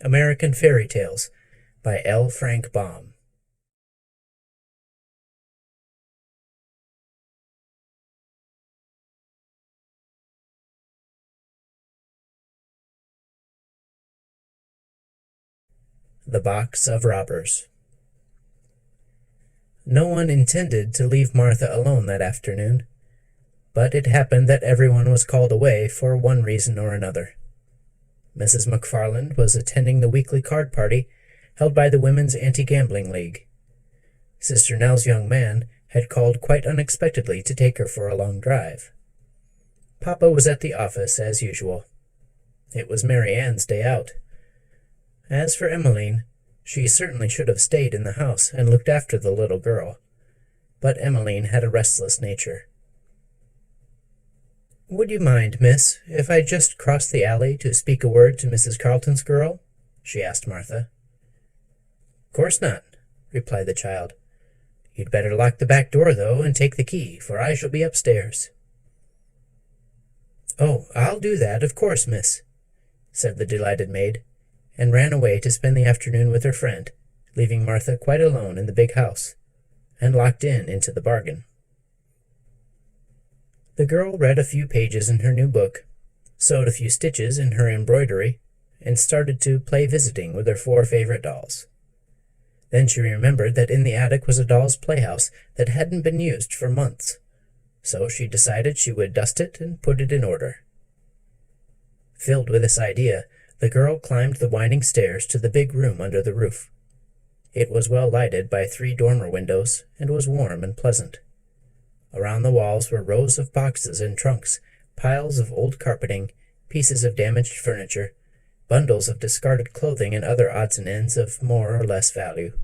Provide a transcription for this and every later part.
American Fairy Tales by L. Frank Baum. The Box of Robbers. No one intended to leave Martha alone that afternoon, but it happened that everyone was called away for one reason or another. Mrs. McFarland was attending the weekly card party held by the Women's Anti-Gambling League. Sister Nell's young man had called quite unexpectedly to take her for a long drive. Papa was at the office as usual. It was Mary Ann's day out. As for Emmeline, she certainly should have stayed in the house and looked after the little girl, but Emmeline had a restless nature. "Would you mind, miss, if I just crossed the alley to speak a word to Mrs. Carleton's girl?" she asked Martha. "Course not," replied the child. "You'd better lock the back door, though, and take the key, for I shall be upstairs." "Oh, I'll do that, of course, miss," said the delighted maid, and ran away to spend the afternoon with her friend, leaving Martha quite alone in the big house, and locked in into the bargain. The girl read a few pages in her new book, sewed a few stitches in her embroidery, and started to play visiting with her 4 favorite dolls. Then she remembered that in the attic was a doll's playhouse that hadn't been used for months, so she decided she would dust it and put it in order. Filled with this idea, the girl climbed the winding stairs to the big room under the roof. It was well lighted by 3 dormer windows and was warm and pleasant. Around the walls were rows of boxes and trunks, piles of old carpeting, pieces of damaged furniture, bundles of discarded clothing, and other odds and ends of more or less value.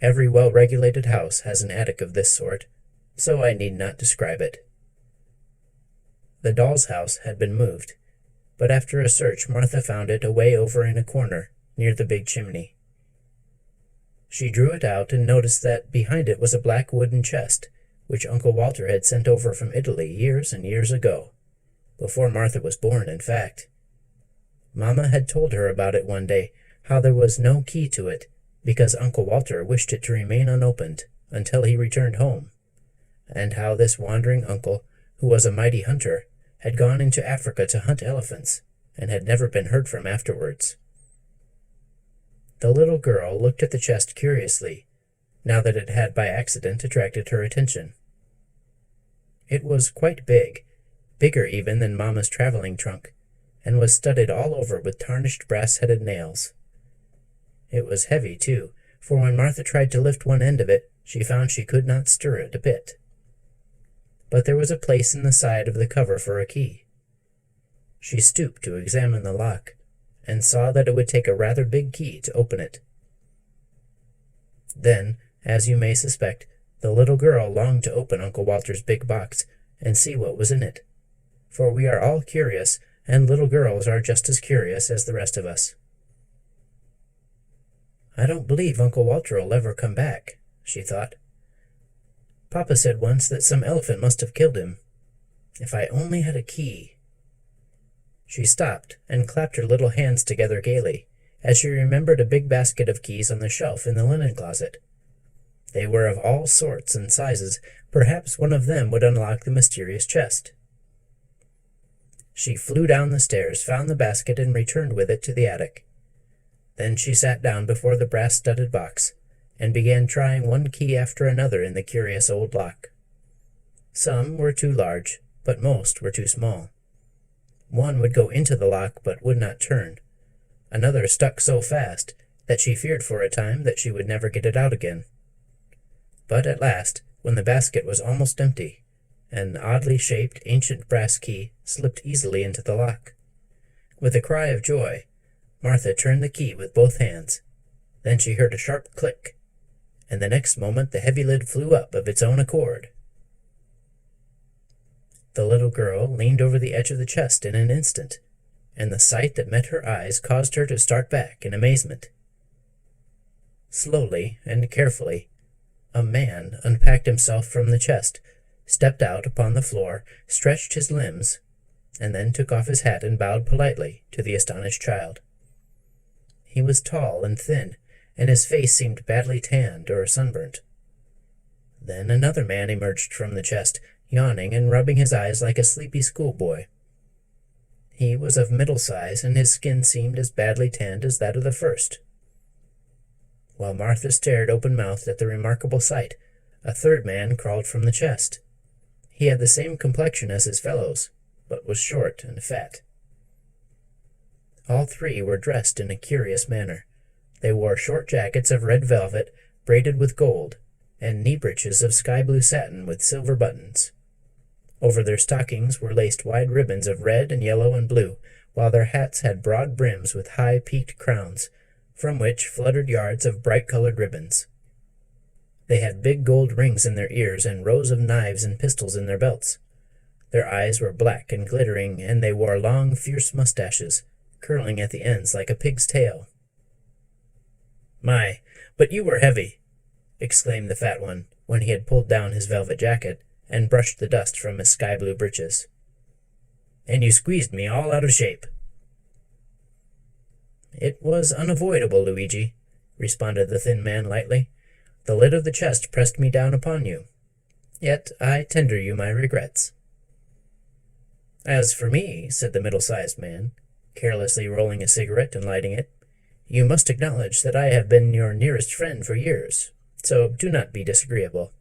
Every well-regulated house has an attic of this sort, so I need not describe it. The doll's house had been moved, but after a search Martha found it away over in a corner, near the big chimney. She drew it out and noticed that behind it was a black wooden chest, which Uncle Walter had sent over from Italy years and years ago, before Martha was born, in fact. Mamma had told her about it one day, how there was no key to it, because Uncle Walter wished it to remain unopened until he returned home, and how this wandering uncle, who was a mighty hunter, had gone into Africa to hunt elephants, and had never been heard from afterwards. The little girl looked at the chest curiously, now that it had by accident attracted her attention. It was quite big, bigger even than Mamma's traveling trunk, and was studded all over with tarnished brass-headed nails. It was heavy, too, for when Martha tried to lift one end of it, she found she could not stir it a bit. But there was a place in the side of the cover for a key. She stooped to examine the lock, and saw that it would take a rather big key to open it. Then, as you may suspect, the little girl longed to open Uncle Walter's big box and see what was in it, for we are all curious, and little girls are just as curious as the rest of us. "I don't believe Uncle Walter will ever come back," she thought. "Papa said once that some elephant must have killed him. If I only had a key." She stopped and clapped her little hands together gaily, as she remembered a big basket of keys on the shelf in the linen closet. They were of all sorts and sizes. Perhaps one of them would unlock the mysterious chest. She flew down the stairs, found the basket, and returned with it to the attic. Then she sat down before the brass-studded box, and began trying one key after another in the curious old lock. Some were too large, but most were too small. One would go into the lock, but would not turn. Another stuck so fast that she feared for a time that she would never get it out again. But at last, when the basket was almost empty, an oddly shaped ancient brass key slipped easily into the lock. With a cry of joy, Martha turned the key with both hands. Then she heard a sharp click, and the next moment the heavy lid flew up of its own accord. The little girl leaned over the edge of the chest in an instant, and the sight that met her eyes caused her to start back in amazement. Slowly and carefully, a man unpacked himself from the chest, stepped out upon the floor, stretched his limbs, and then took off his hat and bowed politely to the astonished child. He was tall and thin, and his face seemed badly tanned or sunburnt. Then another man emerged from the chest, yawning and rubbing his eyes like a sleepy schoolboy. He was of middle size, and his skin seemed as badly tanned as that of the first. While Martha stared open-mouthed at the remarkable sight, a third man crawled from the chest. He had the same complexion as his fellows, but was short and fat. All three were dressed in a curious manner. They wore short jackets of red velvet, braided with gold, and knee-breeches of sky-blue satin with silver buttons. Over their stockings were laced wide ribbons of red and yellow and blue, while their hats had broad brims with high peaked crowns, from which fluttered yards of bright-colored ribbons. They had big gold rings in their ears and rows of knives and pistols in their belts. Their eyes were black and glittering, and they wore long, fierce mustaches, curling at the ends like a pig's tail. "My, but you were heavy!" exclaimed the fat one, when he had pulled down his velvet jacket and brushed the dust from his sky-blue breeches. "And you squeezed me all out of shape." "It was unavoidable, Luigi," responded the thin man lightly. "The lid of the chest pressed me down upon you. Yet I tender you my regrets." "As for me," said the middle-sized man, carelessly rolling a cigarette and lighting it, "you must acknowledge that I have been your nearest friend for years, so do not be disagreeable."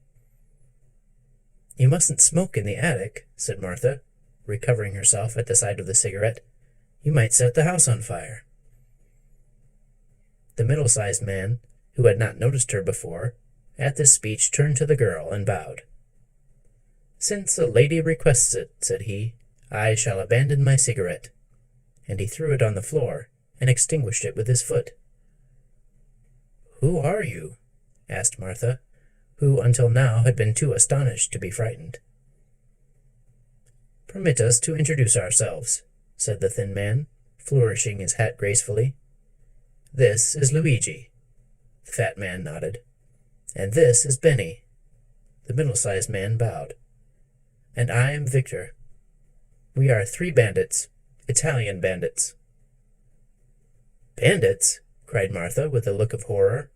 "You mustn't smoke in the attic," said Martha, recovering herself at the sight of the cigarette. "You might set the house on fire." The middle-sized man, who had not noticed her before, at this speech turned to the girl and bowed. "Since a lady requests it," said he, "I shall abandon my cigarette." And he threw it on the floor and extinguished it with his foot. "Who are you?" asked Martha, who until now had been too astonished to be frightened. "Permit us to introduce ourselves," said the thin man, flourishing his hat gracefully. "This is Luigi." The fat man nodded. "And this is Benny." The middle-sized man bowed. "And I am Victor. We are 3 bandits, Italian bandits." "Bandits?" cried Martha with a look of horror.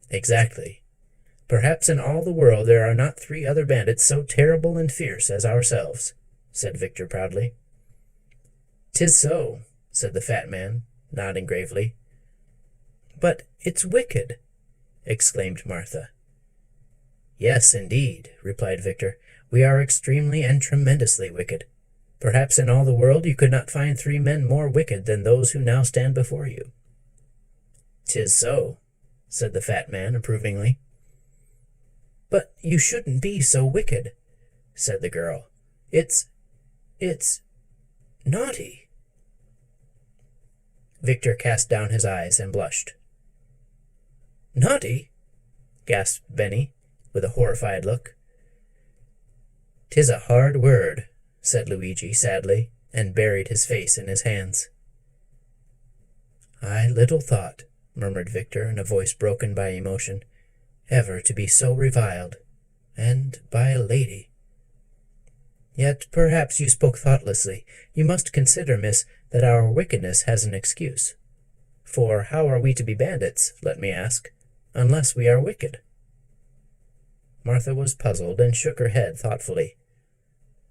"Exactly. Perhaps in all the world there are not 3 other bandits so terrible and fierce as ourselves," said Victor proudly. "'Tis so," said the fat man, nodding gravely. "But it's wicked!" exclaimed Martha. "Yes, indeed," replied Victor. "We are extremely and tremendously wicked. Perhaps in all the world you could not find 3 men more wicked than those who now stand before you." "'Tis so," said the fat man approvingly. "But you shouldn't be so wicked," said the girl. It's naughty." Victor cast down his eyes and blushed. "Naughty?" gasped Benny, with a horrified look. "'Tis a hard word," said Luigi sadly, and buried his face in his hands. "I little thought," murmured Victor in a voice broken by emotion, "ever to be so reviled, and by a lady. Yet perhaps you spoke thoughtlessly. You must consider, miss, that our wickedness has an excuse. For how are we to be bandits, let me ask, unless we are wicked?" Martha was puzzled and shook her head thoughtfully.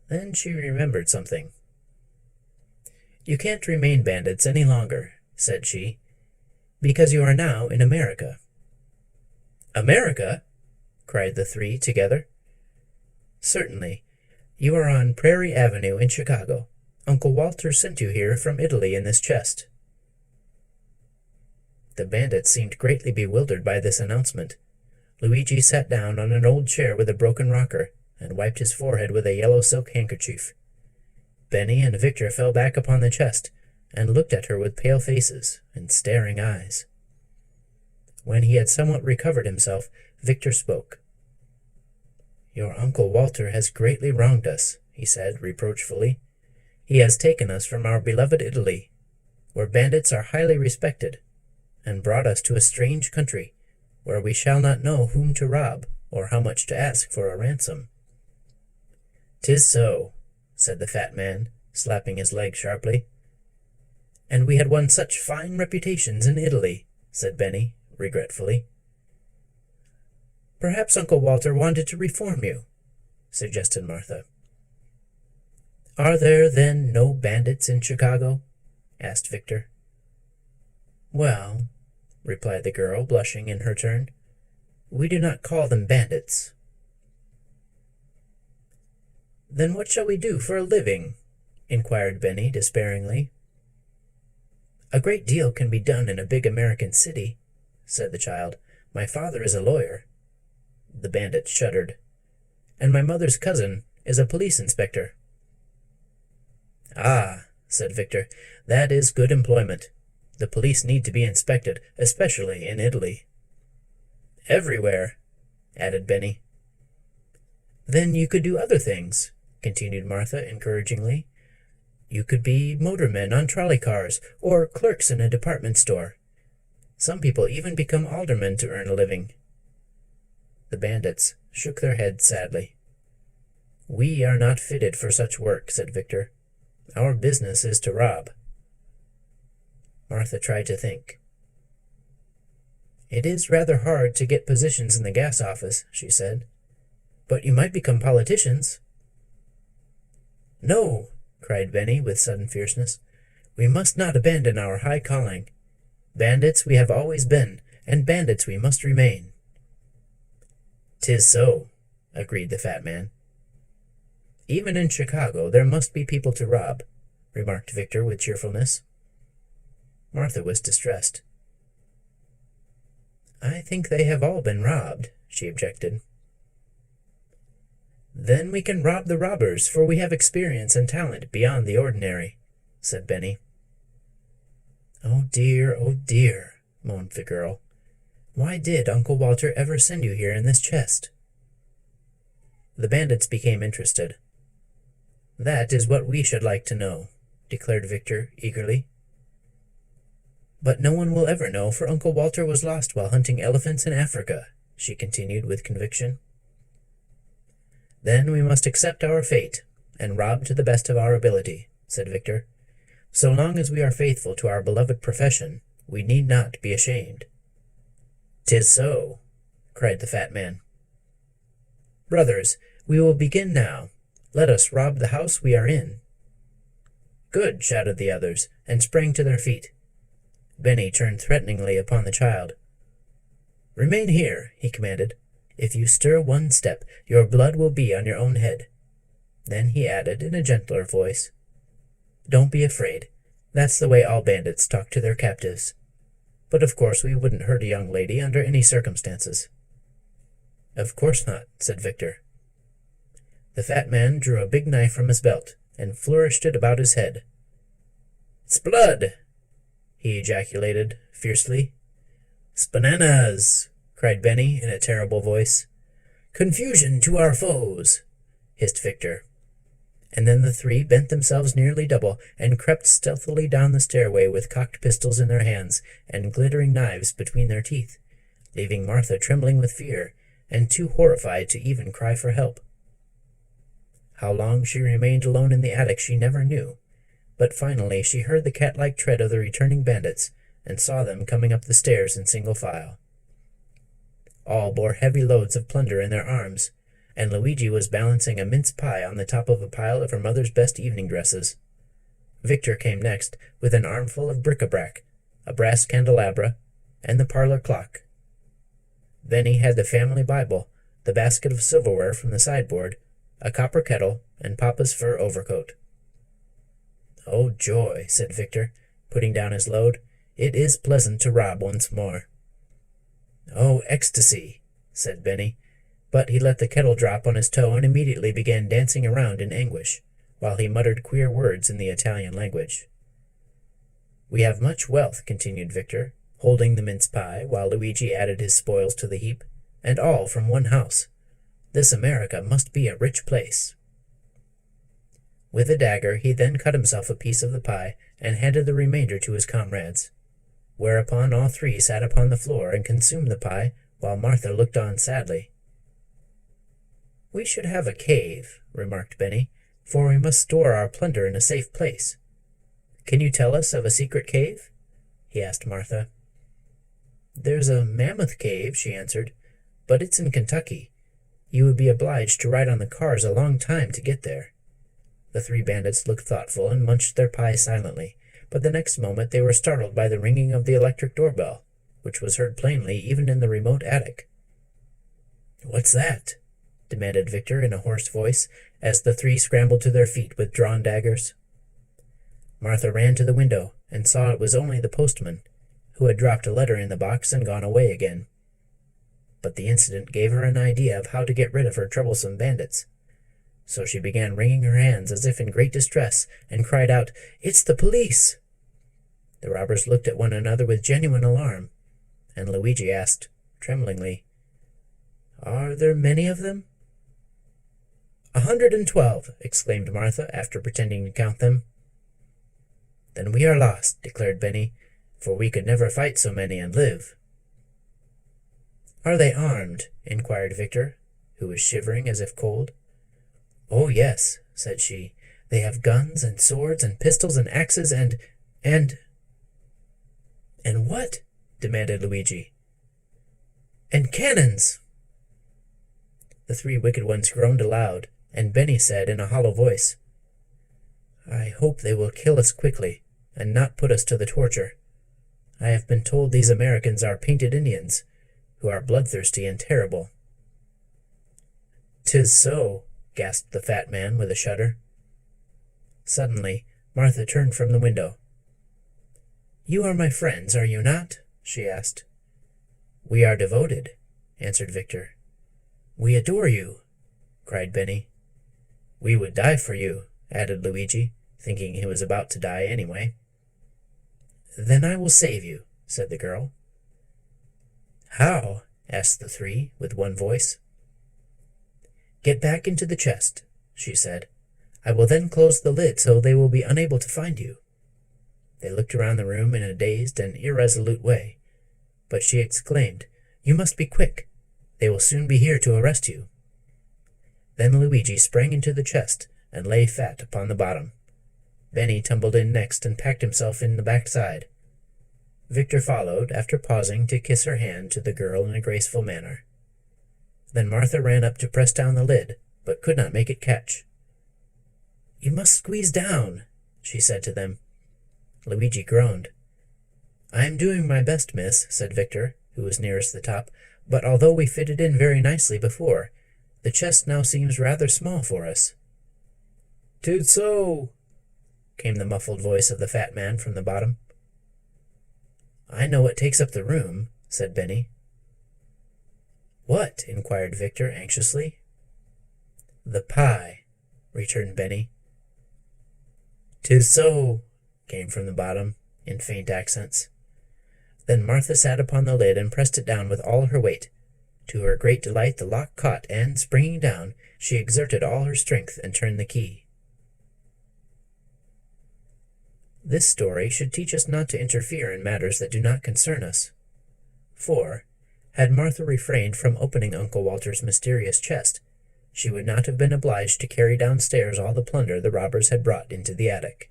Then she remembered something. "You can't remain bandits any longer," said she, "because you are now in America." "America?" cried the 3 together. "Certainly. You are on Prairie Avenue in Chicago. Uncle Walter sent you here from Italy in this chest." The bandits seemed greatly bewildered by this announcement. Luigi sat down on an old chair with a broken rocker and wiped his forehead with a yellow silk handkerchief. Benny and Victor fell back upon the chest and looked at her with pale faces and staring eyes. When he had somewhat recovered himself, Victor spoke. "Your Uncle Walter has greatly wronged us," he said reproachfully. "He has taken us from our beloved Italy, where bandits are highly respected, and brought us to a strange country, where we shall not know whom to rob or how much to ask for a ransom." "'Tis so," said the fat man, slapping his leg sharply. And we had won such fine reputations in Italy, said Benny, regretfully. Perhaps Uncle Walter wanted to reform you, suggested Martha. Are there, then, no bandits in Chicago? Asked Victor. Well, replied the girl, blushing in her turn, we do not call them bandits. Then what shall we do for a living? Inquired Benny despairingly. A great deal can be done in a big American city, said the child. My father is a lawyer. The bandit shuddered. And my mother's cousin is a police inspector. Ah, said Victor, that is good employment. The police need to be inspected, especially in Italy. Everywhere, added Benny. Then you could do other things, continued Martha encouragingly. You could be motormen on trolley cars, or clerks in a department store. Some people even become aldermen to earn a living. The bandits shook their heads sadly. We are not fitted for such work, said Victor. Our business is to rob. Martha tried to think. It is rather hard to get positions in the gas office, she said. But you might become politicians. No, cried Benny with sudden fierceness. We must not abandon our high calling. Bandits we have always been, and bandits we must remain. 'Tis so, agreed the fat man. Even in Chicago there must be people to rob, remarked Victor with cheerfulness. Martha was distressed. I think they have all been robbed, she objected. Then we can rob the robbers, for we have experience and talent beyond the ordinary, said Benny. Oh dear, moaned the girl. Why did Uncle Walter ever send you here in this chest? The bandits became interested. That is what we should like to know, declared Victor eagerly. But no one will ever know, for Uncle Walter was lost while hunting elephants in Africa, she continued with conviction. Then we must accept our fate, and rob to the best of our ability, said Victor. So long as we are faithful to our beloved profession, we need not be ashamed. 'Tis so, cried the fat man. Brothers, we will begin now. Let us rob the house we are in. Good, shouted the others, and sprang to their feet. Benny turned threateningly upon the child. Remain here, he commanded. If you stir one step, your blood will be on your own head. Then he added in a gentler voice, Don't be afraid. That's the way all bandits talk to their captives. But of course we wouldn't hurt a young lady under any circumstances. Of course not, said Victor. The fat man drew a big knife from his belt and flourished it about his head. It's blood, he ejaculated fiercely. Spananas, cried Benny in a terrible voice. Confusion to our foes, hissed Victor. And then the three bent themselves nearly double and crept stealthily down the stairway with cocked pistols in their hands and glittering knives between their teeth, leaving Martha trembling with fear and too horrified to even cry for help. How long she remained alone in the attic she never knew, but finally she heard the cat-like tread of the returning bandits and saw them coming up the stairs in single file. All bore heavy loads of plunder in their arms, and Luigi was balancing a mince pie on the top of a pile of her mother's best evening dresses. Victor came next with an armful of bric-a-brac, a brass candelabra, and the parlor clock. Benny had the family Bible, the basket of silverware from the sideboard, a copper kettle, and Papa's fur overcoat. Oh, joy, said Victor, putting down his load. It is pleasant to rob once more. Oh, ecstasy, said Benny, but he let the kettle drop on his toe and immediately began dancing around in anguish, while he muttered queer words in the Italian language. We have much wealth, continued Victor, holding the mince pie, while Luigi added his spoils to the heap, and all from one house. This America must be a rich place. With a dagger he then cut himself a piece of the pie and handed the remainder to his comrades, whereupon all three sat upon the floor and consumed the pie, while Martha looked on sadly. We should have a cave, remarked Benny, for we must store our plunder in a safe place. Can you tell us of a secret cave? He asked Martha. There's a mammoth cave, she answered, but it's in Kentucky. You would be obliged to ride on the cars a long time to get there. The three bandits looked thoughtful and munched their pie silently, but the next moment they were startled by the ringing of the electric doorbell, which was heard plainly even in the remote attic. What's that? Demanded Victor in a hoarse voice, as the three scrambled to their feet with drawn daggers. Martha ran to the window and saw it was only the postman, who had dropped a letter in the box and gone away again. But the incident gave her an idea of how to get rid of her troublesome bandits. So she began wringing her hands as if in great distress, and cried out, "It's the police!" The robbers looked at one another with genuine alarm, and Luigi asked, tremblingly, "Are there many of them?" 112, exclaimed Martha, after pretending to count them. Then we are lost, declared Benny, for we could never fight so many and live. Are they armed? Inquired Victor, who was shivering as if cold. Oh, yes, said she. They have guns and swords and pistols and axes and what? Demanded Luigi. And cannons! The three wicked ones groaned aloud, and Benny said in a hollow voice, I hope they will kill us quickly, and not put us to the torture. I have been told these Americans are painted Indians, who are bloodthirsty and terrible. 'Tis so, gasped the fat man with a shudder. Suddenly, Martha turned from the window. You are my friends, are you not? She asked. We are devoted, answered Victor. We adore you, cried Benny. We would die for you, added Luigi, thinking he was about to die anyway. Then I will save you, said the girl. How? Asked the three with one voice. Get back into the chest, she said. I will then close the lid so they will be unable to find you. They looked around the room in a dazed and irresolute way, but she exclaimed, You must be quick. They will soon be here to arrest you. Then Luigi sprang into the chest and lay flat upon the bottom. Benny tumbled in next and packed himself in the backside. Victor followed, after pausing to kiss her hand to the girl in a graceful manner. Then Martha ran up to press down the lid, but could not make it catch. You must squeeze down, she said to them. Luigi groaned. I am doing my best, miss, said Victor, who was nearest the top, but although we fitted in very nicely before, the chest now seems rather small for us. 'Tis so, came the muffled voice of the fat man from the bottom. I know what takes up the room, said Benny. What? Inquired Victor anxiously. The pie, returned Benny. 'Tis so, came from the bottom, in faint accents. Then Martha sat upon the lid and pressed it down with all her weight. To her great delight the lock caught, and, springing down, she exerted all her strength and turned the key. This story should teach us not to interfere in matters that do not concern us. For, had Martha refrained from opening Uncle Walter's mysterious chest, she would not have been obliged to carry downstairs all the plunder the robbers had brought into the attic.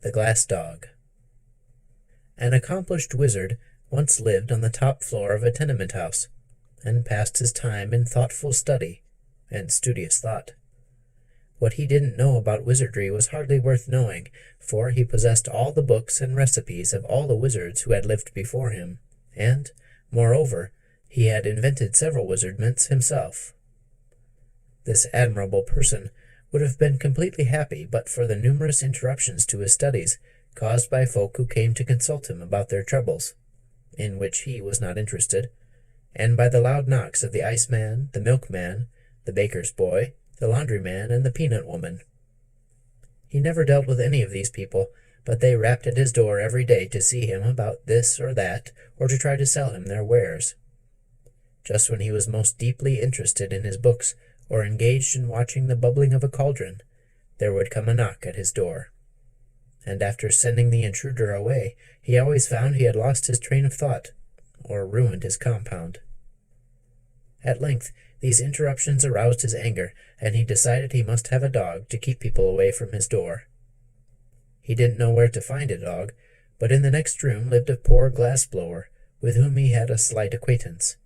The Glass Dog. An accomplished wizard once lived on the top floor of a tenement house, and passed his time in thoughtful study and studious thought. What he didn't know about wizardry was hardly worth knowing, for he possessed all the books and recipes of all the wizards who had lived before him, and, moreover, he had invented several wizardments himself. This admirable person would have been completely happy but for the numerous interruptions to his studies caused by folk who came to consult him about their troubles, in which he was not interested, and by the loud knocks of the iceman, the milkman, the baker's boy, the laundryman, and the peanut woman. He never dealt with any of these people, but they rapped at his door every day to see him about this or that, or to try to sell him their wares. Just when he was most deeply interested in his books, or engaged in watching the bubbling of a cauldron, there would come a knock at his door. and after sending the intruder away, he always found he had lost his train of thought, or ruined his compound. At length, these interruptions aroused his anger, and he decided he must have a dog to keep people away from his door. He didn't know where to find a dog, but in the next room lived a poor glass-blower, with whom he had a slight acquaintance.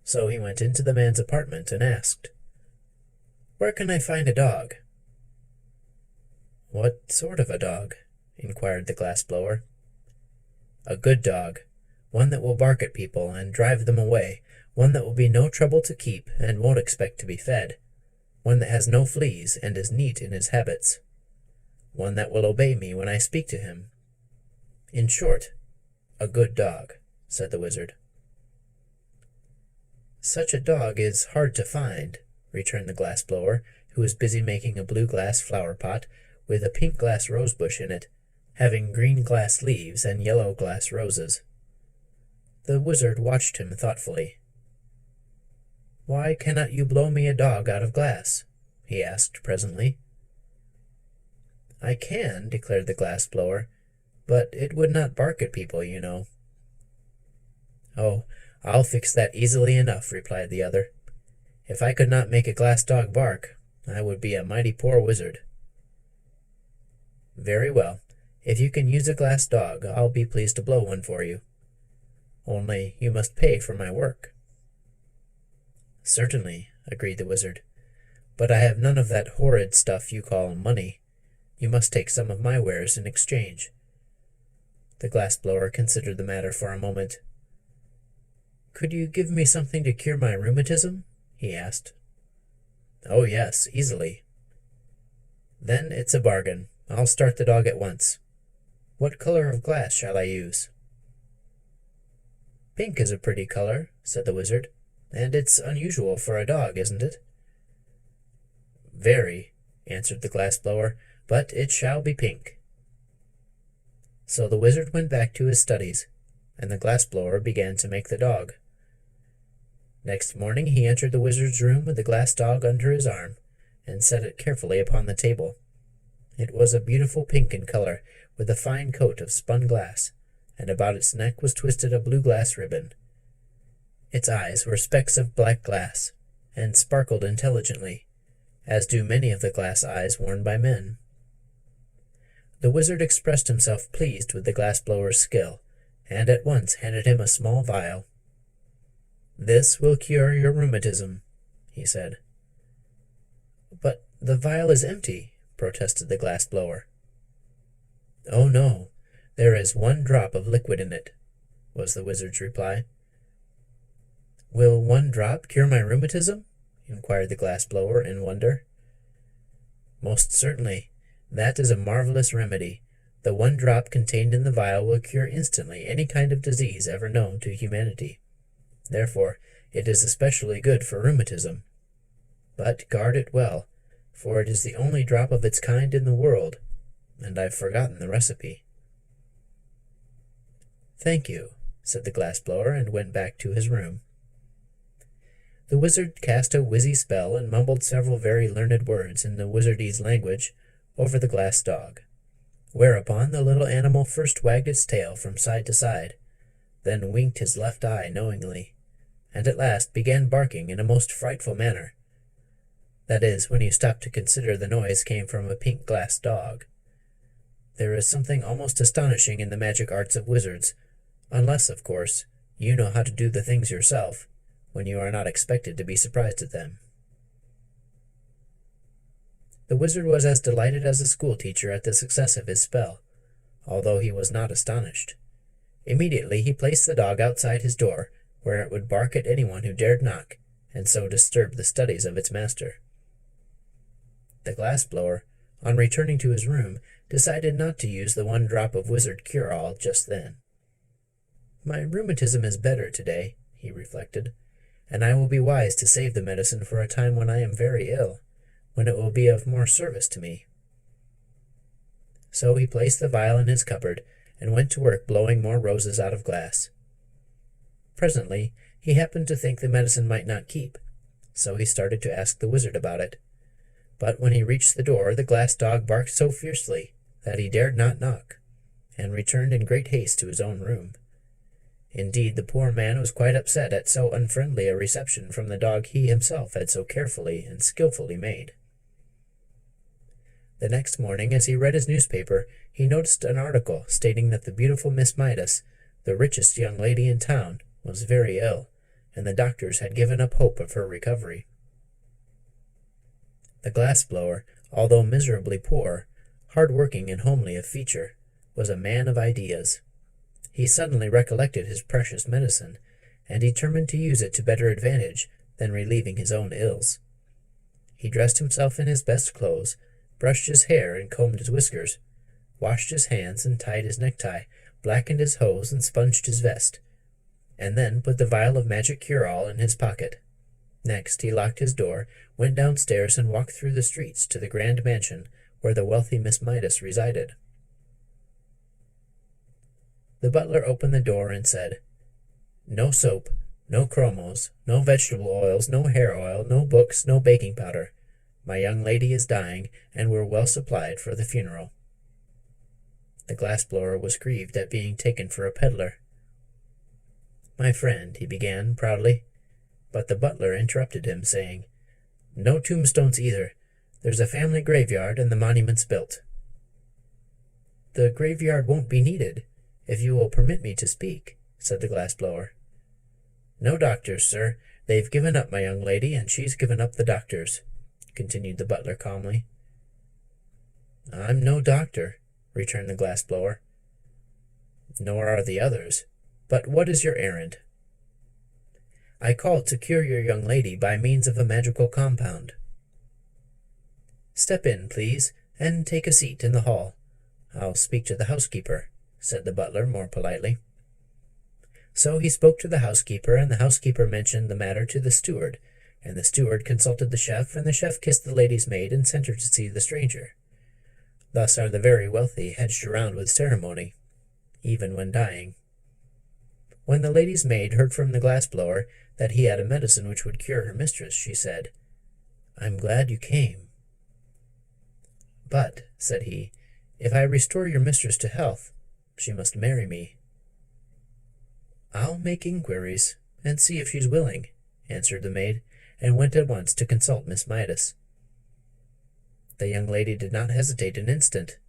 So he went into the man's apartment and asked, "Where can I find a dog?" "What sort of a dog?" inquired the glass-blower. "A good dog, one that will bark at people and drive them away, one that will be no trouble to keep and won't expect to be fed, one that has no fleas and is neat in his habits, one that will obey me when I speak to him. In short, a good dog," said the wizard. "Such a dog is hard to find," returned the glass-blower, who was busy making a blue glass flower-pot with a pink glass rose-bush in it, having green glass leaves and yellow glass roses. The wizard watched him thoughtfully. "Why cannot you blow me a dog out of glass?" he asked presently. "I can," declared the glass-blower, "but it would not bark at people, you know." "Oh, I'll fix that easily enough," replied the other. "If I could not make a glass dog bark, I would be a mighty poor wizard." "Very well. If you can use a glass dog, I'll be pleased to blow one for you. Only you must pay for my work." "Certainly," agreed the wizard. "But I have none of that horrid stuff you call money. You must take some of my wares in exchange." The glass-blower considered the matter for a moment. "Could you give me something to cure my rheumatism?" he asked. "Oh, yes, easily." "Then it's a bargain. I'll start the dog at once. What color of glass shall I use?" "Pink is a pretty color," said the wizard, "and it's unusual for a dog, isn't it?" "Very," answered the glass-blower, "but it shall be pink." So the wizard went back to his studies, and the glass-blower began to make the dog. Next morning he entered the wizard's room with the glass dog under his arm, and set it carefully upon the table. It was a beautiful pink in color, with a fine coat of spun glass, and about its neck was twisted a blue glass ribbon. Its eyes were specks of black glass, and sparkled intelligently, as do many of the glass eyes worn by men. The wizard expressed himself pleased with the glass-blower's skill, and at once handed him a small vial. "This will cure your rheumatism," he said. "But the vial is empty," protested the glass-blower. "Oh, no, there is one drop of liquid in it," was the wizard's reply. "Will one drop cure my rheumatism?" inquired the glass-blower in wonder. "Most certainly. That is a marvelous remedy. The one drop contained in the vial will cure instantly any kind of disease ever known to humanity. Therefore, it is especially good for rheumatism. But guard it well, for it is the only drop of its kind in the world, and I've forgotten the recipe." "Thank you," said the glass-blower, and went back to his room. The wizard cast a wizzy spell and mumbled several very learned words in the wizardese language over the glass dog, whereupon the little animal first wagged its tail from side to side, then winked his left eye knowingly, and at last began barking in a most frightful manner. That is, when you stop to consider the noise came from a pink glass dog. There is something almost astonishing in the magic arts of wizards, unless, of course, you know how to do the things yourself, when you are not expected to be surprised at them. The wizard was as delighted as a schoolteacher at the success of his spell, although he was not astonished. Immediately he placed the dog outside his door, where it would bark at anyone who dared knock, and so disturb the studies of its master. The glass-blower, on returning to his room, decided not to use the one drop of wizard cure-all just then. "My rheumatism is better today," he reflected, "and I will be wise to save the medicine for a time when I am very ill, when it will be of more service to me." So he placed the vial in his cupboard, and went to work blowing more roses out of glass. Presently he happened to think the medicine might not keep, so he started to ask the wizard about it. But when he reached the door, the glass dog barked so fiercely that he dared not knock, and returned in great haste to his own room. Indeed, the poor man was quite upset at so unfriendly a reception from the dog he himself had so carefully and skilfully made. The next morning, as he read his newspaper, he noticed an article stating that the beautiful Miss Midas, the richest young lady in town, was very ill, and the doctors had given up hope of her recovery. The glass-blower, although miserably poor, hard-working and homely of feature, was a man of ideas. He suddenly recollected his precious medicine, and determined to use it to better advantage than relieving his own ills. He dressed himself in his best clothes, brushed his hair and combed his whiskers, washed his hands and tied his necktie, blackened his hose and sponged his vest, and then put the vial of magic cure-all in his pocket. Next he locked his door, went downstairs, and walked through the streets to the grand mansion where the wealthy Miss Midas resided. The butler opened the door and said, "No soap, no chromos, no vegetable oils, no hair oil, no books, no baking powder. My young lady is dying, and we're well supplied for the funeral." The glass-blower was grieved at being taken for a peddler. "My friend," he began proudly, but the butler interrupted him, saying, "No tombstones either. There's a family graveyard, and the monument's built." "The graveyard won't be needed, if you will permit me to speak," said the glass-blower. "No doctors, sir. They've given up my young lady, and she's given up the doctors," continued the butler calmly. "I'm no doctor," returned the glass-blower. "Nor are the others. But what is your errand?" "I called to cure your young lady by means of a magical compound." "Step in, please, and take a seat in the hall. I'll speak to the housekeeper," said the butler more politely. So he spoke to the housekeeper, and the housekeeper mentioned the matter to the steward, and the steward consulted the chef, and the chef kissed the lady's maid and sent her to see the stranger. Thus are the very wealthy hedged around with ceremony, even when dying. When the lady's maid heard from the glass-blower that he had a medicine which would cure her mistress, she said, "I'm glad you came." "But," said he, "if I restore your mistress to health, she must marry me." "I'll make inquiries, and see if she's willing," answered the maid, and went at once to consult Miss Midas. The young lady did not hesitate an instant.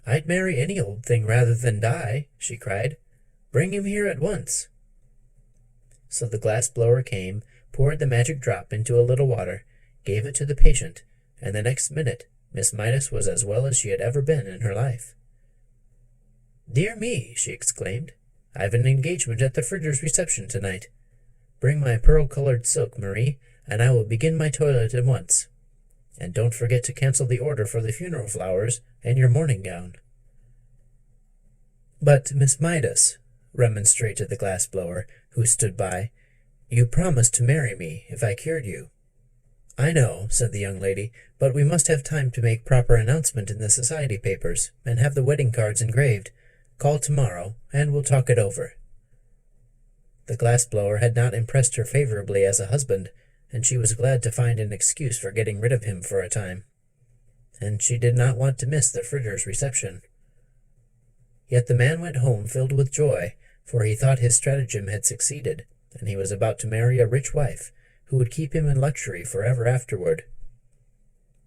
"I'd marry any old thing rather than die," she cried. "Bring him here at once." So the glass-blower came, poured the magic drop into a little water, gave it to the patient, and the next minute Miss Midas was as well as she had ever been in her life. "Dear me," she exclaimed, "I've an engagement at the Fritters' reception tonight. Bring my pearl-colored silk, Marie, and I will begin my toilet at once. And don't forget to cancel the order for the funeral flowers and your morning gown." "But, Miss Midas," remonstrated the glass-blower, who stood by, "you promised to marry me if I cured you." "I know," said the young lady, "but we must have time to make proper announcement in the society papers, and have the wedding cards engraved. Call tomorrow, and we'll talk it over." The glass-blower had not impressed her favorably as a husband, and she was glad to find an excuse for getting rid of him for a time. And she did not want to miss the Fritters' reception. Yet the man went home filled with joy, for he thought his stratagem had succeeded, and he was about to marry a rich wife, who would keep him in luxury forever afterward.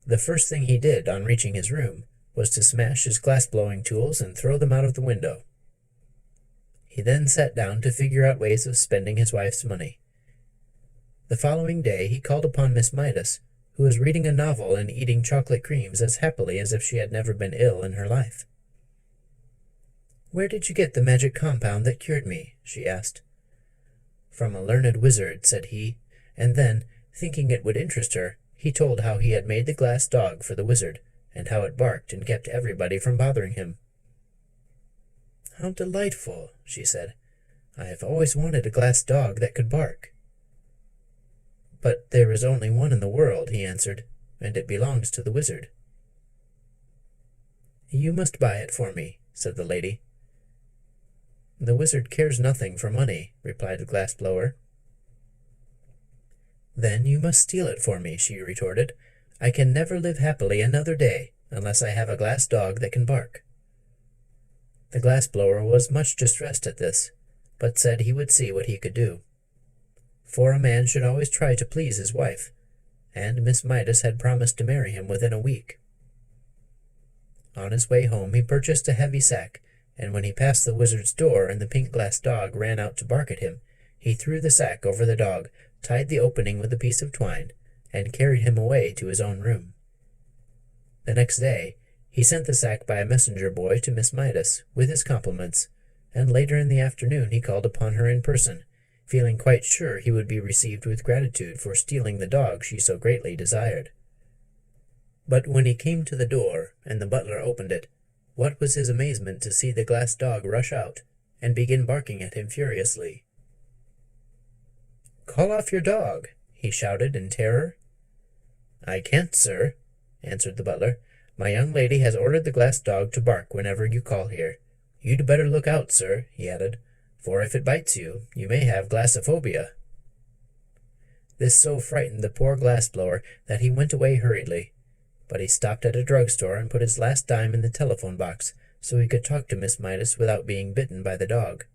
The first thing he did on reaching his room was to smash his glass-blowing tools and throw them out of the window. He then sat down to figure out ways of spending his wife's money. The following day he called upon Miss Midas, who was reading a novel and eating chocolate creams as happily as if she had never been ill in her life. "Where did you get the magic compound that cured me?" she asked. "From a learned wizard," said he, and then, thinking it would interest her, he told how he had made the glass dog for the wizard, and how it barked and kept everybody from bothering him. "How delightful," she said. "I have always wanted a glass dog that could bark." "But there is only one in the world," he answered, "and it belongs to the wizard." "You must buy it for me," said the lady. "The wizard cares nothing for money," replied the glass-blower. "Then you must steal it for me," she retorted. "I can never live happily another day unless I have a glass dog that can bark." The Glassblower was much distressed at this, but said he would see what he could do. For a man should always try to please his wife, and Miss Midas had promised to marry him within a week. On his way home he purchased a heavy sack, and when he passed the wizard's door and the pink glass dog ran out to bark at him, he threw the sack over the dog, tied the opening with a piece of twine, and carried him away to his own room. The next day he sent the sack by a messenger boy to Miss Midas, with his compliments, and later in the afternoon he called upon her in person, feeling quite sure he would be received with gratitude for stealing the dog she so greatly desired. But when he came to the door, and the butler opened it, what was his amazement to see the glass dog rush out, and begin barking at him furiously. "Call off your dog!" he shouted in terror. "I can't, sir," answered the butler. "My young lady has ordered the glass dog to bark whenever you call here. You'd better look out, sir," he added, "for if it bites you, you may have glassophobia." This so frightened the poor Glassblower that he went away hurriedly, but he stopped at a drugstore and put his last dime in the telephone box so he could talk to Miss Midas without being bitten by the dog.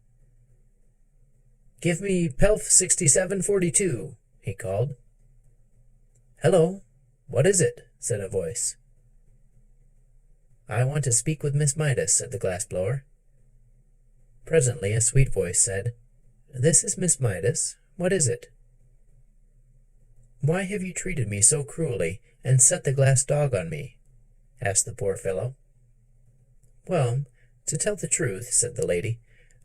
"Give me Pelf 6742, he called. "Hello, what is it?" said a voice. "I want to speak with Miss Midas," said the Glassblower. Presently a sweet voice said, "This is Miss Midas. What is it?" "Why have you treated me so cruelly, and set the glass dog on me?" asked the poor fellow. "Well, to tell the truth," said the lady,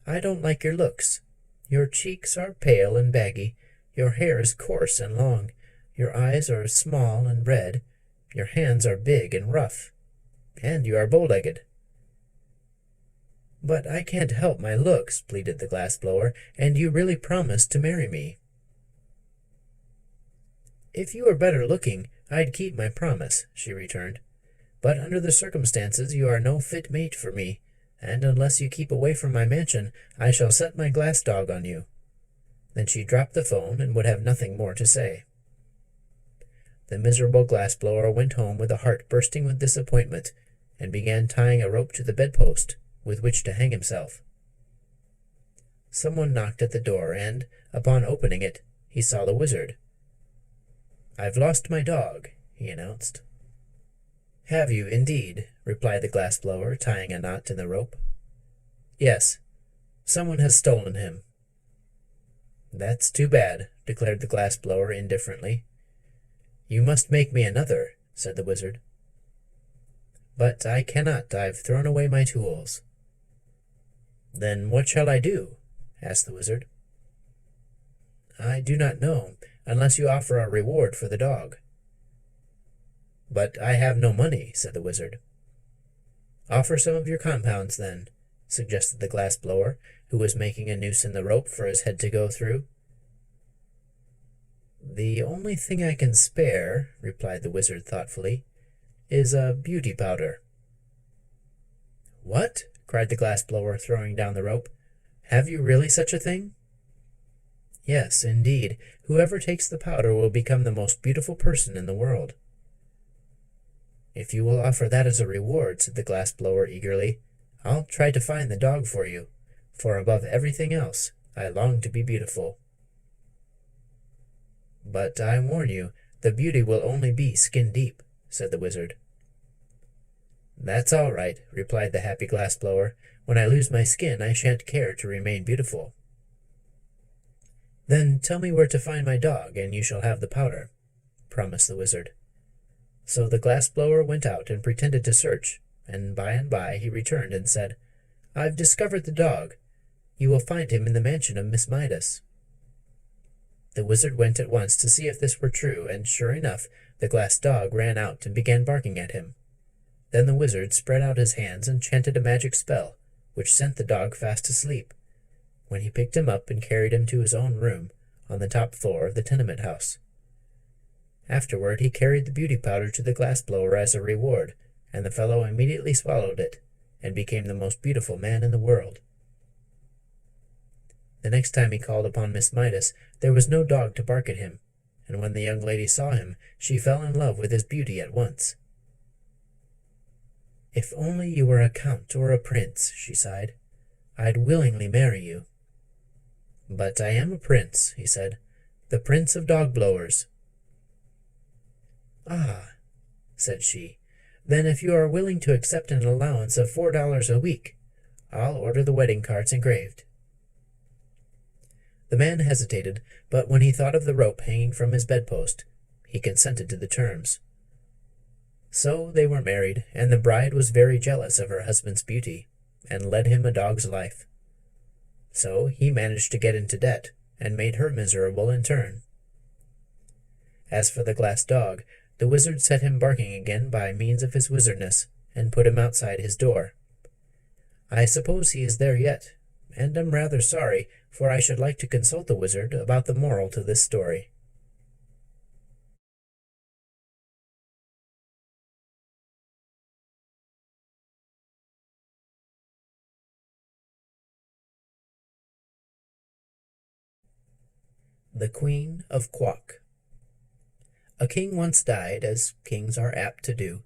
"I don't like your looks. Your cheeks are pale and baggy, your hair is coarse and long, your eyes are small and red, your hands are big and rough, and you are bow-legged." "But I can't help my looks," pleaded the Glassblower, "and you really promised to marry me." "If you were better looking, I'd keep my promise," she returned. "But under the circumstances you are no fit mate for me, and unless you keep away from my mansion, I shall set my glass dog on you." Then she dropped the phone and would have nothing more to say. The miserable Glassblower went home with a heart bursting with disappointment, and began tying a rope to the bedpost with which to hang himself. Someone knocked at the door, and, upon opening it, he saw the wizard. "I've lost my dog," he announced. "Have you, indeed?" replied the Glassblower, tying a knot in the rope. "Yes, someone has stolen him." "That's too bad," declared the Glassblower indifferently. "You must make me another," said the wizard. "But I cannot. I've thrown away my tools." "Then what shall I do?" asked the wizard. "I do not know, unless you offer a reward for the dog." "But I have no money," said the wizard. "Offer some of your compounds, then," suggested the Glassblower, who was making a noose in the rope for his head to go through. "The only thing I can spare," replied the wizard thoughtfully, "is a beauty powder." "What?" cried the Glassblower, throwing down the rope. "Have you really such a thing?" "Yes, indeed. Whoever takes the powder will become the most beautiful person in the world." "If you will offer that as a reward," said the Glassblower eagerly, "I'll try to find the dog for you, for above everything else I long to be beautiful." "But I warn you, the beauty will only be skin-deep," said the wizard. "That's all right," replied the happy Glassblower. "When I lose my skin, I shan't care to remain beautiful." "Then tell me where to find my dog, and you shall have the powder," promised the wizard. So the Glassblower went out and pretended to search, and by he returned and said, "I've discovered the dog. You will find him in the mansion of Miss Midas." The wizard went at once to see if this were true, and sure enough, the glass dog ran out and began barking at him. Then the wizard spread out his hands and chanted a magic spell, which sent the dog fast asleep, when he picked him up and carried him to his own room on the top floor of the tenement house. Afterward he carried the beauty powder to the Glassblower as a reward, and the fellow immediately swallowed it, and became the most beautiful man in the world. The next time he called upon Miss Midas, there was no dog to bark at him, and when the young lady saw him, she fell in love with his beauty at once. "If only you were a count or a prince," she sighed, "I'd willingly marry you." "But I am a prince," he said, "the Prince of Dog Blowers." "Ah," said she, "then if you are willing to accept an allowance of $4 a week, I'll order the wedding cards engraved." The man hesitated, but when he thought of the rope hanging from his bedpost, he consented to the terms. So they were married, and the bride was very jealous of her husband's beauty, and led him a dog's life. So he managed to get into debt, and made her miserable in turn. As for the glass dog, the wizard set him barking again by means of his wizardness, and put him outside his door. I suppose he is there yet, and am rather sorry, for I should like to consult the wizard about the moral to this story. The Queen of Quack. A king once died, as kings are apt to do,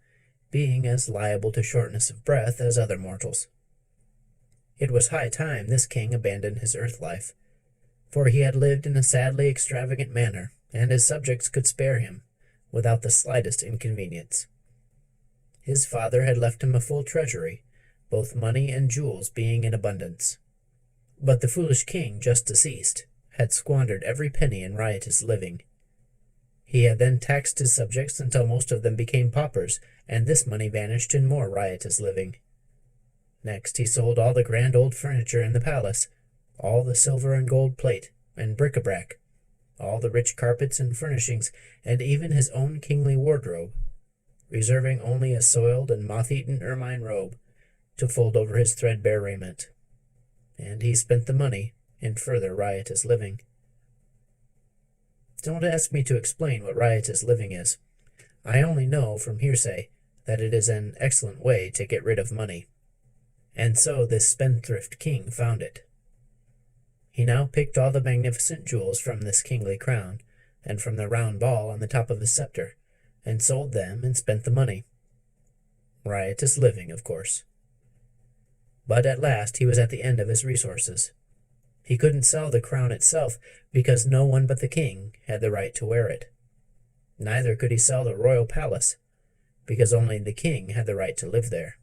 being as liable to shortness of breath as other mortals. It was high time this king abandoned his earth life, for he had lived in a sadly extravagant manner, and his subjects could spare him, without the slightest inconvenience. His father had left him a full treasury, both money and jewels being in abundance. But the foolish king, just deceased, had squandered every penny in riotous living. He had then taxed his subjects until most of them became paupers, and this money vanished in more riotous living. Next he sold all the grand old furniture in the palace, all the silver and gold plate, and bric-a-brac, all the rich carpets and furnishings, and even his own kingly wardrobe, reserving only a soiled and moth-eaten ermine robe to fold over his threadbare raiment. And he spent the money in further riotous living. Don't ask me to explain what riotous living is. I only know from hearsay that it is an excellent way to get rid of money. And so this spendthrift king found it. He now picked all the magnificent jewels from this kingly crown, and from the round ball on the top of his scepter, and sold them and spent the money. Riotous living, of course. But at last he was at the end of his resources. He couldn't sell the crown itself, because no one but the king had the right to wear it. Neither could he sell the royal palace, because only the king had the right to live there.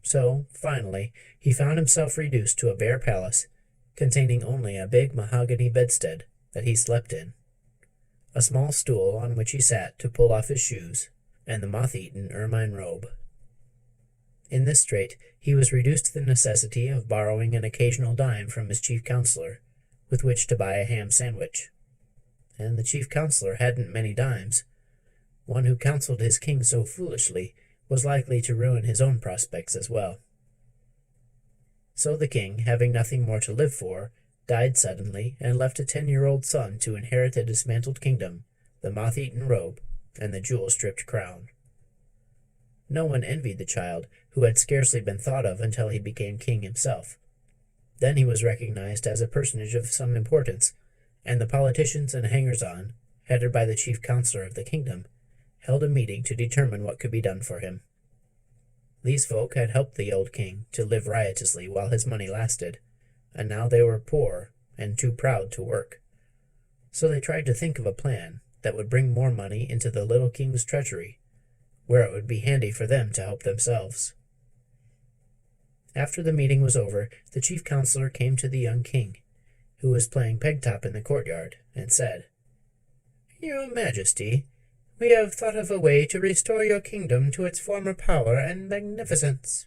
So, finally, he found himself reduced to a bare palace, containing only a big mahogany bedstead that he slept in, a small stool on which he sat to pull off his shoes, and the moth-eaten ermine robe. In this strait, he was reduced to the necessity of borrowing an occasional dime from his chief counselor, with which to buy a ham sandwich. And the chief counselor hadn't many dimes. One who counseled his king so foolishly was likely to ruin his own prospects as well. So the king, having nothing more to live for, died suddenly and left a 10-year-old son to inherit the dismantled kingdom, the moth-eaten robe, and the jewel-stripped crown. No one envied the child, who had scarcely been thought of until he became king himself. Then he was recognized as a personage of some importance, and the politicians and hangers-on, headed by the chief counselor of the kingdom, held a meeting to determine what could be done for him. These folk had helped the old king to live riotously while his money lasted, and now they were poor and too proud to work. So they tried to think of a plan that would bring more money into the little king's treasury, where it would be handy for them to help themselves. After the meeting was over, the chief counselor came to the young king, who was playing peg-top in the courtyard, and said, "Your Majesty, we have thought of a way to restore your kingdom to its former power and magnificence."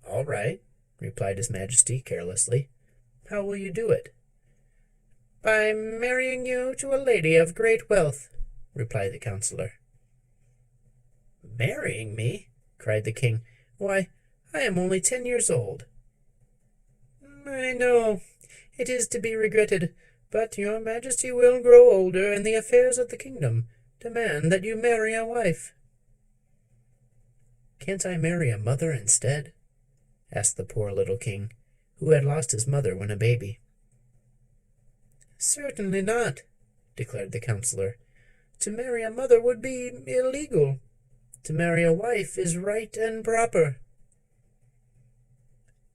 "All right," replied His Majesty carelessly. "How will you do it?" "By marrying you to a lady of great wealth," replied the counselor. "Marrying me?" cried the king. "Why, I am only 10 years old." "I know. It is to be regretted, but your Majesty will grow older, and the affairs of the kingdom demand that you marry a wife." "Can't I marry a mother instead?" asked the poor little king, who had lost his mother when a baby. "Certainly not," declared the counselor. "To marry a mother would be illegal. To marry a wife is right and proper."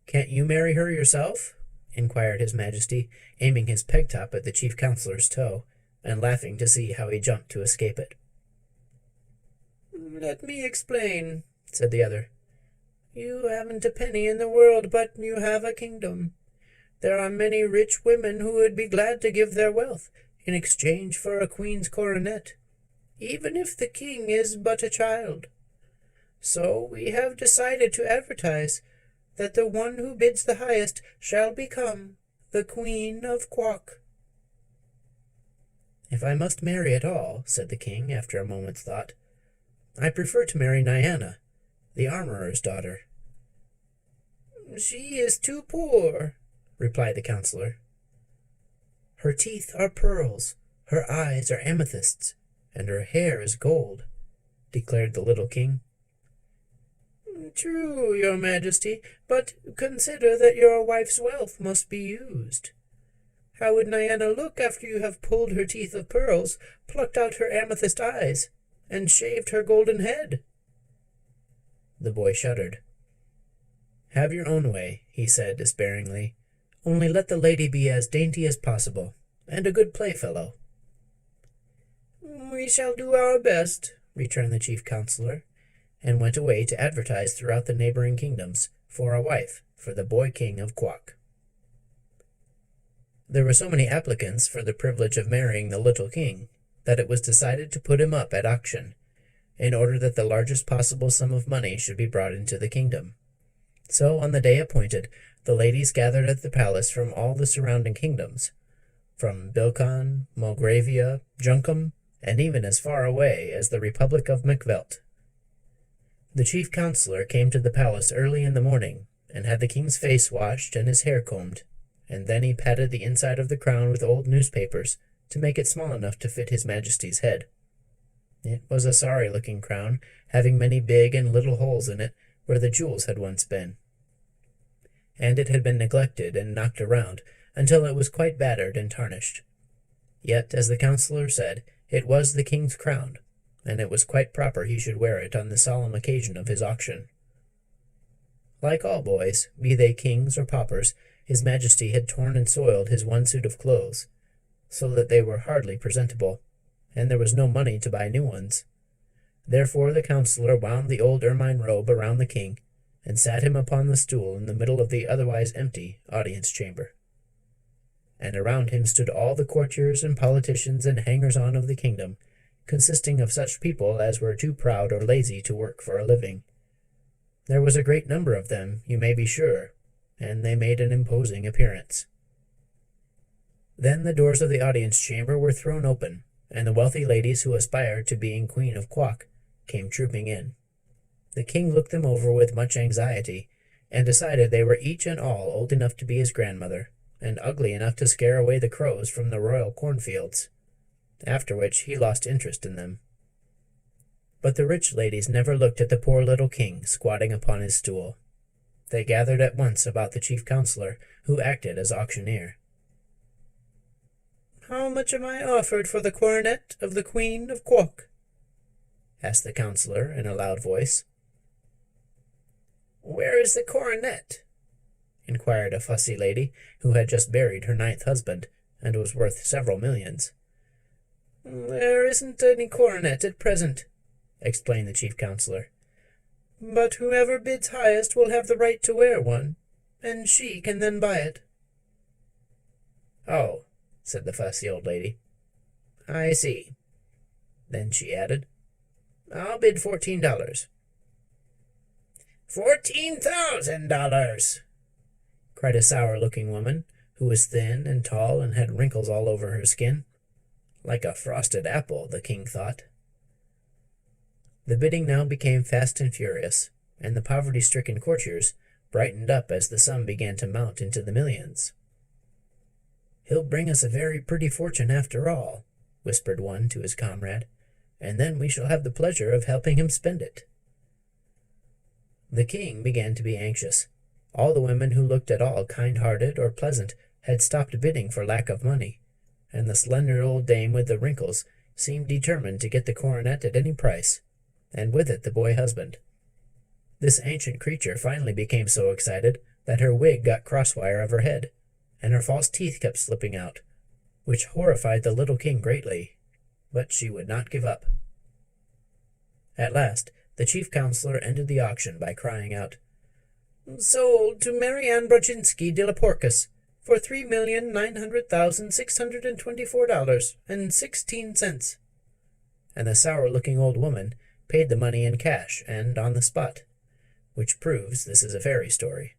"Can't you marry her yourself?" inquired His Majesty, aiming his peg-top at the chief counselor's toe, and laughing to see how he jumped to escape it. "Let me explain," said the other. "You haven't a penny in the world, but you have a kingdom. There are many rich women who would be glad to give their wealth in exchange for a queen's coronet, even if the king is but a child. So we have decided to advertise that the one who bids the highest shall become the Queen of Quack." "If I must marry at all," said the king after a moment's thought, "I prefer to marry Nyana, the armorer's daughter." "She is too poor," replied the counselor. "Her teeth are pearls, her eyes are amethysts, and her hair is gold," declared the little king. "True, your majesty, but consider that your wife's wealth must be used. How would Nyana look after you have pulled her teeth of pearls, plucked out her amethyst eyes, and shaved her golden head?" The boy shuddered. "Have your own way," he said despairingly. "Only let the lady be as dainty as possible, and a good playfellow." "We shall do our best," returned the chief counselor, and went away to advertise throughout the neighboring kingdoms for a wife for the boy king of Quack. There were so many applicants for the privilege of marrying the little king that it was decided to put him up at auction, in order that the largest possible sum of money should be brought into the kingdom. So on the day appointed, the ladies gathered at the palace from all the surrounding kingdoms, from Bilkan, Mulgravia, Junkum, and even as far away as the Republic of Macvelt. The chief counselor came to the palace early in the morning, and had the king's face washed and his hair combed, and then he patted the inside of the crown with old newspapers to make it small enough to fit His Majesty's head. It was a sorry-looking crown, having many big and little holes in it where the jewels had once been, and it had been neglected and knocked around until it was quite battered and tarnished. Yet, as the counselor said, it was the king's crown, and it was quite proper he should wear it on the solemn occasion of his auction. Like all boys, be they kings or paupers, His Majesty had torn and soiled his one suit of clothes, so that they were hardly presentable, and there was no money to buy new ones. Therefore the counselor wound the old ermine robe around the king, and sat him upon the stool in the middle of the otherwise empty audience chamber. And around him stood all the courtiers and politicians and hangers-on of the kingdom, consisting of such people as were too proud or lazy to work for a living. There was a great number of them, you may be sure, and they made an imposing appearance. Then the doors of the audience chamber were thrown open, and the wealthy ladies who aspired to being Queen of Quack came trooping in. The king looked them over with much anxiety, and decided they were each and all old enough to be his grandmother, and ugly enough to scare away the crows from the royal cornfields, after which he lost interest in them. But the rich ladies never looked at the poor little king squatting upon his stool. They gathered at once about the chief counselor, who acted as auctioneer. "How much am I offered for the coronet of the Queen of Quack?" asked the counselor in a loud voice. "Where is the coronet?" inquired a fussy lady who had just buried her 9th husband, and was worth several millions. "There isn't any coronet at present," explained the chief counselor. "But whoever bids highest will have the right to wear one, and she can then buy it." "Oh," said the fussy old lady. "I see." Then she added, "I'll bid $14. $14,000! cried a sour-looking woman, who was thin and tall and had wrinkles all over her skin. Like a frosted apple, the king thought. The bidding now became fast and furious, and the poverty-stricken courtiers brightened up as the sum began to mount into the millions. "He'll bring us a very pretty fortune after all," whispered one to his comrade, "and then we shall have the pleasure of helping him spend it." The king began to be anxious. All the women who looked at all kind-hearted or pleasant had stopped bidding for lack of money, and the slender old dame with the wrinkles seemed determined to get the coronet at any price, and with it the boy husband. This ancient creature finally became so excited that her wig got crosswire of her head, and her false teeth kept slipping out, which horrified the little king greatly, but she would not give up. At last, the chief counselor ended the auction by crying out, "Sold to Mary Ann Brodzinski de la Porcus for $3,900,624.16. And the sour-looking old woman paid the money in cash and on the spot, which proves this is a fairy story.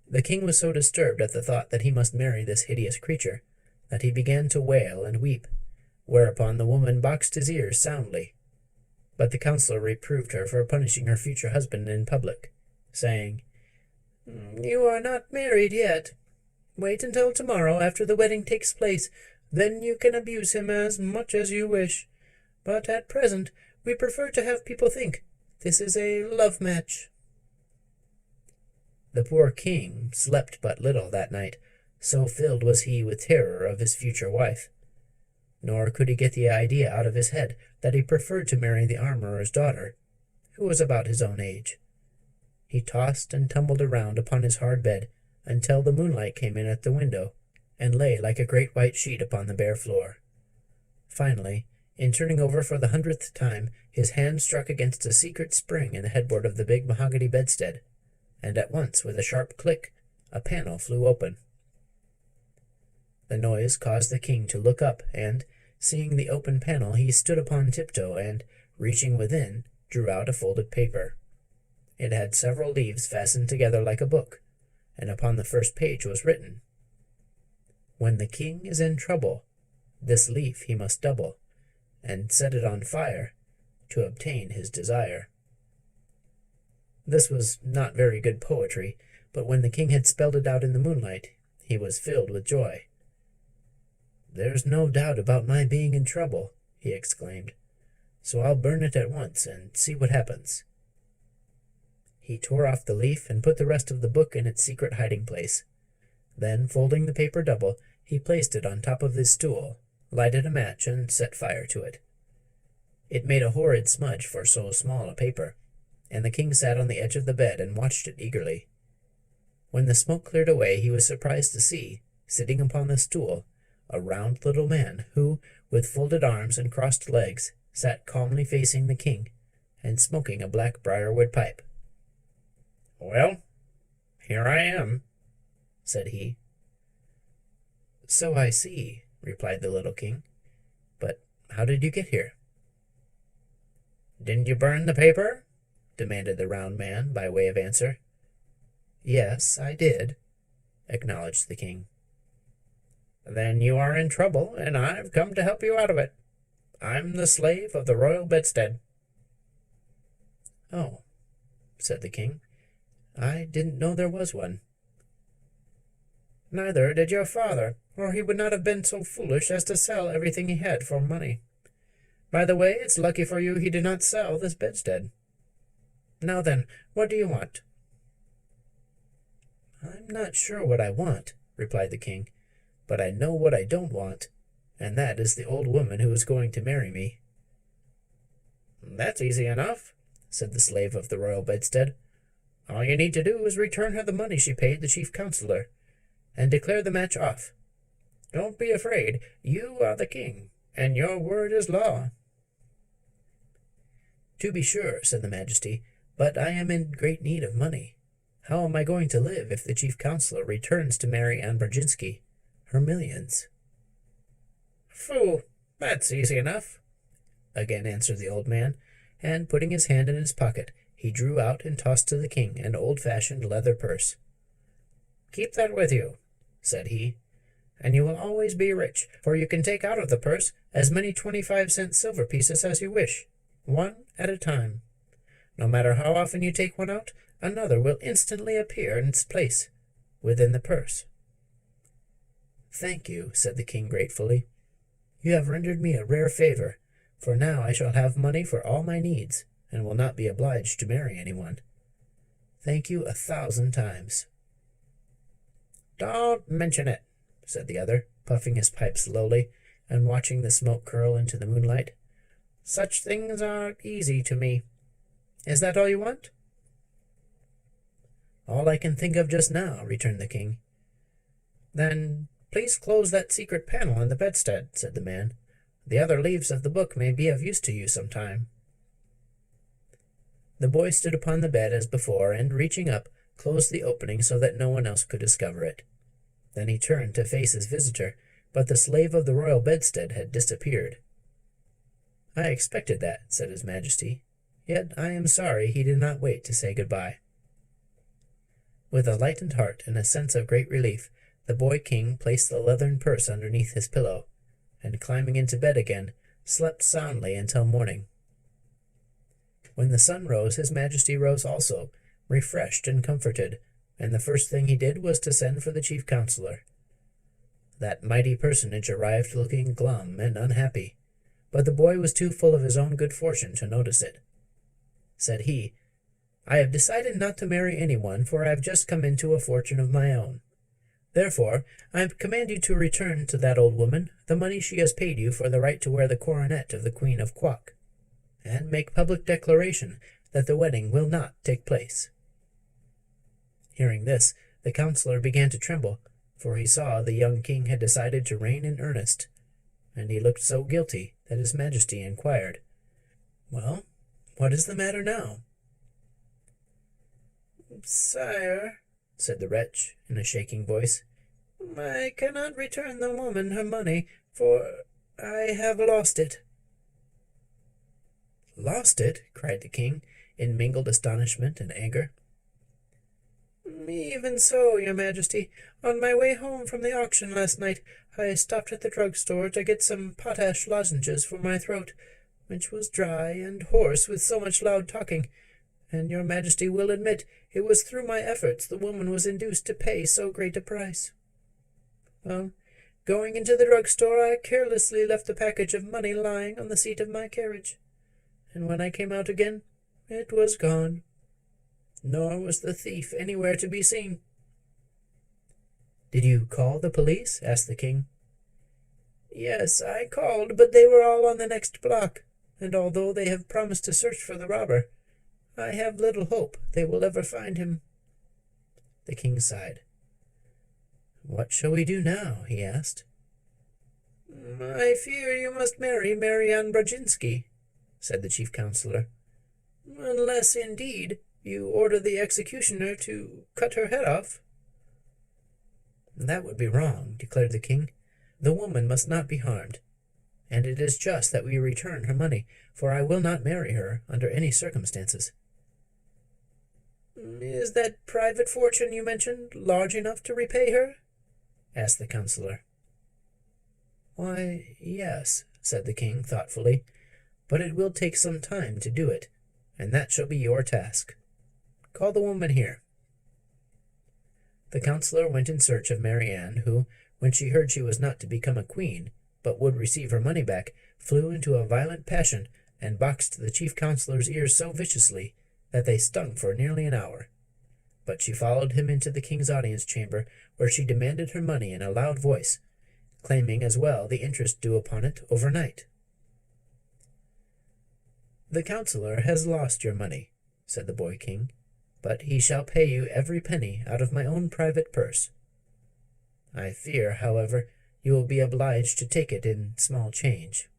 The king was so disturbed at the thought that he must marry this hideous creature that he began to wail and weep, whereupon the woman boxed his ears soundly. But the counselor reproved her for punishing her future husband in public, saying, "You are not married yet. Wait until tomorrow after the wedding takes place, then you can abuse him as much as you wish. But at present we prefer to have people think this is a love match." The poor king slept but little that night, so filled was he with terror of his future wife. Nor could he get the idea out of his head that he preferred to marry the armorer's daughter, who was about his own age. He tossed and tumbled around upon his hard bed until the moonlight came in at the window and lay like a great white sheet upon the bare floor. Finally, in turning over for the 100th time, his hand struck against a secret spring in the headboard of the big mahogany bedstead, and at once, with a sharp click, a panel flew open. The noise caused the king to look up, and, seeing the open panel, he stood upon tiptoe and, reaching within, drew out a folded paper. It had several leaves fastened together like a book, and upon the first page was written, "When the king is in trouble, this leaf he must double, and set it on fire, to obtain his desire." This was not very good poetry, but when the king had spelled it out in the moonlight, he was filled with joy. "There's no doubt about my being in trouble," he exclaimed, "so I'll burn it at once and see what happens." He tore off the leaf and put the rest of the book in its secret hiding place. Then, folding the paper double, he placed it on top of his stool, lighted a match, and set fire to it. It made a horrid smudge for so small a paper, and the king sat on the edge of the bed and watched it eagerly. When the smoke cleared away, he was surprised to see, sitting upon the stool, a round little man who, with folded arms and crossed legs, sat calmly facing the king and smoking a black briarwood pipe. "Well, here I am," said he. "So I see," replied the little king. "But how did you get here?" "Didn't you burn the paper?" demanded the round man by way of answer. "Yes, I did," acknowledged the king. "Then you are in trouble, and I've come to help you out of it. I'm the slave of the royal bedstead." "Oh," said the king, "I didn't know there was one." "Neither did your father, or he would not have been so foolish as to sell everything he had for money. By the way, it's lucky for you he did not sell this bedstead. Now then, what do you want?" "I'm not sure what I want," replied the king, "but I know what I don't want, and that is the old woman who is going to marry me." "That's easy enough," said the slave of the royal bedstead. "All you need to do is return her the money she paid the chief counselor, and declare the match off. Don't be afraid. You are the king, and your word is law." "To be sure," said the majesty, "but I am in great need of money. How am I going to live if the chief counselor returns to Mary Ann Brodzinski her millions?" "Fool, that's easy enough," again answered the old man, and putting his hand in his pocket, he drew out and tossed to the king an old-fashioned leather purse. "Keep that with you," said he, "and you will always be rich, for you can take out of the purse as many 25-cent silver pieces as you wish, one at a time. No matter how often you take one out, another will instantly appear in its place within the purse." "Thank you," said the king gratefully. "You have rendered me a rare favor, for now I shall have money for all my needs, and will not be obliged to marry anyone. Thank you 1,000 times." "Don't mention it," said the other, puffing his pipe slowly, and watching the smoke curl into the moonlight. Such things are easy to me. Is that all you want?" "All I can think of just now," returned the king. "Then please close that secret panel in the bedstead," said the man. "The other leaves of the book may be of use to you some time." The boy stood upon the bed as before, and, reaching up, closed the opening so that no one else could discover it. Then he turned to face his visitor, but the slave of the royal bedstead had disappeared. "I expected that," said his Majesty, "yet I am sorry he did not wait to say goodbye." With a lightened heart and a sense of great relief, the boy king placed the leathern purse underneath his pillow, and, climbing into bed again, slept soundly until morning. When the sun rose, his Majesty rose also, refreshed and comforted, and the first thing he did was to send for the chief counselor. That mighty personage arrived looking glum and unhappy, but the boy was too full of his own good fortune to notice it. Said he, "I have decided not to marry anyone, for I have just come into a fortune of my own. Therefore, I command you to return to that old woman the money she has paid you for the right to wear the coronet of the Queen of Quack, and make public declaration that the wedding will not take place." Hearing this, the counselor began to tremble, for he saw the young king had decided to reign in earnest, and he looked so guilty that his Majesty inquired, "Well, what is the matter now?" "Sire," said the wretch, in a shaking voice, "I cannot return the woman her money, for I have lost it." "Lost it?" cried the king, in mingled astonishment and anger. "Even so, your Majesty. On my way home from the auction last night, I stopped at the drugstore to get some potash lozenges for my throat, which was dry and hoarse with so much loud talking, and your Majesty will admit it was through my efforts the woman was induced to pay so great a price. Well, going into the drugstore, I carelessly left the package of money lying on the seat of my carriage, and when I came out again, it was gone. Nor was the thief anywhere to be seen." "Did you call the police?" asked the king. "Yes, I called, but they were all on the next block, and although they have promised to search for the robber, I have little hope they will ever find him." The king sighed. "What shall we do now?" he asked. "I fear you must marry Marianne Brzezinski," said the chief counselor, "unless, indeed, you order the executioner to cut her head off." "That would be wrong," declared the king. "The woman must not be harmed, and it is just that we return her money, for I will not marry her under any circumstances." "Is that private fortune you mentioned large enough to repay her?" asked the counselor. "Why, yes," said the king thoughtfully, "but it will take some time to do it, and that shall be your task. Call the woman here." The counselor went in search of Marianne, who, when she heard she was not to become a queen, but would receive her money back, flew into a violent passion, and boxed the chief counselor's ears so viciously that they stung for nearly an hour. But she followed him into the king's audience chamber, where she demanded her money in a loud voice, claiming as well the interest due upon it overnight. "The counselor has lost your money," said the boy king, "but he shall pay you every penny out of my own private purse. I fear, however, you will be obliged to take it in small change."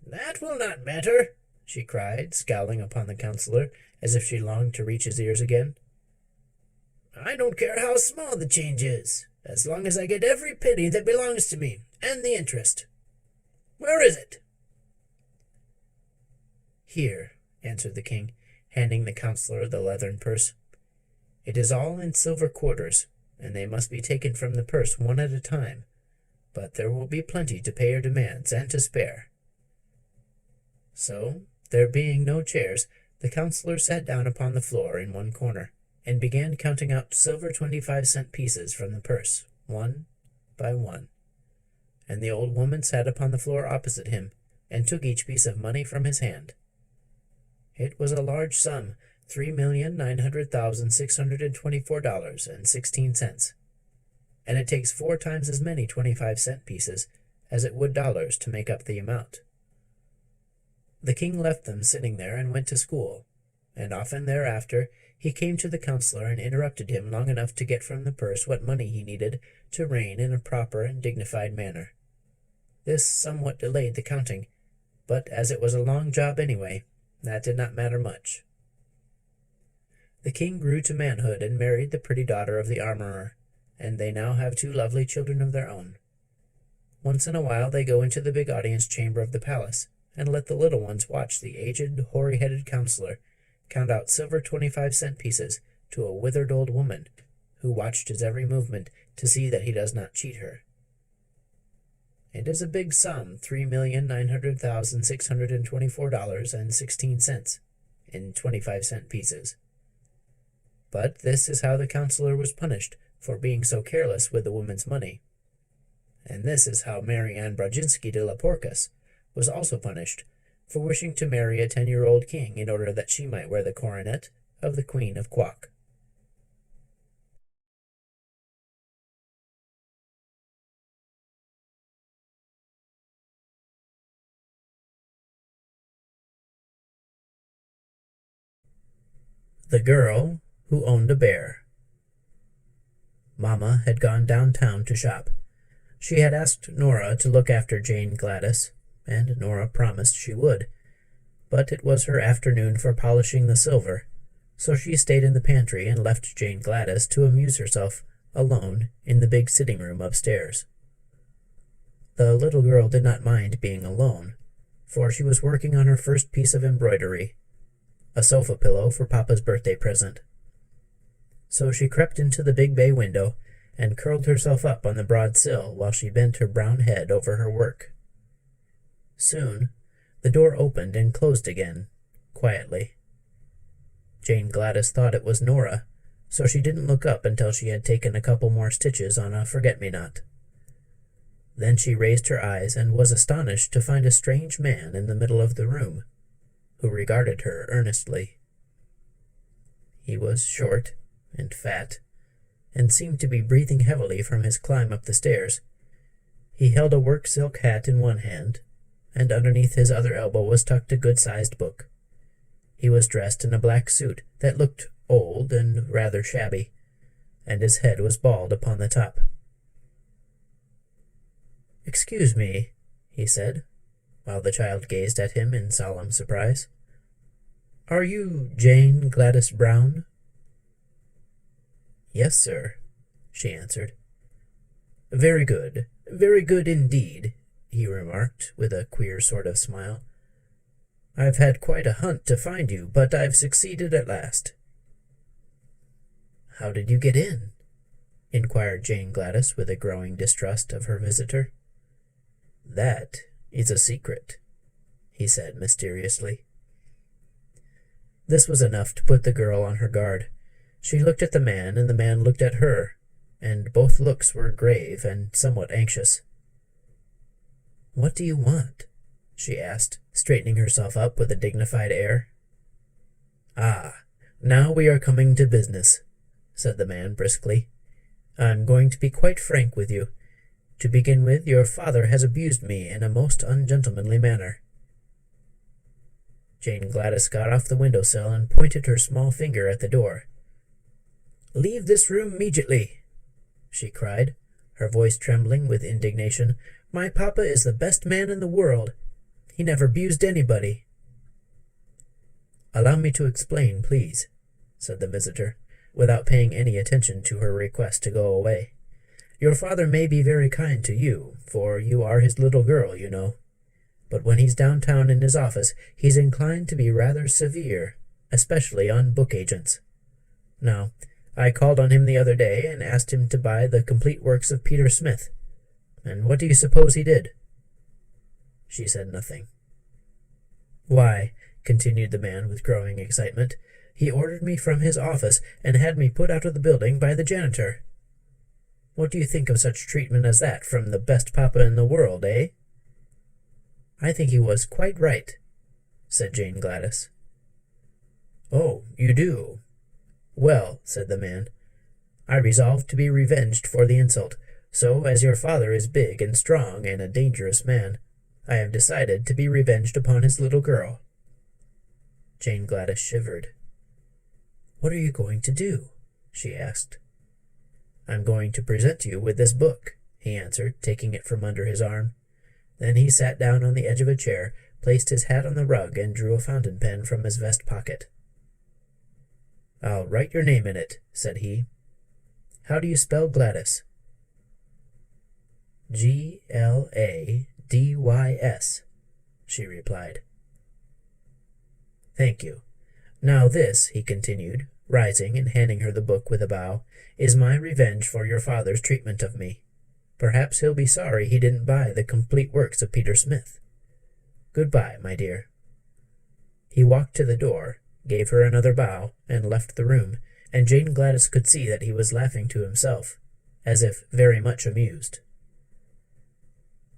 "That will not matter," she cried, scowling upon the counselor as if she longed to reach his ears again. "I don't care how small the change is, as long as I get every penny that belongs to me, and the interest. Where is it?" "Here," answered the king, handing the counselor the leathern purse. "It is all in silver quarters, and they must be taken from the purse one at a time, but there will be plenty to pay your demands and to spare." So, there being no chairs, the counselor sat down upon the floor in one corner, and began counting out silver 25-cent pieces from the purse, one by one. And the old woman sat upon the floor opposite him, and took each piece of money from his hand. It was a large sum, $3,900,624.16, and it takes 4 times as many 25-cent pieces as it would dollars to make up the amount. The king left them sitting there and went to school, and often thereafter he came to the counselor and interrupted him long enough to get from the purse what money he needed to reign in a proper and dignified manner. This somewhat delayed the counting, but as it was a long job anyway, that did not matter much. The king grew to manhood and married the pretty daughter of the armorer, and they now have 2 lovely children of their own. Once in a while they go into the big audience chamber of the palace, and let the little ones watch the aged, hoary-headed counselor count out silver 25-cent pieces to a withered old woman, who watched his every movement to see that he does not cheat her. It is a big sum, $3,900,624.16 in 25-cent pieces. But this is how the counselor was punished for being so careless with the woman's money. And this is how Mary Ann Brodzinski de la Porcas was also punished for wishing to marry a 10-year-old king in order that she might wear the coronet of the Queen of Quack. The Girl Who Owned a Bear. Mamma had gone downtown to shop. She had asked Nora to look after Jane Gladys, and Nora promised she would. But it was her afternoon for polishing the silver, so she stayed in the pantry and left Jane Gladys to amuse herself alone in the big sitting room upstairs. The little girl did not mind being alone, for she was working on her first piece of embroidery, a sofa pillow for Papa's birthday present. So she crept into the big bay window and curled herself up on the broad sill while she bent her brown head over her work. Soon the door opened and closed again, quietly. Jane Gladys thought it was Nora, so she didn't look up until she had taken a couple more stitches on a forget-me-not. Then she raised her eyes and was astonished to find a strange man in the middle of the room, who regarded her earnestly. He was short and fat, and seemed to be breathing heavily from his climb up the stairs. He held a work silk hat in one hand, and underneath his other elbow was tucked a good-sized book. He was dressed in a black suit that looked old and rather shabby, and his head was bald upon the top. "Excuse me," he said, while the child gazed at him in solemn surprise. "Are you Jane Gladys Brown?" "Yes, sir," she answered. Very good indeed," he remarked, with a queer sort of smile. "I've had quite a hunt to find you, but I've succeeded at last." "How did you get in?" inquired Jane Gladys with a growing distrust of her visitor. "That is a secret," he said mysteriously. This was enough to put the girl on her guard. She looked at the man, and the man looked at her, and both looks were grave and somewhat anxious. "What do you want?" she asked, straightening herself up with a dignified air. "Ah, now we are coming to business," said the man briskly. "I'm going to be quite frank with you. To begin with, your father has abused me in a most ungentlemanly manner." Jane Gladys got off the window-sill and pointed her small finger at the door. "Leave this room immediately," she cried, her voice trembling with indignation. "My papa is the best man in the world. He never abused anybody." "Allow me to explain, please," said the visitor, without paying any attention to her request to go away. "Your father may be very kind to you, for you are his little girl, you know. But when he's downtown in his office, he's inclined to be rather severe, especially on book agents. Now, I called on him the other day and asked him to buy the complete works of Peter Smith. And what do you suppose he did?" She said nothing. "Why," continued the man with growing excitement, "he ordered me from his office and had me put out of the building by the janitor. What do you think of such treatment as that from the best papa in the world, eh?" "I think he was quite right," said Jane Gladys. "Oh, you do? Well," said the man, "I resolved to be revenged for the insult, so as your father is big and strong and a dangerous man, I have decided to be revenged upon his little girl." Jane Gladys shivered. "What are you going to do?" she asked. "I'm going to present you with this book," he answered, taking it from under his arm. Then he sat down on the edge of a chair, placed his hat on the rug, and drew a fountain pen from his vest pocket. "I'll write your name in it," said he. "How do you spell Gladys?" "Gladys," she replied. "Thank you. Now this," he continued, rising and handing her the book with a bow, "is my revenge for your father's treatment of me. Perhaps he'll be sorry he didn't buy the complete works of Peter Smith. Goodbye, my dear." He walked to the door, gave her another bow, and left the room, and Jane Gladys could see that he was laughing to himself, as if very much amused.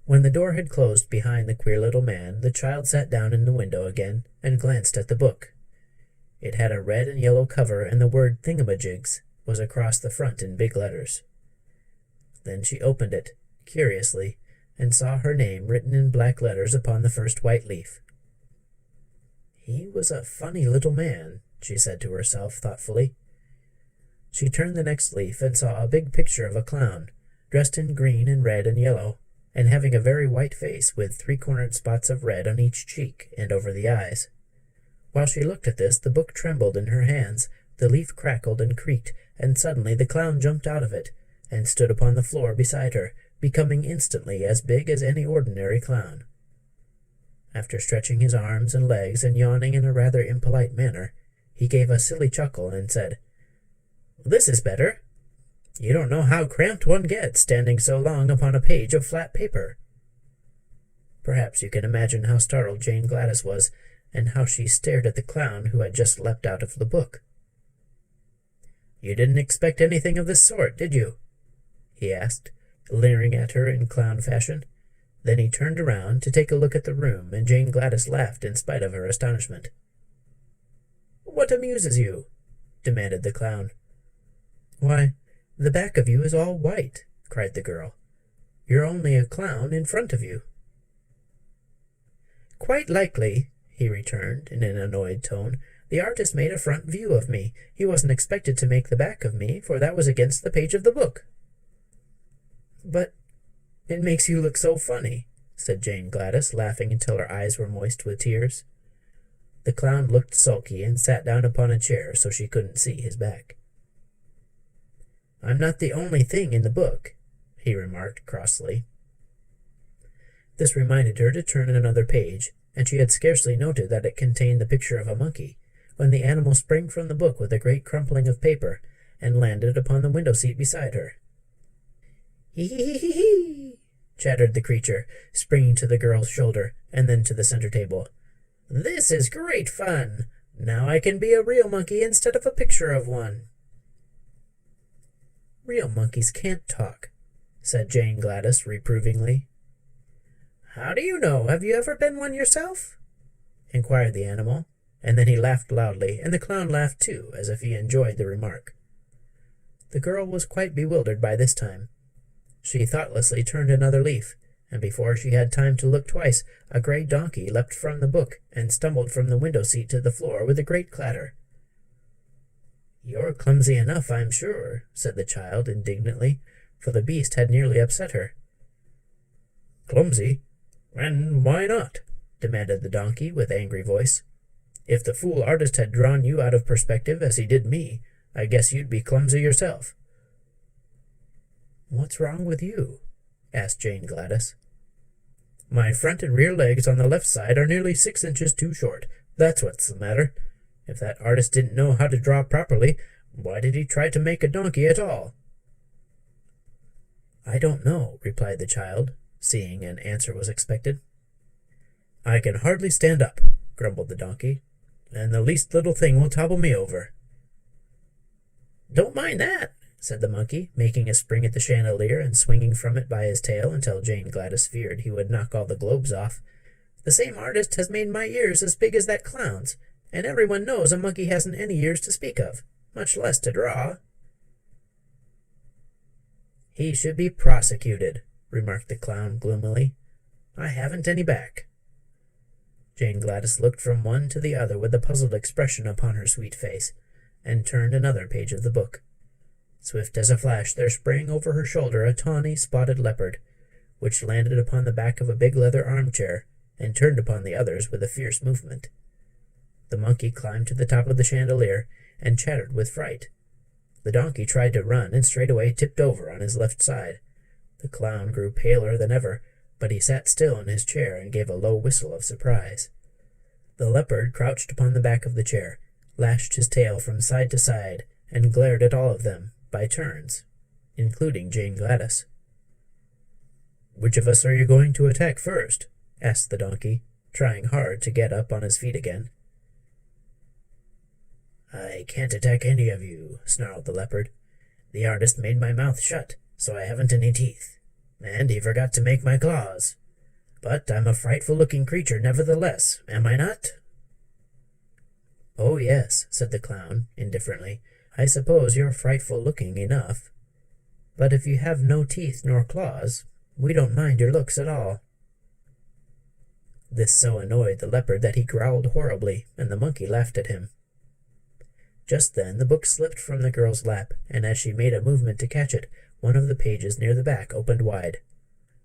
When the door had closed behind the queer little man, the child sat down in the window again and glanced at the book. It had a red and yellow cover, and the word "Thingamajigs" was across the front in big letters. Then she opened it, curiously, and saw her name written in black letters upon the first white leaf. "He was a funny little man," she said to herself thoughtfully. She turned the next leaf and saw a big picture of a clown, dressed in green and red and yellow, and having a very white face with 3-cornered spots of red on each cheek and over the eyes. While she looked at this, the book trembled in her hands, the leaf crackled and creaked, and suddenly the clown jumped out of it, and stood upon the floor beside her, becoming instantly as big as any ordinary clown. After stretching his arms and legs and yawning in a rather impolite manner, he gave a silly chuckle and said, "This is better. You don't know how cramped one gets standing so long upon a page of flat paper." Perhaps you can imagine how startled Jane Gladys was, and how she stared at the clown who had just leapt out of the book. "You didn't expect anything of this sort, did you?" he asked, leering at her in clown fashion. Then he turned around to take a look at the room, and Jane Gladys laughed in spite of her astonishment. "What amuses you?" demanded the clown. "Why, the back of you is all white," cried the girl. "You're only a clown in front of you." "Quite likely," he returned in an annoyed tone. "The artist made a front view of me. He wasn't expected to make the back of me, for that was against the page of the book." "But it makes you look so funny," said Jane Gladys, laughing until her eyes were moist with tears. The clown looked sulky and sat down upon a chair so she couldn't see his back. "I'm not the only thing in the book," he remarked crossly. This reminded her to turn another page, and she had scarcely noted that it contained the picture of a monkey, when the animal sprang from the book with a great crumpling of paper, and landed upon the window-seat beside her. "Hee-hee-hee-hee!" chattered the creature, springing to the girl's shoulder, and then to the center table. "This is great fun! Now I can be a real monkey instead of a picture of one." "Real monkeys can't talk," said Jane Gladys reprovingly. "How do you know? Have you ever been one yourself?" inquired the animal, and then he laughed loudly, and the clown laughed too, as if he enjoyed the remark. The girl was quite bewildered by this time. She thoughtlessly turned another leaf, and before she had time to look twice, a gray donkey leapt from the book and stumbled from the window-seat to the floor with a great clatter. "You're clumsy enough, I'm sure," said the child indignantly, for the beast had nearly upset her. "Clumsy? And why not?" demanded the donkey with angry voice. "If the fool artist had drawn you out of perspective as he did me, I guess you'd be clumsy yourself." "What's wrong with you?" asked Jane Gladys. "My front and rear legs on the left side are nearly 6 inches too short. That's what's the matter. If that artist didn't know how to draw properly, why did he try to make a donkey at all?" "I don't know," replied the child, seeing an answer was expected. "I can hardly stand up," grumbled the donkey, "and the least little thing will topple me over." "Don't mind that," said the monkey, making a spring at the chandelier and swinging from it by his tail until Jane Gladys feared he would knock all the globes off. "The same artist has made my ears as big as that clown's, and everyone knows a monkey hasn't any ears to speak of, much less to draw." "He should be prosecuted," remarked the clown gloomily. I haven't any back." Jane Gladys looked from one to the other with a puzzled expression upon her sweet face, and turned another page of the book. Swift as a flash there sprang over her shoulder a tawny, spotted leopard, which landed upon the back of a big leather armchair, and turned upon the others with a fierce movement. The monkey climbed to the top of the chandelier, and chattered with fright. The donkey tried to run, and straightway tipped over on his left side. The clown grew paler than ever, but he sat still in his chair and gave a low whistle of surprise. The leopard crouched upon the back of the chair, lashed his tail from side to side, and glared at all of them, by turns, including Jane Gladys. "Which of us are you going to attack first?" asked the donkey, trying hard to get up on his feet again. "I can't attack any of you," snarled the leopard. "The artist made my mouth shut, so I haven't any teeth, and he forgot to make my claws. But I'm a frightful-looking creature nevertheless, am I not?" "Oh, yes," said the clown, indifferently. "I suppose you're frightful-looking enough. But if you have no teeth nor claws, we don't mind your looks at all." This so annoyed the leopard that he growled horribly, and the monkey laughed at him. Just then the book slipped from the girl's lap, and as she made a movement to catch it, one of the pages near the back opened wide.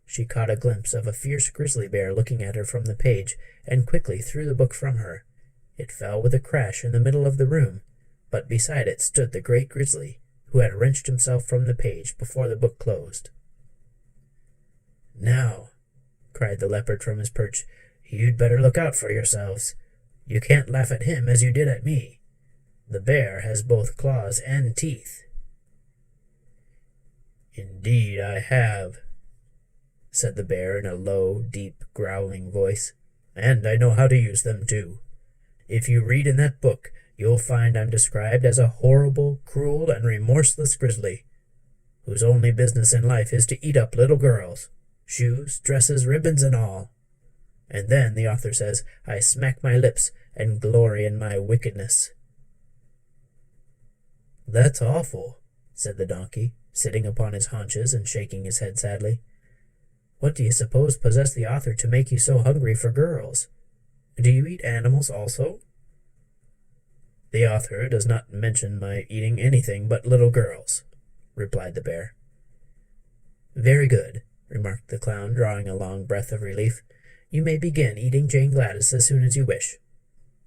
She caught a glimpse of a fierce grizzly bear looking at her from the page, and quickly threw the book from her. It fell with a crash in the middle of the room, but beside it stood the great grizzly, who had wrenched himself from the page before the book closed. "Now," cried the leopard from his perch, "you'd better look out for yourselves. You can't laugh at him as you did at me. The bear has both claws and teeth." "Indeed I have," said the bear in a low, deep, growling voice, "and I know how to use them too. If you read in that book, you'll find I'm described as a horrible, cruel, and remorseless grizzly, whose only business in life is to eat up little girls, shoes, dresses, ribbons, and all. And then, the author says, I smack my lips and glory in my wickedness." "That's awful," said the donkey, sitting upon his haunches and shaking his head sadly. "What do you suppose possessed the author to make you so hungry for girls? Do you eat animals also?" "The author does not mention my eating anything but little girls," replied the bear. "Very good," remarked the clown, drawing a long breath of relief. "You may begin eating Jane Gladys as soon as you wish.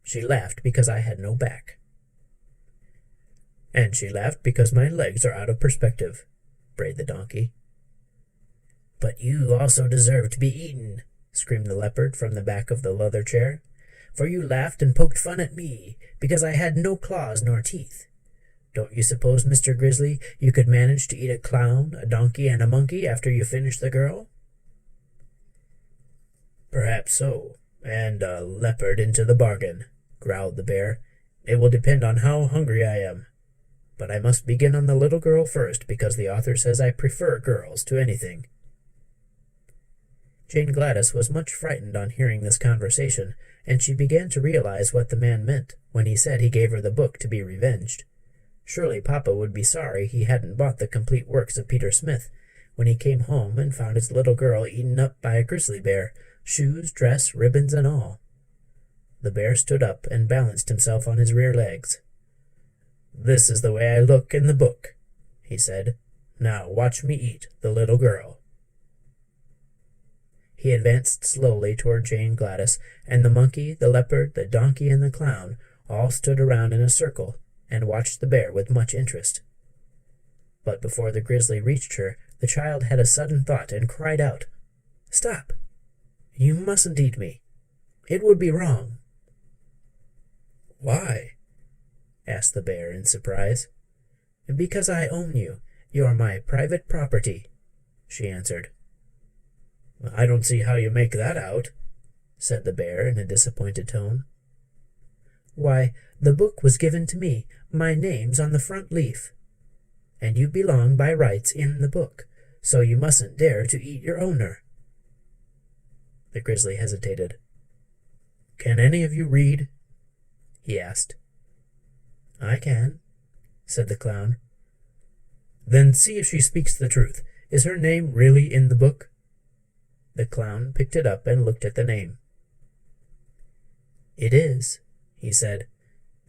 She laughed because I had no back." "And she laughed because my legs are out of perspective," brayed the donkey. "But you also deserve to be eaten," screamed the leopard from the back of the leather chair, "for you laughed and poked fun at me because I had no claws nor teeth. Don't you suppose, Mr. Grizzly, you could manage to eat a clown, a donkey, and a monkey after you finished the girl?" "Perhaps so, and a leopard into the bargain," growled the bear. "It will depend on how hungry I am. But I must begin on the little girl first, because the author says I prefer girls to anything." Jane Gladys was much frightened on hearing this conversation, and she began to realize what the man meant when he said he gave her the book to be revenged. Surely Papa would be sorry he hadn't bought the complete works of Peter Smith when he came home and found his little girl eaten up by a grizzly bear, shoes, dress, ribbons, and all. The bear stood up and balanced himself on his rear legs. "This is the way I look in the book," he said. "Now watch me eat the little girl." He advanced slowly toward Jane Gladys, and the monkey, the leopard, the donkey, and the clown all stood around in a circle and watched the bear with much interest. But before the grizzly reached her, the child had a sudden thought and cried out, "Stop! You mustn't eat me. It would be wrong." "Why?" asked the bear in surprise. "Because I own you. You're my private property," she answered. "I don't see how you make that out," said the bear in a disappointed tone. "Why, the book was given to me. My name's on the front leaf. And you belong by rights in the book, so you mustn't dare to eat your owner." The grizzly hesitated. "Can any of you read?" he asked. "I can," said the clown. "Then see if she speaks the truth. Is her name really in the book?" The clown picked it up and looked at the name. "It is," he said,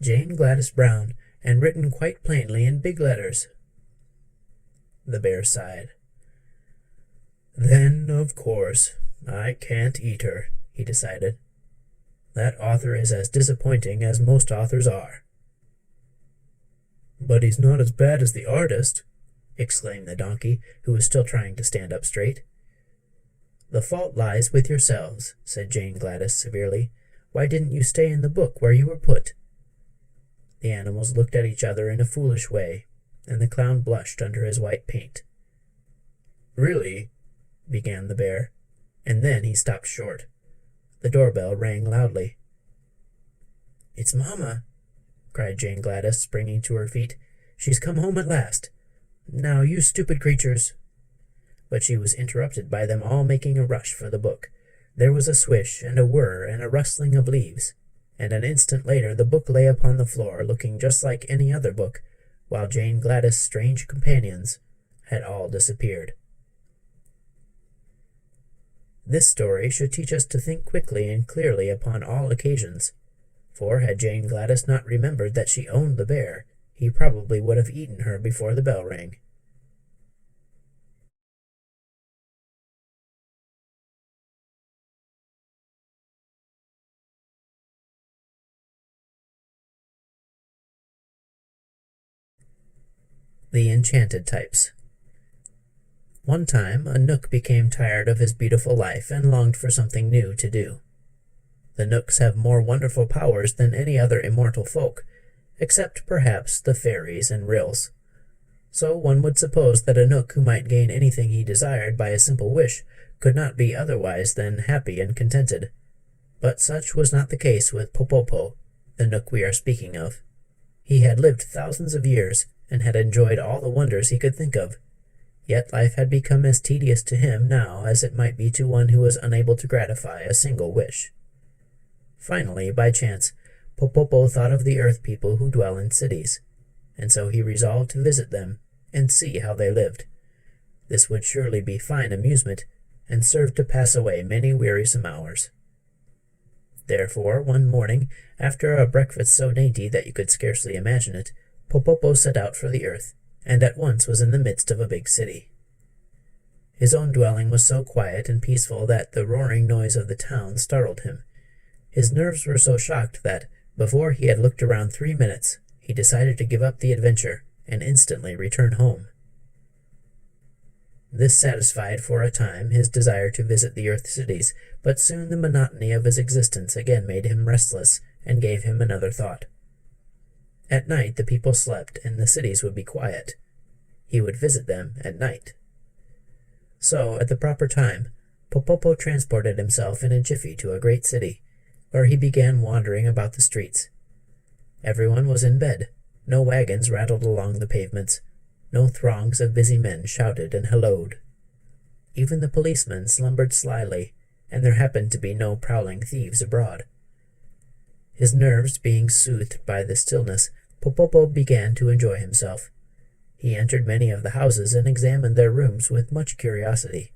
"Jane Gladys Brown, and written quite plainly in big letters." The bear sighed. "Then, of course, I can't eat her," he decided. "That author is as disappointing as most authors are." "But he's not as bad as the artist," exclaimed the donkey, who was still trying to stand up straight. "The fault lies with yourselves," said Jane Gladys severely. "Why didn't you stay in the book where you were put?" The animals looked at each other in a foolish way, and the clown blushed under his white paint. "Really?" began the bear, and then he stopped short. The doorbell rang loudly. "It's Mamma!" cried Jane Gladys, springing to her feet. "She's come home at last. Now, you stupid creatures—" But she was interrupted by them all making a rush for the book. There was a swish and a whir and a rustling of leaves, and an instant later the book lay upon the floor, looking just like any other book, while Jane Gladys' strange companions had all disappeared. This story should teach us to think quickly and clearly upon all occasions, for had Jane Gladys not remembered that she owned the bear, he probably would have eaten her before the bell rang. The Enchanted Types. One time, a Knook became tired of his beautiful life and longed for something new to do. The Knooks have more wonderful powers than any other immortal folk, except perhaps the fairies and Ryls. So one would suppose that a Knook who might gain anything he desired by a simple wish could not be otherwise than happy and contented. But such was not the case with Popopo, the Knook we are speaking of. He had lived thousands of years, and had enjoyed all the wonders he could think of. Yet life had become as tedious to him now as it might be to one who was unable to gratify a single wish. Finally, by chance, Popopo thought of the earth people who dwell in cities, and so he resolved to visit them and see how they lived. This would surely be fine amusement, and serve to pass away many wearisome hours. Therefore, one morning, after a breakfast so dainty that you could scarcely imagine it, Popopo set out for the earth, and at once was in the midst of a big city. His own dwelling was so quiet and peaceful that the roaring noise of the town startled him. His nerves were so shocked that, before he had looked around 3 minutes, he decided to give up the adventure and instantly return home. This satisfied for a time his desire to visit the earth cities, but soon the monotony of his existence again made him restless and gave him another thought. At night the people slept, and the cities would be quiet. He would visit them at night. So, at the proper time, Popopo transported himself in a jiffy to a great city, where he began wandering about the streets. Everyone was in bed. No wagons rattled along the pavements. No throngs of busy men shouted and hallooed. Even the policemen slumbered slyly, and there happened to be no prowling thieves abroad. His nerves being soothed by the stillness, Popopo began to enjoy himself. He entered many of the houses and examined their rooms with much curiosity.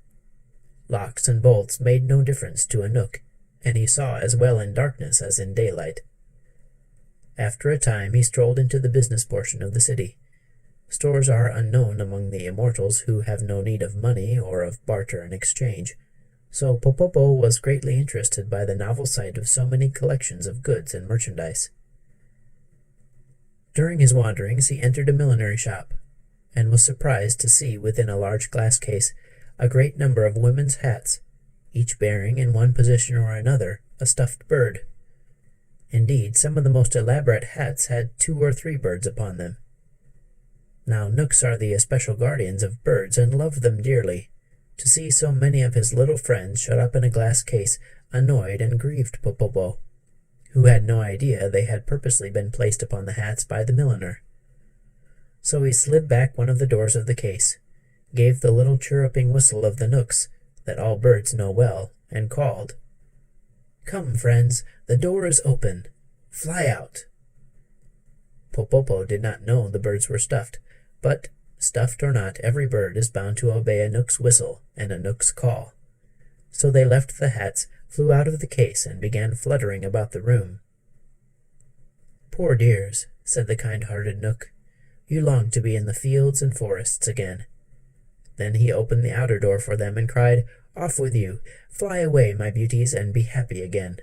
Locks and bolts made no difference to a Knook, and he saw as well in darkness as in daylight. After a time he strolled into the business portion of the city. Stores are unknown among the immortals, who have no need of money or of barter and exchange, so Popopo was greatly interested by the novel sight of so many collections of goods and merchandise. During his wanderings he entered a millinery shop, and was surprised to see within a large glass case a great number of women's hats, each bearing in one position or another a stuffed bird. Indeed, some of the most elaborate hats had 2 or 3 birds upon them. Now Knooks are the especial guardians of birds and love them dearly. To see so many of his little friends shut up in a glass case annoyed and grieved Popopo, who had no idea they had purposely been placed upon the hats by the milliner. So he slid back one of the doors of the case, gave the little chirruping whistle of the Knooks that all birds know well, and called, "Come, friends, the door is open. Fly out." Popopo did not know the birds were stuffed, but, stuffed or not, every bird is bound to obey a Knook's whistle and a Knook's call. So they left the hats, flew out of the case, and began fluttering about the room. "Poor dears," said the kind-hearted Knook. "You long to be in the fields and forests again." Then he opened the outer door for them and cried, "Off with you! Fly away, my beauties, and be happy again."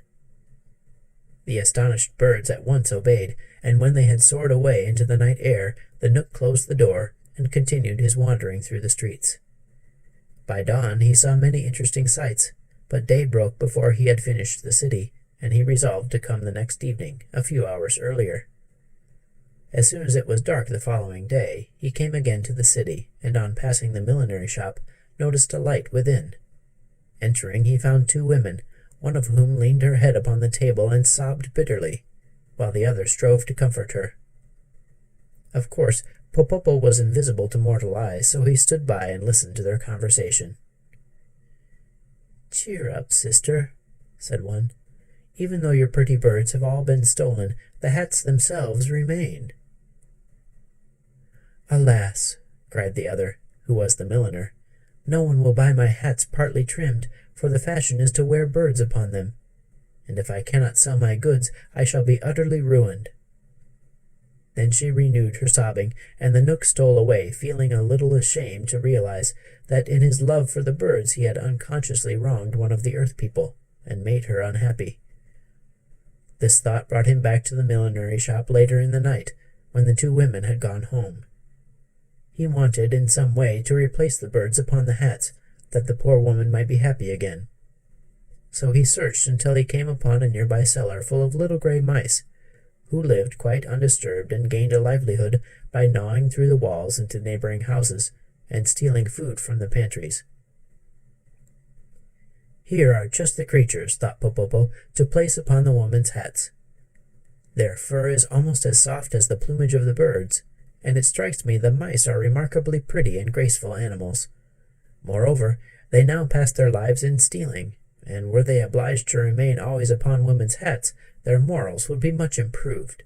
The astonished birds at once obeyed, and when they had soared away into the night air, the Knook closed the door and continued his wandering through the streets. By dawn he saw many interesting sights, but day broke before he had finished the city, and he resolved to come the next evening, a few hours earlier. As soon as it was dark the following day, he came again to the city, and on passing the millinery shop, noticed a light within. Entering, he found two women, one of whom leaned her head upon the table and sobbed bitterly, while the other strove to comfort her. Of course, Popopo was invisible to mortal eyes, so he stood by and listened to their conversation. "Cheer up, sister," said one. "Even though your pretty birds have all been stolen, the hats themselves remain." "Alas," cried the other, who was the milliner, "no one will buy my hats partly trimmed, for the fashion is to wear birds upon them, and if I cannot sell my goods, I shall be utterly ruined." Then she renewed her sobbing, and the Knook stole away, feeling a little ashamed to realize that in his love for the birds he had unconsciously wronged one of the earth people, and made her unhappy. This thought brought him back to the millinery shop later in the night, when the two women had gone home. He wanted in some way to replace the birds upon the hats, that the poor woman might be happy again. So he searched until he came upon a nearby cellar full of little gray mice, who lived quite undisturbed and gained a livelihood by gnawing through the walls into neighboring houses and stealing food from the pantries. "Here are just the creatures," thought Popopo, "to place upon the woman's hats. Their fur is almost as soft as the plumage of the birds, and it strikes me the mice are remarkably pretty and graceful animals. Moreover, they now pass their lives in stealing, and were they obliged to remain always upon women's hats, their morals would be much improved."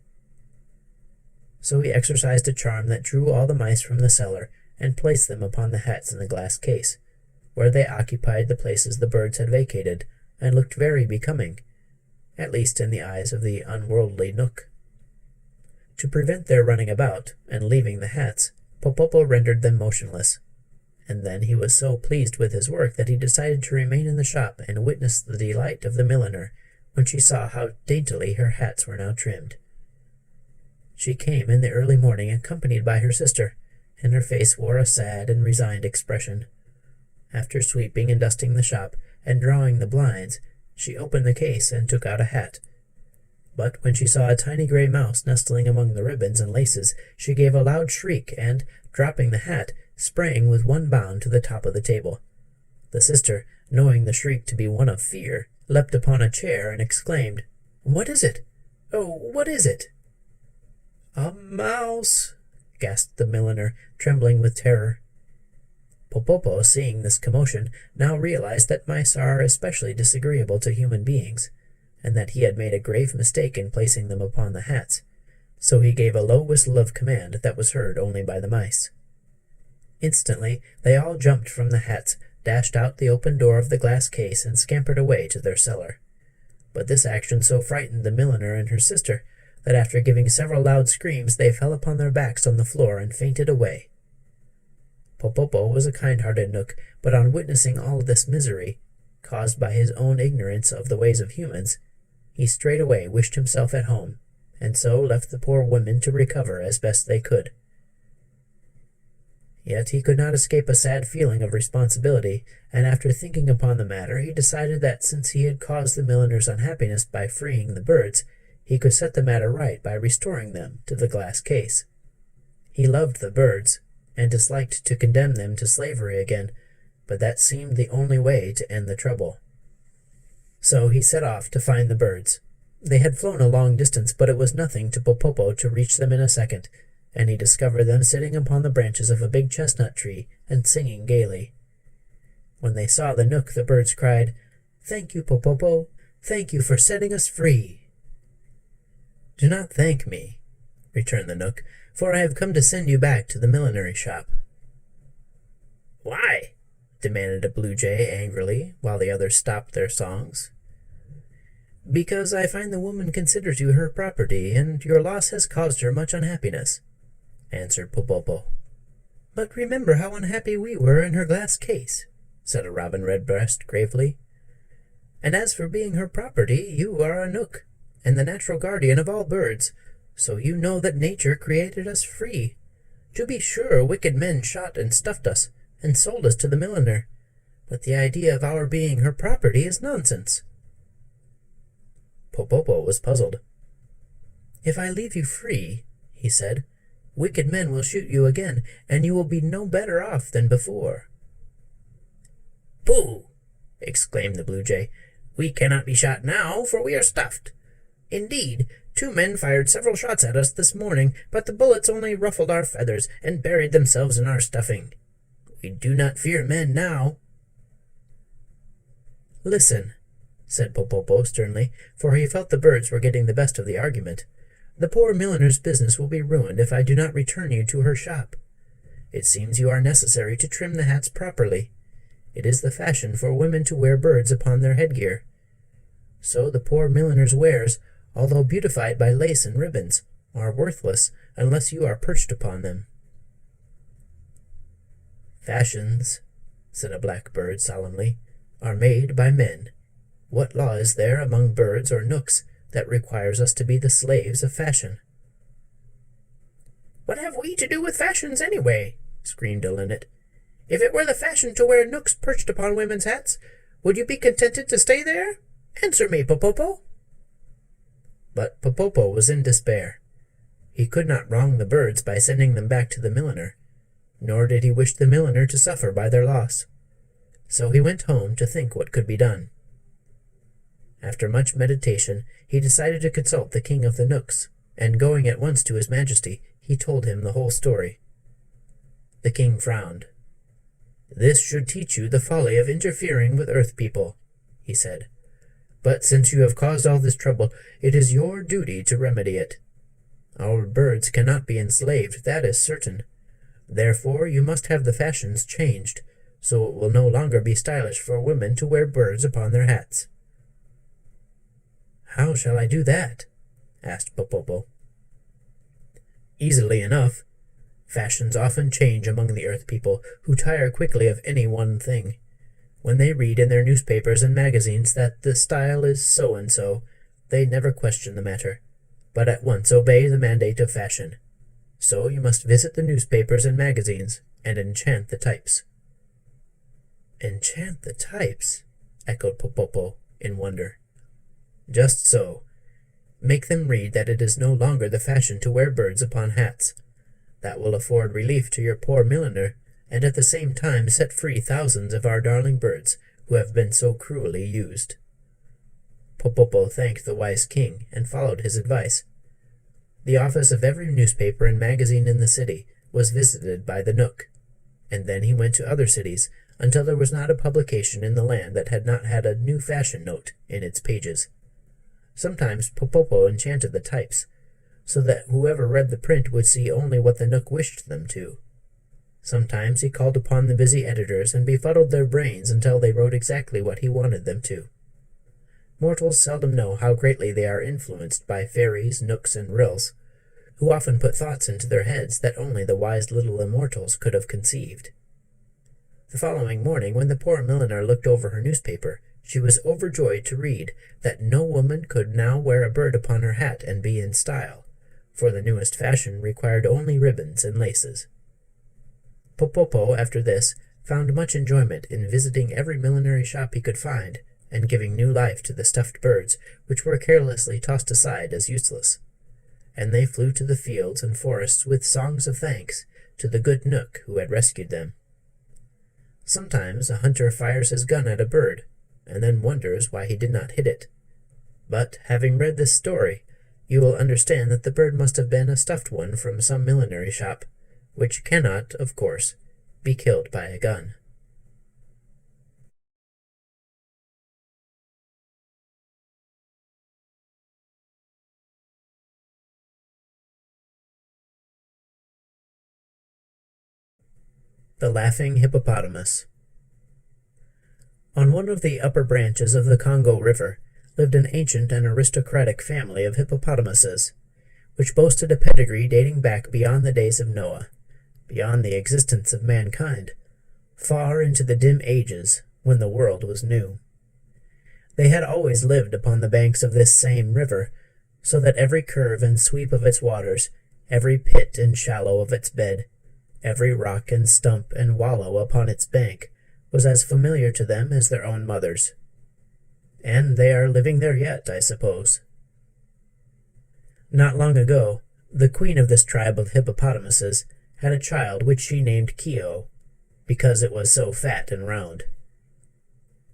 So he exercised a charm that drew all the mice from the cellar and placed them upon the hats in the glass case, where they occupied the places the birds had vacated, and looked very becoming, at least in the eyes of the unworldly Knook. To prevent their running about and leaving the hats, Popopo rendered them motionless, and then he was so pleased with his work that he decided to remain in the shop and witness the delight of the milliner when she saw how daintily her hats were now trimmed. She came in the early morning accompanied by her sister, and her face wore a sad and resigned expression. After sweeping and dusting the shop and drawing the blinds, she opened the case and took out a hat. But when she saw a tiny gray mouse nestling among the ribbons and laces, she gave a loud shriek and, dropping the hat, sprang with one bound to the top of the table. The sister, knowing the shriek to be one of fear, leapt upon a chair and exclaimed, "What is it? Oh, what is it?" "A mouse!" gasped the milliner, trembling with terror. Popopo, seeing this commotion, now realized that mice are especially disagreeable to human beings, and that he had made a grave mistake in placing them upon the hats, so he gave a low whistle of command that was heard only by the mice. Instantly they all jumped from the hats, dashed out the open door of the glass case, and scampered away to their cellar. But this action so frightened the milliner and her sister that after giving several loud screams they fell upon their backs on the floor and fainted away. Popopo was a kind-hearted Knook, but on witnessing all this misery, caused by his own ignorance of the ways of humans, he straightway wished himself at home, and so left the poor women to recover as best they could. Yet he could not escape a sad feeling of responsibility, and after thinking upon the matter, he decided that since he had caused the milliner's unhappiness by freeing the birds, he could set the matter right by restoring them to the glass case. He loved the birds, and disliked to condemn them to slavery again, but that seemed the only way to end the trouble. So he set off to find the birds. They had flown a long distance, but it was nothing to Popopo to reach them in a second, and he discovered them sitting upon the branches of a big chestnut tree and singing gaily. When they saw the Knook, the birds cried, "Thank you, Popopo! Thank you for setting us free!" "Do not thank me," returned the Knook, "for I have come to send you back to the millinery shop." "Why?" demanded a blue jay angrily, while the others stopped their songs. Because I find the woman considers you her property, and your loss has caused her much unhappiness, answered Popopo. But remember how unhappy we were in her glass case, said a robin redbreast gravely. And as for being her property, you are a Knook, and the natural guardian of all birds, so you know that nature created us free. To be sure, wicked men shot and stuffed us, and sold us to the milliner, but the idea of our being her property is nonsense. Popopo was puzzled. If I leave you free, he said, wicked men will shoot you again, and you will be no better off than before. Pooh! Exclaimed the blue jay. We cannot be shot now, for we are stuffed. Indeed, 2 men fired several shots at us this morning, but the bullets only ruffled our feathers and buried themselves in our stuffing. We do not fear men now. Listen, said Popopo sternly, for he felt the birds were getting the best of the argument. The poor milliner's business will be ruined if I do not return you to her shop. It seems you are necessary to trim the hats properly. It is the fashion for women to wear birds upon their headgear. So the poor milliner's wares, although beautified by lace and ribbons, are worthless unless you are perched upon them. Fashions, said a blackbird solemnly, are made by men. What law is there among birds or Knooks that requires us to be the slaves of fashion? What have we to do with fashions anyway? Screamed a linnet. If it were the fashion to wear Knooks perched upon women's hats, would you be contented to stay there? Answer me, Popopo. But Popopo was in despair. He could not wrong the birds by sending them back to the milliner, nor did he wish the milliner to suffer by their loss. So he went home to think what could be done. After much meditation, he decided to consult the king of the Knooks, and going at once to his majesty, he told him the whole story. The king frowned. This should teach you the folly of interfering with earth people, he said. But since you have caused all this trouble, it is your duty to remedy it. Our birds cannot be enslaved, that is certain. Therefore you must have the fashions changed, so it will no longer be stylish for women to wear birds upon their hats. How shall I do that? Asked Popopo. Easily enough. Fashions often change among the earth people, who tire quickly of any one thing. When they read in their newspapers and magazines that the style is so-and-so, they never question the matter, but at once obey the mandate of fashion. So you must visit the newspapers and magazines, and enchant the types. Enchant the types? Echoed Popopo in wonder. Just so. Make them read that it is no longer the fashion to wear birds upon hats. That will afford relief to your poor milliner, and at the same time set free thousands of our darling birds who have been so cruelly used. Popopo thanked the wise king and followed his advice. The office of every newspaper and magazine in the city was visited by the Knook, and then he went to other cities until there was not a publication in the land that had not had a new fashion note in its pages. Sometimes Popopo enchanted the types, so that whoever read the print would see only what the Knook wished them to. Sometimes he called upon the busy editors and befuddled their brains until they wrote exactly what he wanted them to. Mortals seldom know how greatly they are influenced by fairies, Knooks, and Ryls, who often put thoughts into their heads that only the wise little immortals could have conceived. The following morning, when the poor milliner looked over her newspaper, she was overjoyed to read that no woman could now wear a bird upon her hat and be in style, for the newest fashion required only ribbons and laces. Popopo, after this, found much enjoyment in visiting every millinery shop he could find, and giving new life to the stuffed birds, which were carelessly tossed aside as useless. And they flew to the fields and forests with songs of thanks to the good Knook who had rescued them. Sometimes a hunter fires his gun at a bird, and then wonders why he did not hit it. But, having read this story, you will understand that the bird must have been a stuffed one from some millinery shop, which cannot, of course, be killed by a gun. The Laughing Hippopotamus. On one of the upper branches of the Congo River lived an ancient and aristocratic family of hippopotamuses, which boasted a pedigree dating back beyond the days of Noah, beyond the existence of mankind, far into the dim ages when the world was new. They had always lived upon the banks of this same river, so that every curve and sweep of its waters, every pit and shallow of its bed, every rock and stump and wallow upon its bank was as familiar to them as their own mothers. And they are living there yet, I suppose. Not long ago, the queen of this tribe of hippopotamuses had a child which she named Kio, because it was so fat and round.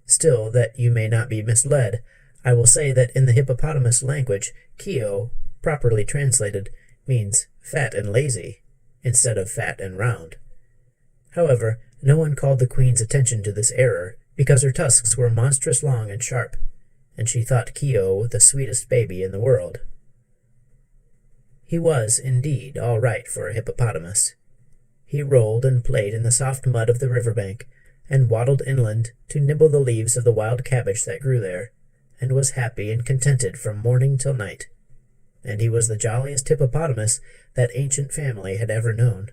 Still, that you may not be misled, I will say that in the hippopotamus language, Kio, properly translated, means fat and lazy, instead of fat and round. However, no one called the queen's attention to this error, because her tusks were monstrous long and sharp, and she thought Kio the sweetest baby in the world. He was, indeed, all right for a hippopotamus. He rolled and played in the soft mud of the riverbank, and waddled inland to nibble the leaves of the wild cabbage that grew there, and was happy and contented from morning till night. And he was the jolliest hippopotamus that ancient family had ever known.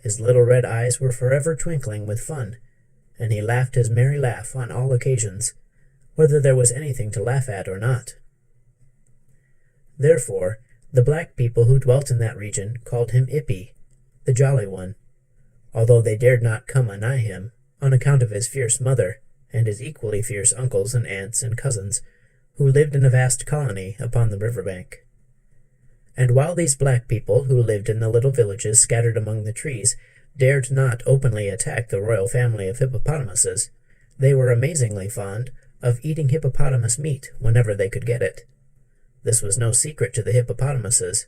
His little red eyes were forever twinkling with fun, and he laughed his merry laugh on all occasions, whether there was anything to laugh at or not. Therefore, the black people who dwelt in that region called him Ippy, the Jolly One, although they dared not come anigh him, on account of his fierce mother, and his equally fierce uncles and aunts and cousins, who lived in a vast colony upon the river-bank. And while these black people, who lived in the little villages scattered among the trees, dared not openly attack the royal family of hippopotamuses, they were amazingly fond of eating hippopotamus meat whenever they could get it. This was no secret to the hippopotamuses,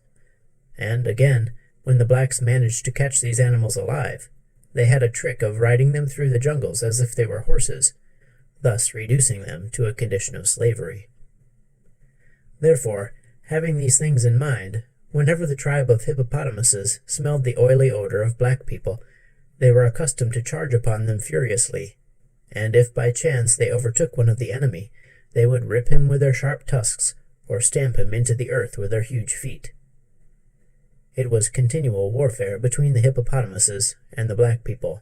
and again, when the blacks managed to catch these animals alive, they had a trick of riding them through the jungles as if they were horses, thus reducing them to a condition of slavery. Therefore, having these things in mind, whenever the tribe of hippopotamuses smelled the oily odor of black people, they were accustomed to charge upon them furiously, and if by chance they overtook one of the enemy, they would rip him with their sharp tusks, or stamp him into the earth with their huge feet. It was continual warfare between the hippopotamuses and the black people.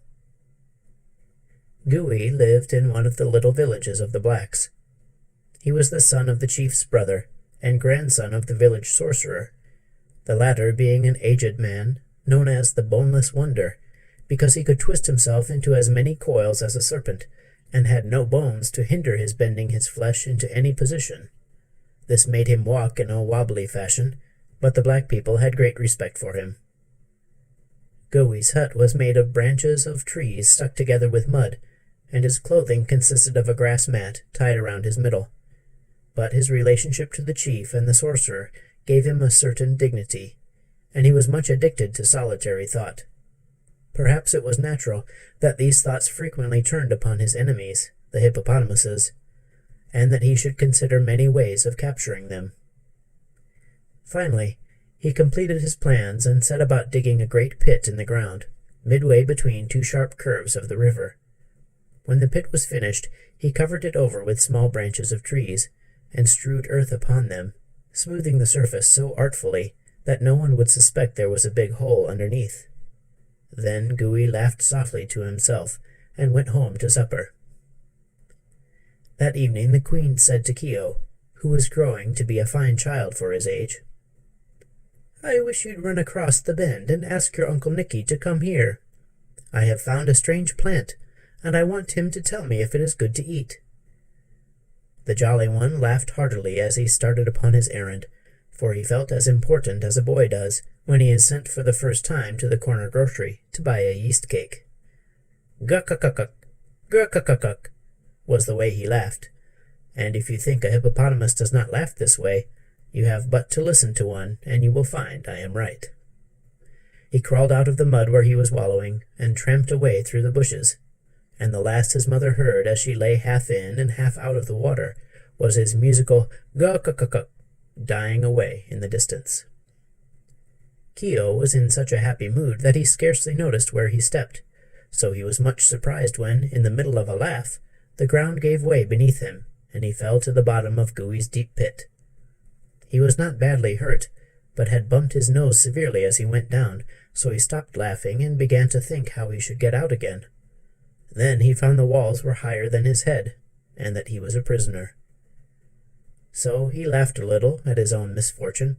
Gooey lived in one of the little villages of the blacks. He was the son of the chief's brother, and grandson of the village sorcerer, the latter being an aged man, known as the Boneless Wonder, because he could twist himself into as many coils as a serpent, and had no bones to hinder his bending his flesh into any position. This made him walk in a wobbly fashion, but the black people had great respect for him. Gooey's hut was made of branches of trees stuck together with mud, and his clothing consisted of a grass mat tied around his middle. But his relationship to the chief and the sorcerer gave him a certain dignity, and he was much addicted to solitary thought. Perhaps it was natural that these thoughts frequently turned upon his enemies, the hippopotamuses, and that he should consider many ways of capturing them. Finally, he completed his plans and set about digging a great pit in the ground, midway between two sharp curves of the river. When the pit was finished, he covered it over with small branches of trees, and strewed earth upon them, smoothing the surface so artfully that no one would suspect there was a big hole underneath. Then Gooey laughed softly to himself, and went home to supper. That evening the queen said to Kio, who was growing to be a fine child for his age, "I wish you'd run across the bend and ask your Uncle Nicky to come here. I have found a strange plant, and I want him to tell me if it is good to eat." The Jolly One laughed heartily as he started upon his errand, for he felt as important as a boy does when he is sent for the first time to the corner grocery to buy a yeast cake. "Guck-guck-guck, guck-guck-guck," was the way he laughed, and if you think a hippopotamus does not laugh this way, you have but to listen to one, and you will find I am right. He crawled out of the mud where he was wallowing, and tramped away through the bushes, and the last his mother heard as she lay half in and half out of the water was his musical "guck-guck-guck" dying away in the distance. Kio was in such a happy mood that he scarcely noticed where he stepped, so he was much surprised when, in the middle of a laugh, the ground gave way beneath him, and he fell to the bottom of Gooey's deep pit. He was not badly hurt, but had bumped his nose severely as he went down, so he stopped laughing and began to think how he should get out again. Then he found the walls were higher than his head, and that he was a prisoner. So he laughed a little at his own misfortune,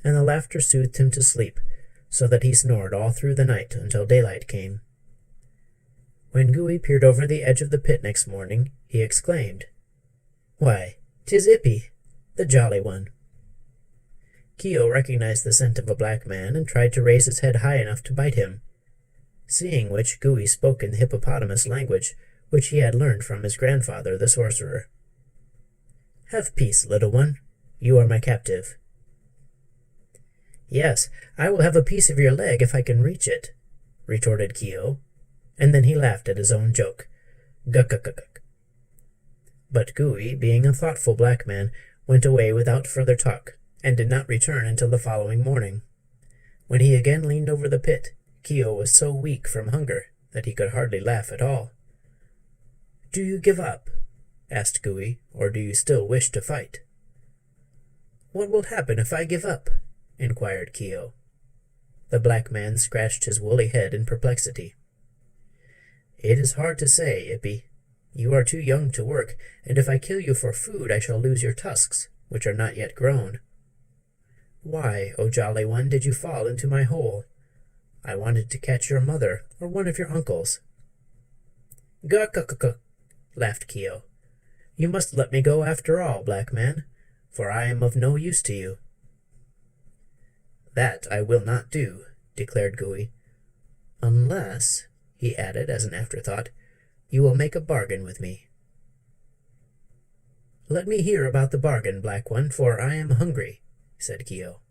and the laughter soothed him to sleep, so that he snored all through the night until daylight came. When Gooey peered over the edge of the pit next morning, he exclaimed, "Why, 'tis Ippy, the jolly one." Keo recognized the scent of a black man and tried to raise his head high enough to bite him, seeing which Gooey spoke in the hippopotamus language, which he had learned from his grandfather, the sorcerer. "Have peace, little one. You are my captive." "Yes, I will have a piece of your leg if I can reach it," retorted Keo, and then he laughed at his own joke. Guk-guk-guk. But Gooey, being a thoughtful black man, went away without further talk, and did not return until the following morning. When he again leaned over the pit, Keo was so weak from hunger that he could hardly laugh at all. "Do you give up?" asked Gooey, "or do you still wish to fight?" "What will happen if I give up?" inquired Keo. The black man scratched his woolly head in perplexity. "It is hard to say, Ippy. You are too young to work, and if I kill you for food I shall lose your tusks, which are not yet grown. Why, O jolly one, did you fall into my hole? I wanted to catch your mother or one of your uncles." "Guk-guk-guk," laughed Keo. "You must let me go after all, black man, for I am of no use to you." "That I will not do," declared Gooey. "Unless," he added as an afterthought, "you will make a bargain with me." "Let me hear about the bargain, black one, for I am hungry," said Keo.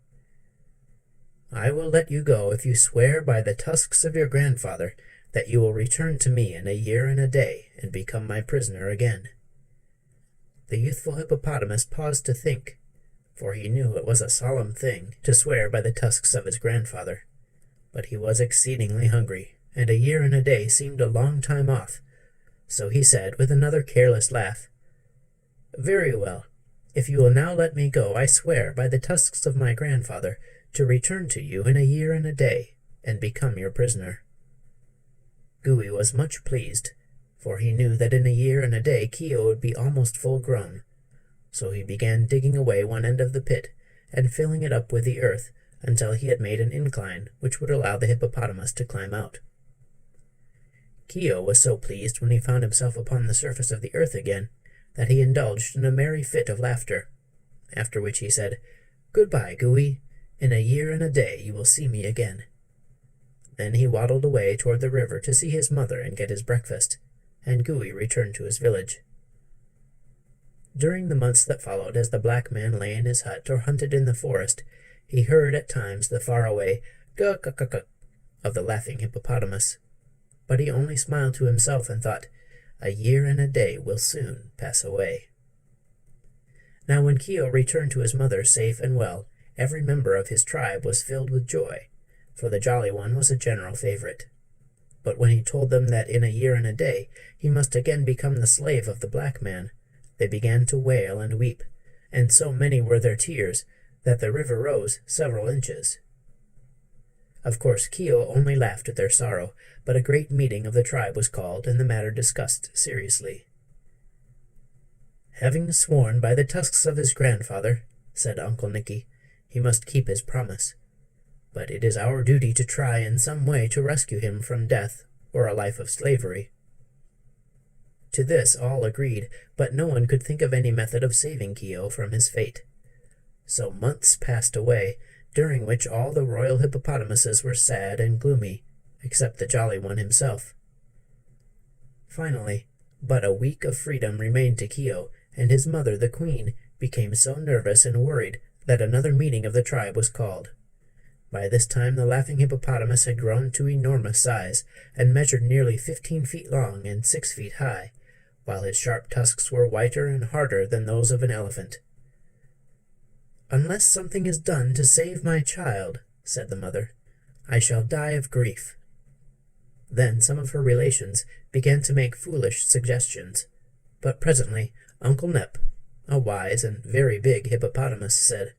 "I will let you go if you swear by the tusks of your grandfather that you will return to me in a year and a day and become my prisoner again." The youthful hippopotamus paused to think, for he knew it was a solemn thing to swear by the tusks of his grandfather. But he was exceedingly hungry, and a year and a day seemed a long time off, so he said with another careless laugh, "Very well. If you will now let me go, I swear by the tusks of my grandfather to return to you in a year and a day and become your prisoner." Gooey was much pleased, for he knew that in a year and a day Keo would be almost full grown. So he began digging away one end of the pit and filling it up with the earth until he had made an incline which would allow the hippopotamus to climb out. Keo was so pleased when he found himself upon the surface of the earth again that he indulged in a merry fit of laughter, after which he said, "Goodbye, Gooey. In a year and a day you will see me again." Then he waddled away toward the river to see his mother and get his breakfast, and Gooey returned to his village. During the months that followed, as the black man lay in his hut or hunted in the forest, he heard at times the faraway "guk-guk-guk" of the laughing hippopotamus. But he only smiled to himself and thought, "A year and a day will soon pass away." Now when Keo returned to his mother safe and well, every member of his tribe was filled with joy, for the jolly one was a general favorite. But when he told them that in a year and a day he must again become the slave of the black man, they began to wail and weep, and so many were their tears that the river rose several inches. Of course Keo only laughed at their sorrow, but a great meeting of the tribe was called and the matter discussed seriously. "Having sworn by the tusks of his grandfather," said Uncle Nicky, "he must keep his promise. But it is our duty to try in some way to rescue him from death or a life of slavery." To this all agreed, but no one could think of any method of saving Keo from his fate. So months passed away, during which all the royal hippopotamuses were sad and gloomy, except the jolly one himself. Finally, but a week of freedom remained to Keo, and his mother, the queen, became so nervous and worried that another meeting of the tribe was called. By this time the laughing hippopotamus had grown to enormous size, and measured nearly 15 feet long and 6 feet high, while his sharp tusks were whiter and harder than those of an elephant. "Unless something is done to save my child," said the mother, "I shall die of grief." Then some of her relations began to make foolish suggestions, But presently Uncle Nep, a wise and very big hippopotamus, said,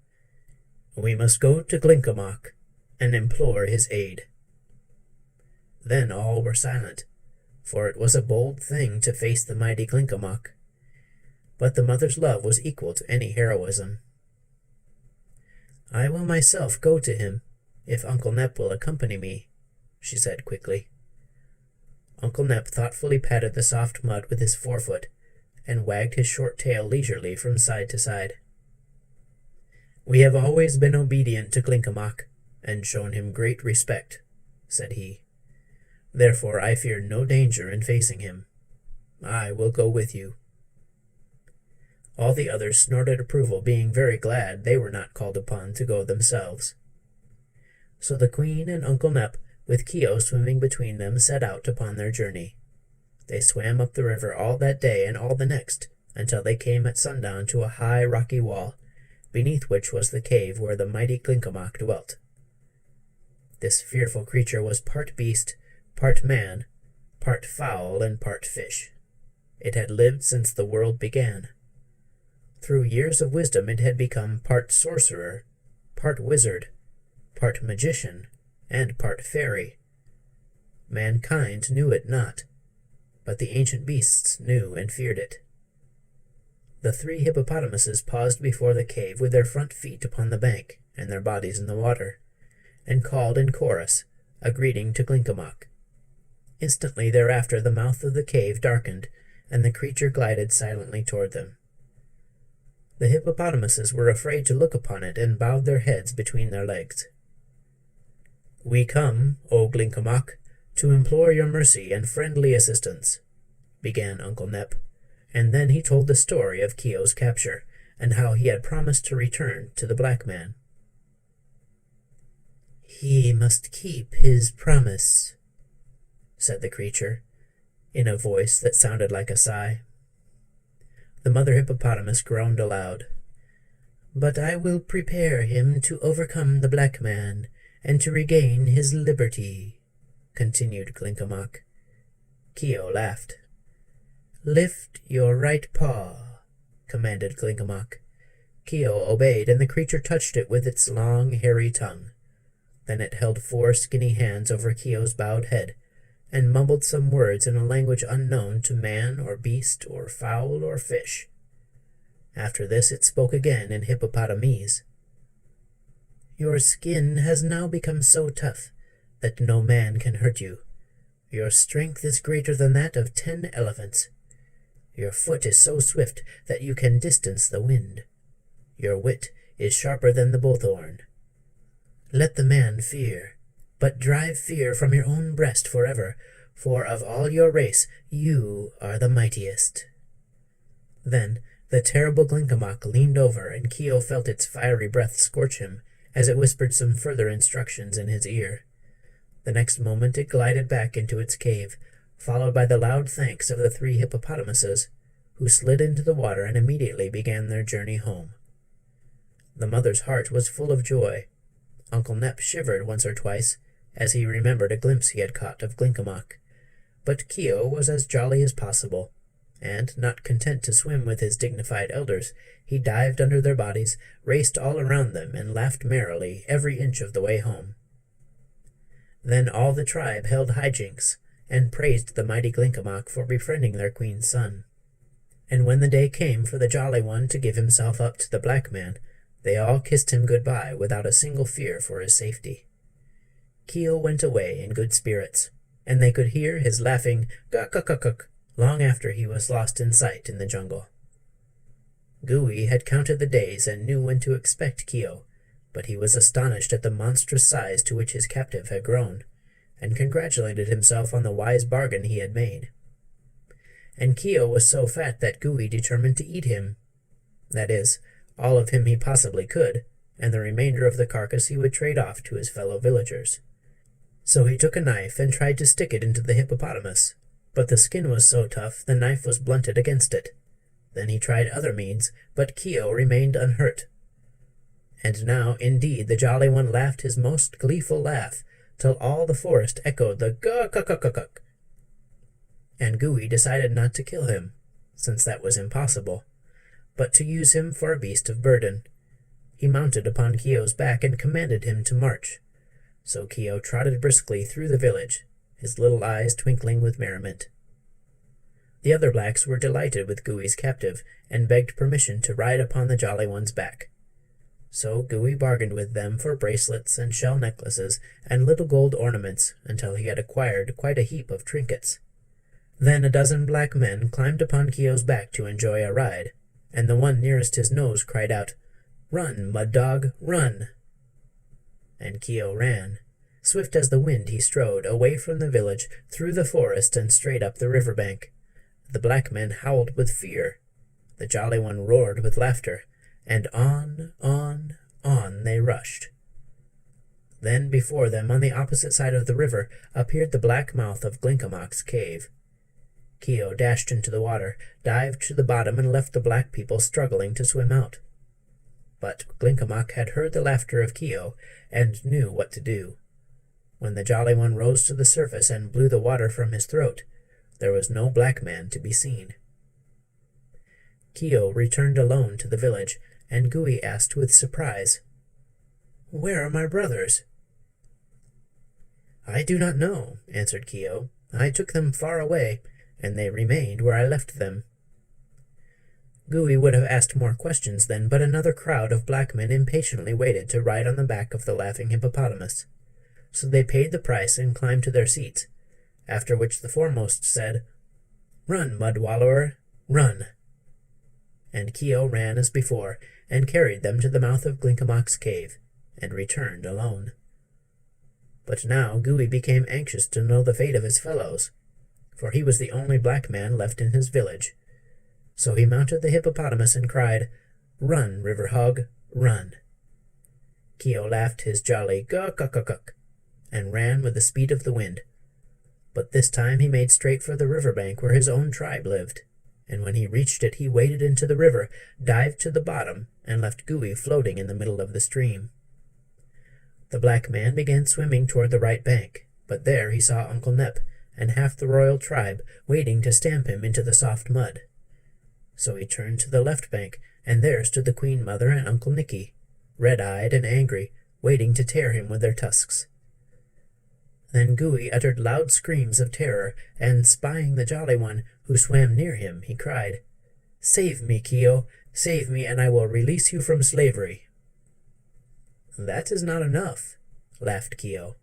"We must go to Glinkomok and implore his aid." Then all were silent, for it was a bold thing to face the mighty Glinkomok. But the mother's love was equal to any heroism. "I will myself go to him, if Uncle Nep will accompany me," she said quickly. Uncle Nep thoughtfully patted the soft mud with his forefoot, and wagged his short tail leisurely from side to side. "We have always been obedient to Glinkomok, and shown him great respect," said he. "Therefore I fear no danger in facing him. I will go with you." All the others snorted approval, being very glad they were not called upon to go themselves. So the Queen and Uncle Nep, with Keo swimming between them, set out upon their journey. They swam up the river all that day and all the next, until they came at sundown to a high rocky wall, beneath which was the cave where the mighty Glinkomok dwelt. This fearful creature was part beast, part man, part fowl, and part fish. It had lived since the world began. Through years of wisdom it had become part sorcerer, part wizard, part magician, and part fairy. Mankind knew it not, but the ancient beasts knew and feared it. The three hippopotamuses paused before the cave with their front feet upon the bank and their bodies in the water, and called in chorus a greeting to Glinkomok. Instantly thereafter the mouth of the cave darkened, and the creature glided silently toward them. The hippopotamuses were afraid to look upon it, and bowed their heads between their legs. "We come, O Glinkomok, to implore your mercy and friendly assistance," began Uncle Nep, and then he told the story of Keo's capture, and how he had promised to return to the black man. "He must keep his promise," said the creature, in a voice that sounded like a sigh. The mother hippopotamus groaned aloud. "But I will prepare him to overcome the black man, and to regain his liberty," continued Glinkomok. Keo laughed. "Lift your right paw," commanded Glinkomok. Keo obeyed, and the creature touched it with its long, hairy tongue. Then it held 4 skinny hands over Keo's bowed head, and mumbled some words in a language unknown to man or beast or fowl or fish. After this it spoke again in hippopotamese. "Your skin has now become so tough that no man can hurt you. Your strength is greater than that of 10 elephants. Your foot is so swift that you can distance the wind. Your wit is sharper than the bullthorn. Let the man fear, but drive fear from your own breast forever, for of all your race you are the mightiest." Then the terrible Glinkomok leaned over, and Keo felt its fiery breath scorch him as it whispered some further instructions in his ear. The next moment it glided back into its cave, followed by the loud thanks of the 3 hippopotamuses, who slid into the water and immediately began their journey home. The mother's heart was full of joy. Uncle Nep shivered once or twice, as he remembered a glimpse he had caught of Glinkomok. But Keo was as jolly as possible, and, not content to swim with his dignified elders, he dived under their bodies, raced all around them, and laughed merrily every inch of the way home. Then all the tribe held hijinks, and praised the mighty Glinkomok for befriending their queen's son. And when the day came for the Jolly One to give himself up to the black man, they all kissed him good-bye without a single fear for his safety. Keo went away in good spirits, and they could hear his laughing "guk-guk-guk-guk" long after he was lost in sight in the jungle. Gooey had counted the days and knew when to expect Keo, but he was astonished at the monstrous size to which his captive had grown, and congratulated himself on the wise bargain he had made. And Keo was so fat that Gooey determined to eat him. That is, all of him he possibly could, and the remainder of the carcass he would trade off to his fellow villagers. So he took a knife and tried to stick it into the hippopotamus, but the skin was so tough the knife was blunted against it. Then he tried other means, but Keo remained unhurt. And now, indeed, the Jolly One laughed his most gleeful laugh, till all the forest echoed the "guk-guk-guk-guk." And Gooey decided not to kill him, since that was impossible, but to use him for a beast of burden. He mounted upon Keogh's back and commanded him to march. So Keogh trotted briskly through the village, his little eyes twinkling with merriment. The other blacks were delighted with Gooey's captive, and begged permission to ride upon the Jolly One's back. So Gooey bargained with them for bracelets and shell necklaces and little gold ornaments until he had acquired quite a heap of trinkets. Then a dozen black men climbed upon Keogh's back to enjoy a ride, and the one nearest his nose cried out, "Run, mud dog, run!" And Keogh ran. Swift as the wind he strode, away from the village, through the forest, and straight up the river bank. The black men howled with fear. The Jolly One roared with laughter, and on they rushed. Then before them, on the opposite side of the river, appeared the black mouth of Glinkomok's cave. Keogh dashed into the water, dived to the bottom, and left the black people struggling to swim out. But Glinkomok had heard the laughter of Keogh, and knew what to do. When the Jolly One rose to the surface and blew the water from his throat, there was no black man to be seen. Keogh returned alone to the village, and Gooey asked with surprise, "Where are my brothers?" "I do not know," answered Keogh. "I took them far away, and they remained where I left them." Gooey would have asked more questions then, but another crowd of black men impatiently waited to ride on the back of the Laughing Hippopotamus. So they paid the price and climbed to their seats, after which the foremost said, "Run, mud wallower, run!" And Keogh ran as before, and carried them to the mouth of Glinkomok's cave, and returned alone. But now Gooey became anxious to know the fate of his fellows, for he was the only black man left in his village. So he mounted the hippopotamus and cried, "Run, river hog, run!" Keogh laughed his jolly "guk-guk-guk-guk," and ran with the speed of the wind. But this time he made straight for the river bank where his own tribe lived, and when he reached it he waded into the river, dived to the bottom, and left Gooey floating in the middle of the stream. The black man began swimming toward the right bank, but there he saw Uncle Nep and half the royal tribe waiting to stamp him into the soft mud. So he turned to the left bank, and there stood the Queen Mother and Uncle Nicky, red-eyed and angry, waiting to tear him with their tusks. Then Gooey uttered loud screams of terror, and spying the Jolly One, who swam near him, he cried, "Save me, Keogh, save me, and I will release you from slavery." "That is not enough," laughed Keogh.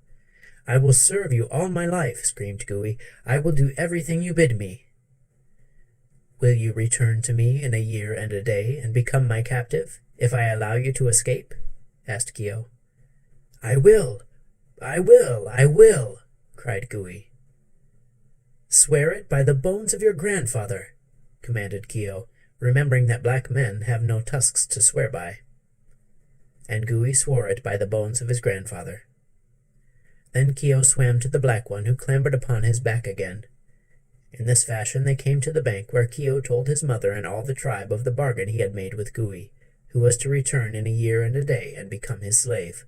"I will serve you all my life," screamed Gooey. "I will do everything you bid me." "Will you return to me in a year and a day, and become my captive, if I allow you to escape?" asked Keogh. "I will! I will! I will!" cried Gooey. "Swear it by the bones of your grandfather," commanded Keogh, remembering that black men have no tusks to swear by. And Gooey swore it by the bones of his grandfather. Then Keogh swam to the black one, who clambered upon his back again. In this fashion they came to the bank, where Keogh told his mother and all the tribe of the bargain he had made with Gooey, who was to return in a year and a day and become his slave.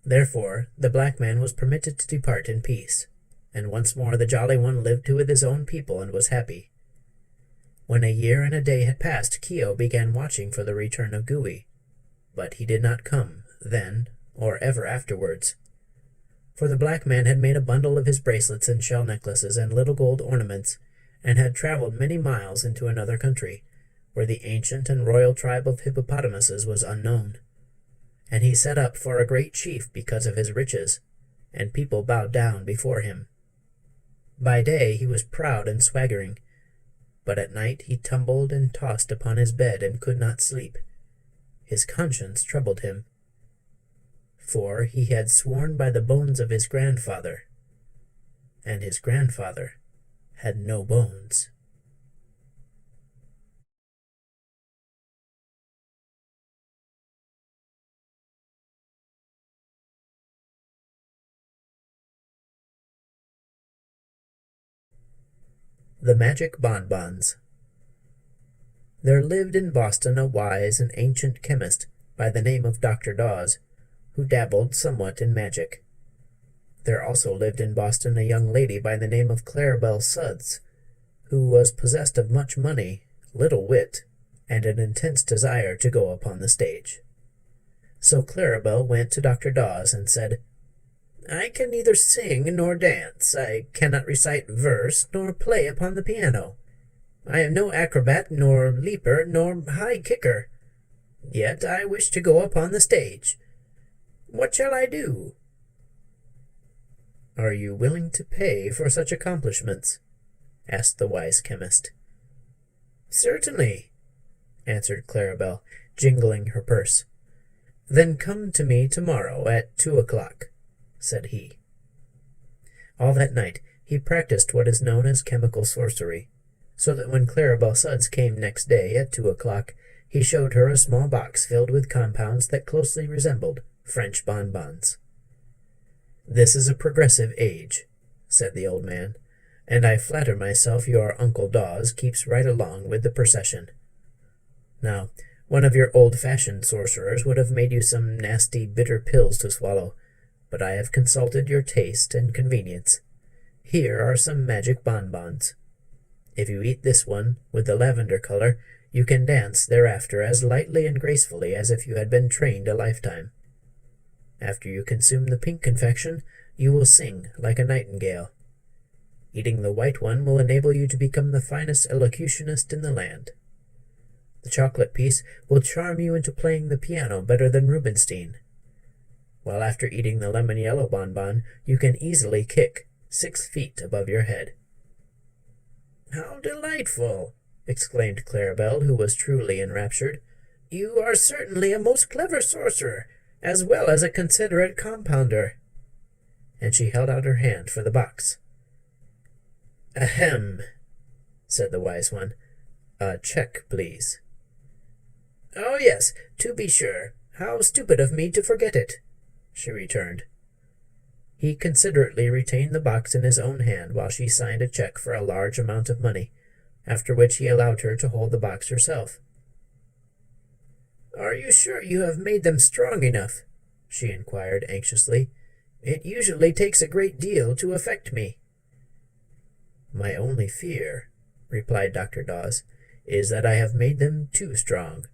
Therefore the black man was permitted to depart in peace, and once more the Jolly One lived with his own people and was happy. When a year and a day had passed, Keogh began watching for the return of Gooey, but he did not come then or ever afterwards. For the black man had made a bundle of his bracelets and shell necklaces and little gold ornaments, and had traveled many miles into another country, where the ancient and royal tribe of hippopotamuses was unknown. And he set up for a great chief because of his riches, and people bowed down before him. By day he was proud and swaggering, but at night he tumbled and tossed upon his bed and could not sleep. His conscience troubled him, for he had sworn by the bones of his grandfather, and his grandfather had no bones. The Magic Bonbons. There lived in Boston a wise and ancient chemist by the name of Dr. Dawes, who dabbled somewhat in magic. There also lived in Boston a young lady by the name of Claribel Sudds, who was possessed of much money, little wit, and an intense desire to go upon the stage. So Clarabel went to Dr. Dawes and said, "I can neither sing nor dance. I cannot recite verse nor play upon the piano. I am no acrobat, nor leaper, nor high kicker. Yet I wish to go upon the stage. What shall I do?" "Are you willing to pay for such accomplishments?" asked the wise chemist. "Certainly," answered Clarabel, jingling her purse. "Then come to me tomorrow at 2 o'clock," said he. All that night he practiced what is known as chemical sorcery, so that when Clarabel Sudds came next day at 2 o'clock, he showed her a small box filled with compounds that closely resembled French bonbons. "This is a progressive age," said the old man, "and I flatter myself your Uncle Dawes keeps right along with the procession. Now, one of your old-fashioned sorcerers would have made you some nasty, bitter pills to swallow, but I have consulted your taste and convenience. Here are some magic bonbons. If you eat this one, with the lavender color, you can dance thereafter as lightly and gracefully as if you had been trained a lifetime. After you consume the pink confection, you will sing like a nightingale. Eating the white one will enable you to become the finest elocutionist in the land. The chocolate piece will charm you into playing the piano better than Rubinstein. While after eating the lemon-yellow bonbon, you can easily kick 6 feet above your head." "How delightful!" exclaimed Clarabel, who was truly enraptured. "You are certainly a most clever sorcerer, as well as a considerate compounder." And she held out her hand for the box. "Ahem," said the wise one. "A check, please." "Oh, yes, to be sure. How stupid of me to forget it," she returned. He considerately retained the box in his own hand while she signed a check for a large amount of money, after which he allowed her to hold the box herself. "Are you sure you have made them strong enough?" she inquired anxiously. "It usually takes a great deal to affect me." "My only fear," replied Dr. Dawes, "is that I have made them too strong,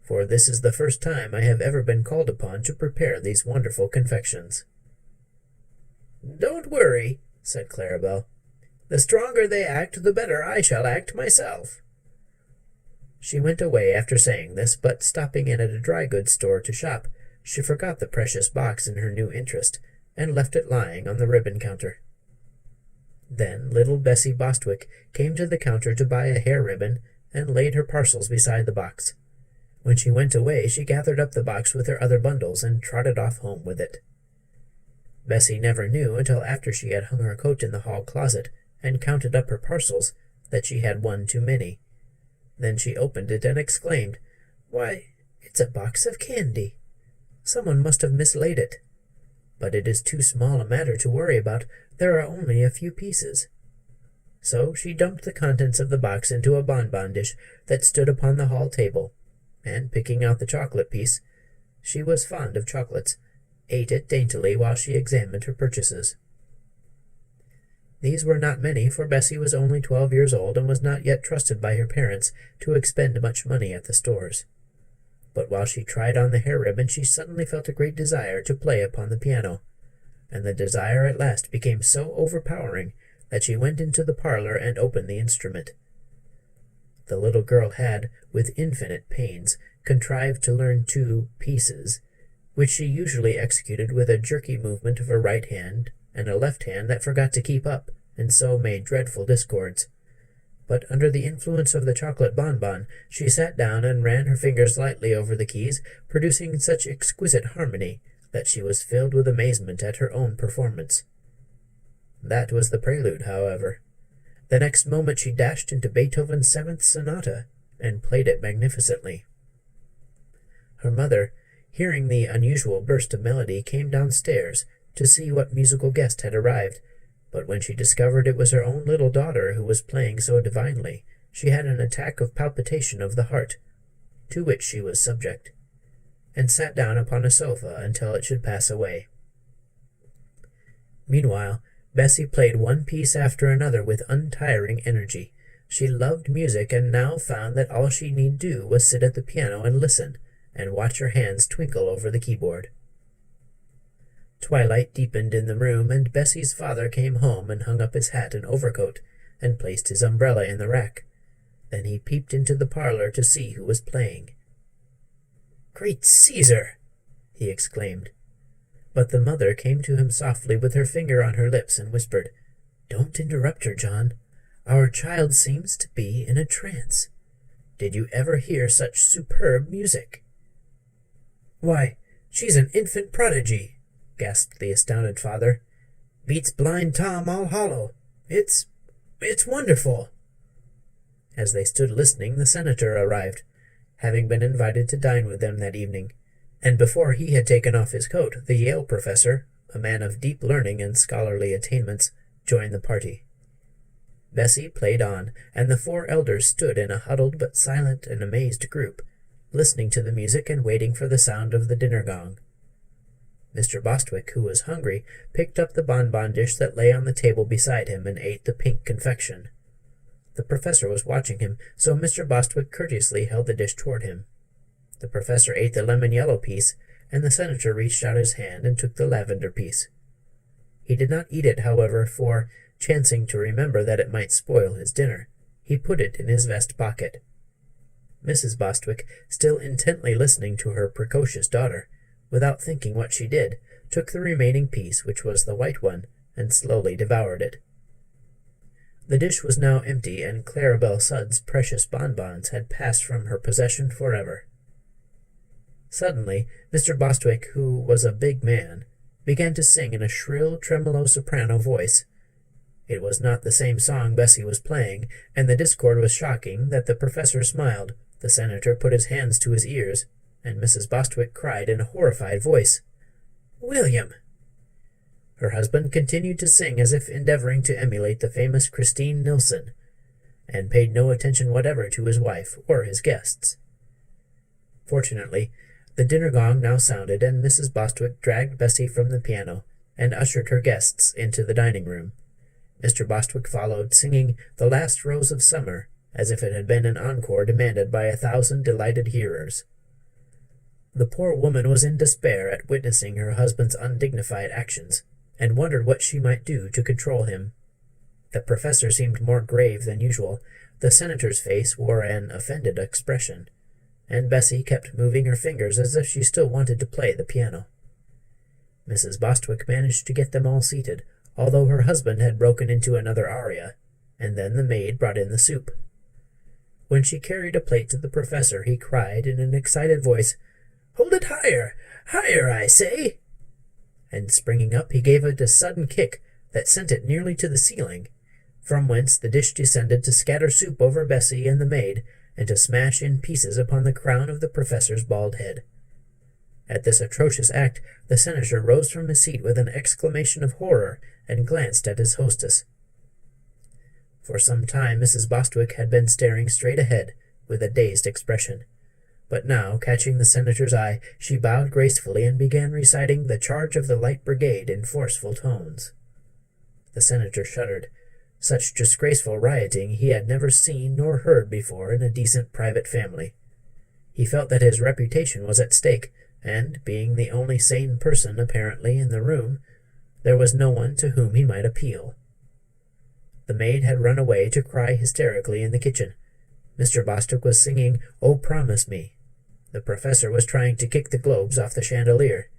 for this is the first time I have ever been called upon to prepare these wonderful confections." "Don't worry," said Clarabel. "The stronger they act, the better I shall act myself." She went away after saying this, but stopping in at a dry-goods store to shop, she forgot the precious box in her new interest, and left it lying on the ribbon counter. Then little Bessie Bostwick came to the counter to buy a hair ribbon, and laid her parcels beside the box. When she went away, she gathered up the box with her other bundles and trotted off home with it. Bessie never knew until after she had hung her coat in the hall closet and counted up her parcels that she had one too many. Then she opened it and exclaimed, "Why, it's a box of candy! Someone must have mislaid it. But it is too small a matter to worry about. There are only a few pieces." So she dumped the contents of the box into a bonbon dish that stood upon the hall table, and picking out the chocolate piece, she was fond of chocolates, ate it daintily while she examined her purchases. These were not many, for Bessie was only 12 years old and was not yet trusted by her parents to expend much money at the stores. But while she tried on the hair ribbon, she suddenly felt a great desire to play upon the piano, and the desire at last became so overpowering that she went into the parlor and opened the instrument. The little girl had, with infinite pains, contrived to learn 2 pieces, which she usually executed with a jerky movement of her right hand and a left hand that forgot to keep up, and so made dreadful discords. But under the influence of the chocolate bonbon, she sat down and ran her fingers lightly over the keys, producing such exquisite harmony that she was filled with amazement at her own performance. That was the prelude, however. The next moment she dashed into Beethoven's 7th Sonata, and played it magnificently. Her mother, hearing the unusual burst of melody, came downstairs to see what musical guest had arrived, but when she discovered it was her own little daughter who was playing so divinely, she had an attack of palpitation of the heart, to which she was subject, and sat down upon a sofa until it should pass away. Meanwhile, Bessie played one piece after another with untiring energy, She loved music and now found that all she need do was sit at the piano and listen, and watch her hands twinkle over the keyboard. Twilight deepened in the room, and Bessie's father came home and hung up his hat and overcoat, and placed his umbrella in the rack. Then he peeped into the parlor to see who was playing. "Great Caesar!" he exclaimed. But the mother came to him softly with her finger on her lips and whispered, "Don't interrupt her, John. Our child seems to be in a trance. Did you ever hear such superb music?" "Why, she's an infant prodigy," gasped the astounded father. "Beats Blind Tom all hollow. It's wonderful." As they stood listening, the senator arrived, having been invited to dine with them that evening, and before he had taken off his coat, the Yale professor, a man of deep learning and scholarly attainments, joined the party. Bessie played on, and the four elders stood in a huddled but silent and amazed group, listening to the music and waiting for the sound of the dinner gong. Mr. Bostwick, who was hungry, picked up the bonbon dish that lay on the table beside him and ate the pink confection. The professor was watching him, so Mr. Bostwick courteously held the dish toward him. The professor ate the lemon-yellow piece, and the senator reached out his hand and took the lavender piece. He did not eat it, however, for, chancing to remember that it might spoil his dinner, he put it in his vest pocket. Mrs. Bostwick, still intently listening to her precocious daughter, without thinking what she did, took the remaining piece, which was the white one, and slowly devoured it. The dish was now empty, and Claribel Sudds' precious bonbons had passed from her possession forever. Suddenly, Mr. Bostwick, who was a big man, began to sing in a shrill, tremolo soprano voice. It was not the same song Bessie was playing, and the discord was shocking that the professor smiled, the senator put his hands to his ears, and Mrs. Bostwick cried in a horrified voice, "William!" Her husband continued to sing as if endeavoring to emulate the famous Christine Nilsson, and paid no attention whatever to his wife or his guests. Fortunately, the dinner gong now sounded, and Mrs. Bostwick dragged Bessie from the piano and ushered her guests into the dining-room. Mr. Bostwick followed, singing "The Last Rose of Summer," as if it had been an encore demanded by 1,000 delighted hearers. The poor woman was in despair at witnessing her husband's undignified actions, and wondered what she might do to control him. The professor seemed more grave than usual, the senator's face wore an offended expression, and Bessie kept moving her fingers as if she still wanted to play the piano. Mrs. Bostwick managed to get them all seated, although her husband had broken into another aria, and then the maid brought in the soup. When she carried a plate to the professor, he cried in an excited voice, "Hold it higher! Higher, I say!" And springing up, he gave it a sudden kick that sent it nearly to the ceiling, from whence the dish descended to scatter soup over Bessie and the maid, and to smash in pieces upon the crown of the professor's bald head. At this atrocious act, the senator rose from his seat with an exclamation of horror and glanced at his hostess. For some time Mrs. Bostwick had been staring straight ahead with a dazed expression. But now, catching the senator's eye, she bowed gracefully and began reciting "The Charge of the Light Brigade" in forceful tones. The senator shuddered. Such disgraceful rioting he had never seen nor heard before in a decent private family. He felt that his reputation was at stake, and, being the only sane person apparently in the room, there was no one to whom he might appeal. The maid had run away to cry hysterically in the kitchen. Mr. Bostwick was singing "Oh, Promise Me." The professor was trying to kick the globes off the chandelier.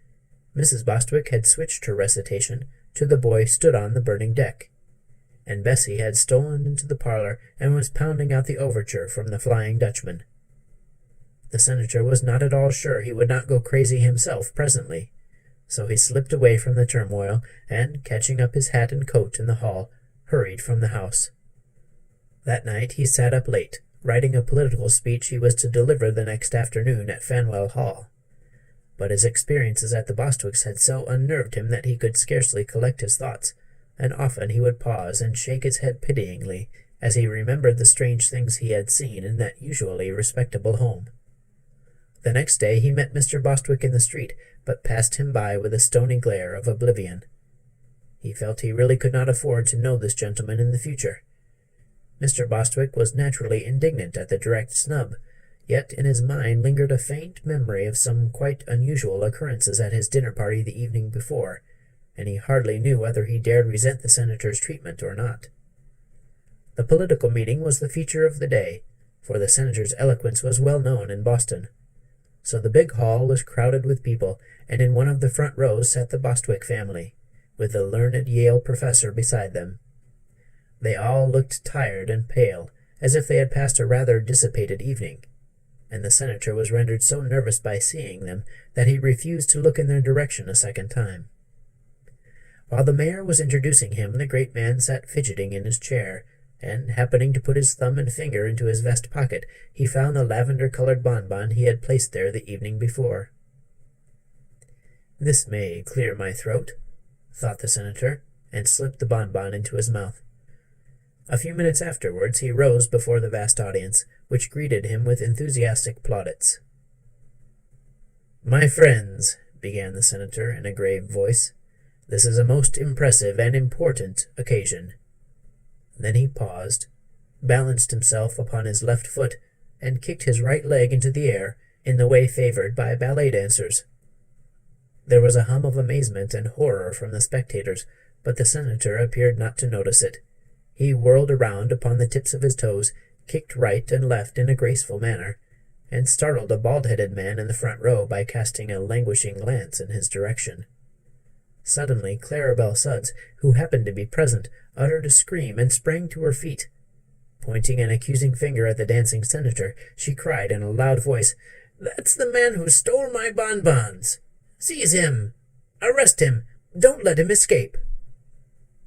Mrs. Bostwick had switched her recitation to "The Boy Stood on the Burning Deck," and Bessie had stolen into the parlor and was pounding out the overture from the Flying Dutchman. The senator was not at all sure he would not go crazy himself presently, so he slipped away from the turmoil, and, catching up his hat and coat in the hall, hurried from the house. That night he sat up late, writing a political speech he was to deliver the next afternoon at Faneuil Hall. But his experiences at the Bostwicks had so unnerved him that he could scarcely collect his thoughts, and often he would pause and shake his head pityingly as he remembered the strange things he had seen in that usually respectable home. The next day he met Mr. Bostwick in the street, but passed him by with a stony glare of oblivion. He felt he really could not afford to know this gentleman in the future. Mr. Bostwick was naturally indignant at the direct snub, yet in his mind lingered a faint memory of some quite unusual occurrences at his dinner party the evening before, and he hardly knew whether he dared resent the senator's treatment or not. The political meeting was the feature of the day, for the senator's eloquence was well known in Boston. So the big hall was crowded with people, and in one of the front rows sat the Bostwick family, with the learned Yale professor beside them. They all looked tired and pale, as if they had passed a rather dissipated evening, and the senator was rendered so nervous by seeing them that he refused to look in their direction a second time. While the mayor was introducing him, the great man sat fidgeting in his chair, and, happening to put his thumb and finger into his vest pocket, he found the lavender-colored bonbon he had placed there the evening before. "This may clear my throat," thought the senator, and slipped the bonbon into his mouth. A few minutes afterwards he rose before the vast audience, which greeted him with enthusiastic plaudits. "My friends," began the senator in a grave voice, "this is a most impressive and important occasion." Then he paused, balanced himself upon his left foot, and kicked his right leg into the air in the way favored by ballet dancers. There was a hum of amazement and horror from the spectators, but the senator appeared not to notice it. He whirled around upon the tips of his toes, kicked right and left in a graceful manner, and startled a bald-headed man in the front row by casting a languishing glance in his direction. Suddenly Claribel Sudds, who happened to be present, uttered a scream and sprang to her feet. Pointing an accusing finger at the dancing senator, she cried in a loud voice, "That's the man who stole my bonbons! Seize him! Arrest him! Don't let him escape!"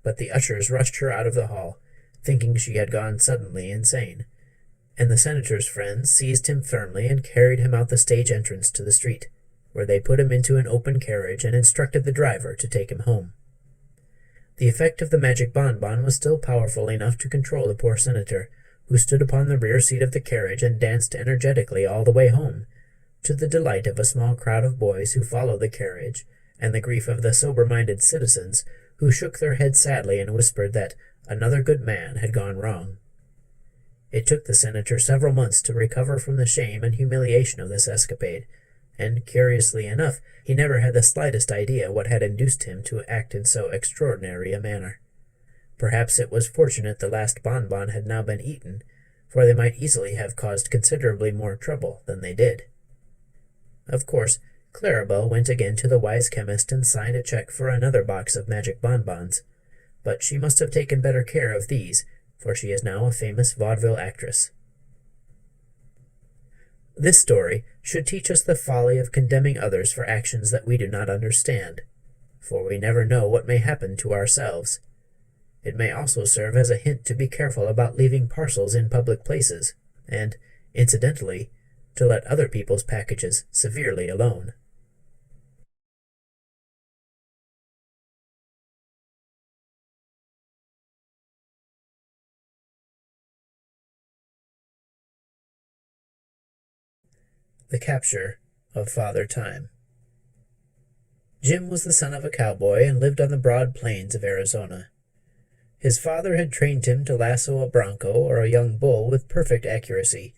But the ushers rushed her out of the hall, thinking she had gone suddenly insane, and the senator's friends seized him firmly and carried him out the stage entrance to the street, where they put him into an open carriage and instructed the driver to take him home. The effect of the magic bonbon was still powerful enough to control the poor senator, who stood upon the rear seat of the carriage and danced energetically all the way home, to the delight of a small crowd of boys who followed the carriage, and the grief of the sober-minded citizens, who shook their heads sadly and whispered that another good man had gone wrong. It took the senator several months to recover from the shame and humiliation of this escapade, and, curiously enough, he never had the slightest idea what had induced him to act in so extraordinary a manner. Perhaps it was fortunate the last bonbon had now been eaten, for they might easily have caused considerably more trouble than they did. Of course, Claribel went again to the wise chemist and signed a check for another box of magic bonbons, but she must have taken better care of these, for she is now a famous vaudeville actress. This story should teach us the folly of condemning others for actions that we do not understand, for we never know what may happen to ourselves. It may also serve as a hint to be careful about leaving parcels in public places, and, incidentally, to let other people's packages severely alone. The Capture of Father Time. Jim was the son of a cowboy and lived on the broad plains of Arizona. His father had trained him to lasso a bronco or a young bull with perfect accuracy,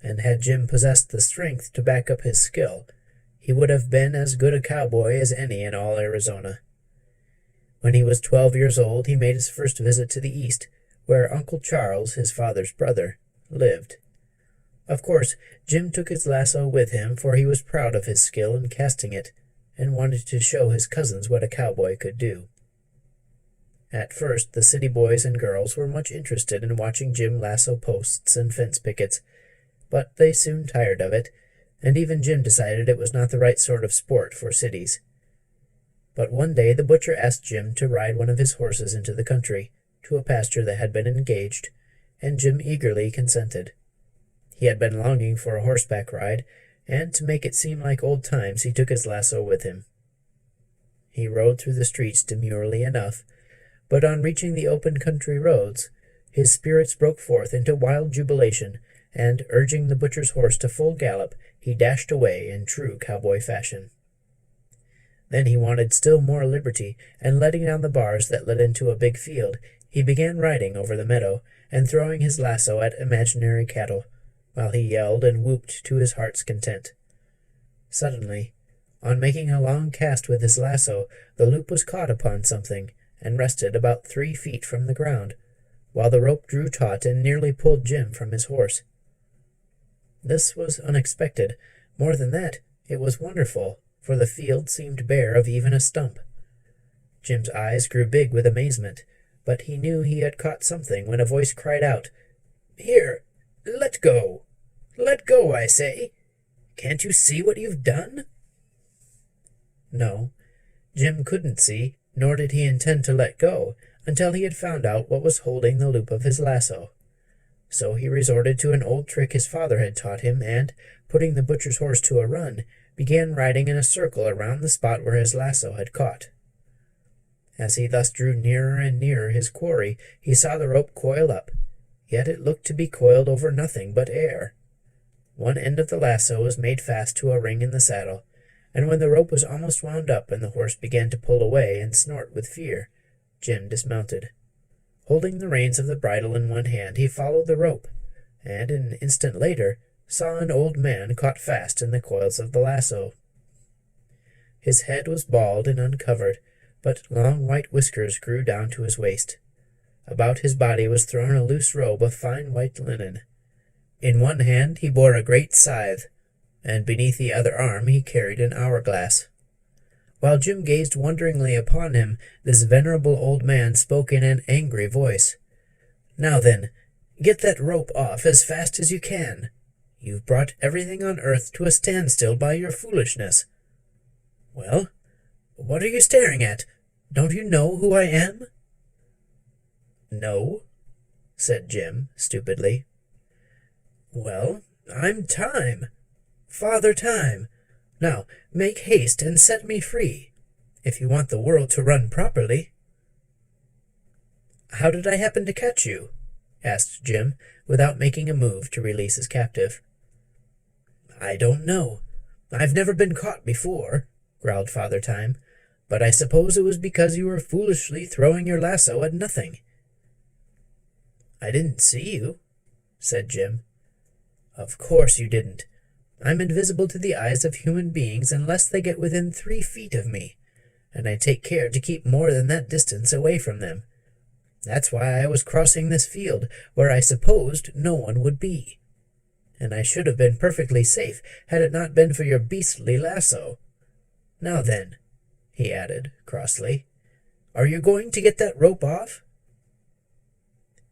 and had Jim possessed the strength to back up his skill, he would have been as good a cowboy as any in all Arizona. When he was 12 years old, he made his first visit to the East, where Uncle Charles, his father's brother, lived. Of course, Jim took his lasso with him, for he was proud of his skill in casting it, and wanted to show his cousins what a cowboy could do. At first, the city boys and girls were much interested in watching Jim lasso posts and fence pickets, but they soon tired of it, and even Jim decided it was not the right sort of sport for cities. But one day the butcher asked Jim to ride one of his horses into the country, to a pasture that had been engaged, and Jim eagerly consented. He had been longing for a horseback ride, and to make it seem like old times he took his lasso with him. He rode through the streets demurely enough, but on reaching the open country roads, his spirits broke forth into wild jubilation, and, urging the butcher's horse to full gallop, he dashed away in true cowboy fashion. Then he wanted still more liberty, and letting down the bars that led into a big field, he began riding over the meadow, and throwing his lasso at imaginary cattle, while he yelled and whooped to his heart's content. Suddenly, on making a long cast with his lasso, the loop was caught upon something, and rested about 3 feet from the ground, while the rope drew taut and nearly pulled Jim from his horse. This was unexpected. More than that, it was wonderful, for the field seemed bare of even a stump. Jim's eyes grew big with amazement, but he knew he had caught something when a voice cried out, "Here, let go! Let go, I say! Can't you see what you've done?" No, Jim couldn't see, nor did he intend to let go, until he had found out what was holding the loop of his lasso. So he resorted to an old trick his father had taught him, and, putting the butcher's horse to a run, began riding in a circle around the spot where his lasso had caught. As he thus drew nearer and nearer his quarry, he saw the rope coil up, yet it looked to be coiled over nothing but air. One end of the lasso was made fast to a ring in the saddle, and when the rope was almost wound up and the horse began to pull away and snort with fear, Jim dismounted. Holding the reins of the bridle in one hand, he followed the rope, and an instant later saw an old man caught fast in the coils of the lasso. His head was bald and uncovered, but long white whiskers grew down to his waist. About his body was thrown a loose robe of fine white linen. In one hand he bore a great scythe, and beneath the other arm he carried an hourglass. While Jim gazed wonderingly upon him, this venerable old man spoke in an angry voice. "Now then, get that rope off as fast as you can. You've brought everything on earth to a standstill by your foolishness. Well, what are you staring at? Don't you know who I am?" "No," said Jim, stupidly. "Well, I'm Time. Father Time. Now, make haste and set me free, if you want the world to run properly." "How did I happen to catch you?" asked Jim, without making a move to release his captive. "I don't know. I've never been caught before," growled Father Time, "but I suppose it was because you were foolishly throwing your lasso at nothing." "I didn't see you," said Jim. "Of course you didn't. I'm invisible to the eyes of human beings unless they get within 3 feet of me, and I take care to keep more than that distance away from them. That's why I was crossing this field, where I supposed no one would be. And I should have been perfectly safe had it not been for your beastly lasso. Now then," he added, crossly, "are you going to get that rope off?"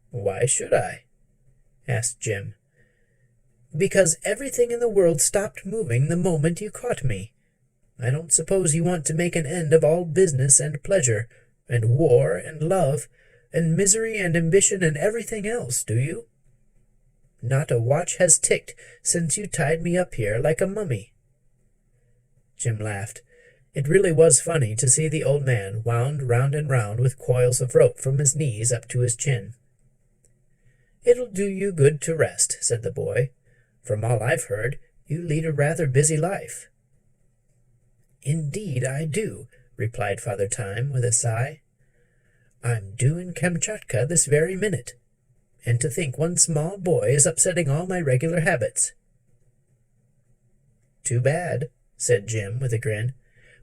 "Why should I?" asked Jim. "Because everything in the world stopped moving the moment you caught me. I don't suppose you want to make an end of all business and pleasure, and war and love, and misery and ambition and everything else, do you? Not a watch has ticked since you tied me up here like a mummy." Jim laughed. It really was funny to see the old man wound round and round with coils of rope from his knees up to his chin. "It'll do you good to rest," said the boy. "From all I've heard, you lead a rather busy life." "Indeed I do," replied Father Time with a sigh. "I'm due in Kamchatka this very minute, and to think one small boy is upsetting all my regular habits." "Too bad," said Jim with a grin.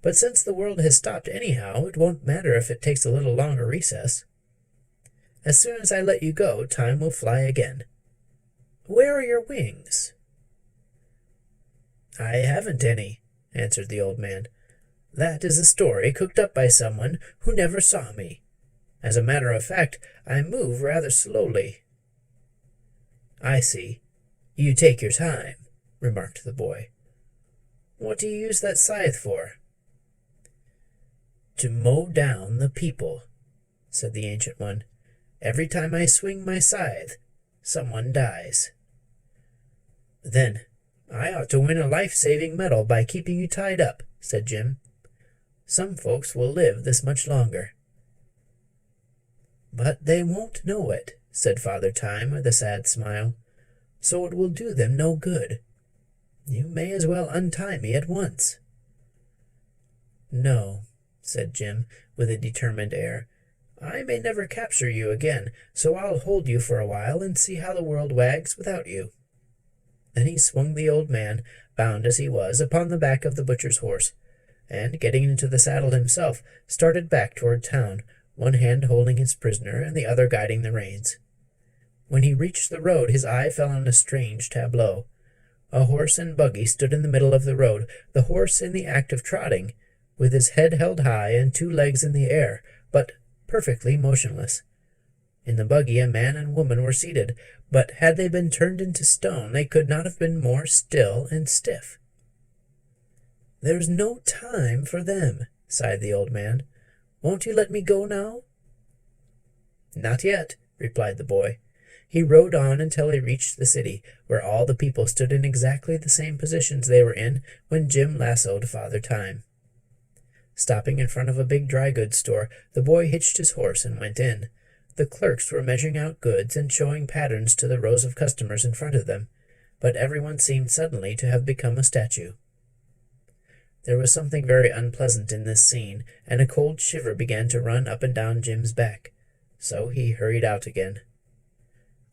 "But since the world has stopped anyhow, it won't matter if it takes a little longer recess. As soon as I let you go, time will fly again. Where are your wings?" "I haven't any," answered the old man. "That is a story cooked up by someone who never saw me. As a matter of fact, I move rather slowly." "I see. You take your time," remarked the boy. "What do you use that scythe for?" "To mow down the people," said the Ancient One. "Every time I swing my scythe, someone dies." "Then I ought to win a life-saving medal by keeping you tied up," said Jim. "Some folks will live this much longer." "But they won't know it," said Father Time with a sad smile, "so it will do them no good. You may as well untie me at once." "No," said Jim with a determined air. I may never capture you again, so I'll hold you for a while and see how the world wags without you." Then he swung the old man, bound as he was, upon the back of the butcher's horse, and, getting into the saddle himself, started back toward town, one hand holding his prisoner and the other guiding the reins. When he reached the road, his eye fell on a strange tableau. A horse and buggy stood in the middle of the road, the horse in the act of trotting, with his head held high and 2 legs in the air, but perfectly motionless. In the buggy a man and woman were seated, but had they been turned into stone, they could not have been more still and stiff. "There's no time for them," sighed the old man. "Won't you let me go now?" "Not yet," replied the boy. He rode on until he reached the city, where all the people stood in exactly the same positions they were in when Jim lassoed Father Time. Stopping in front of a big dry goods store, the boy hitched his horse and went in. The clerks were measuring out goods and showing patterns to the rows of customers in front of them, but everyone seemed suddenly to have become a statue. There was something very unpleasant in this scene, and a cold shiver began to run up and down Jim's back, so he hurried out again.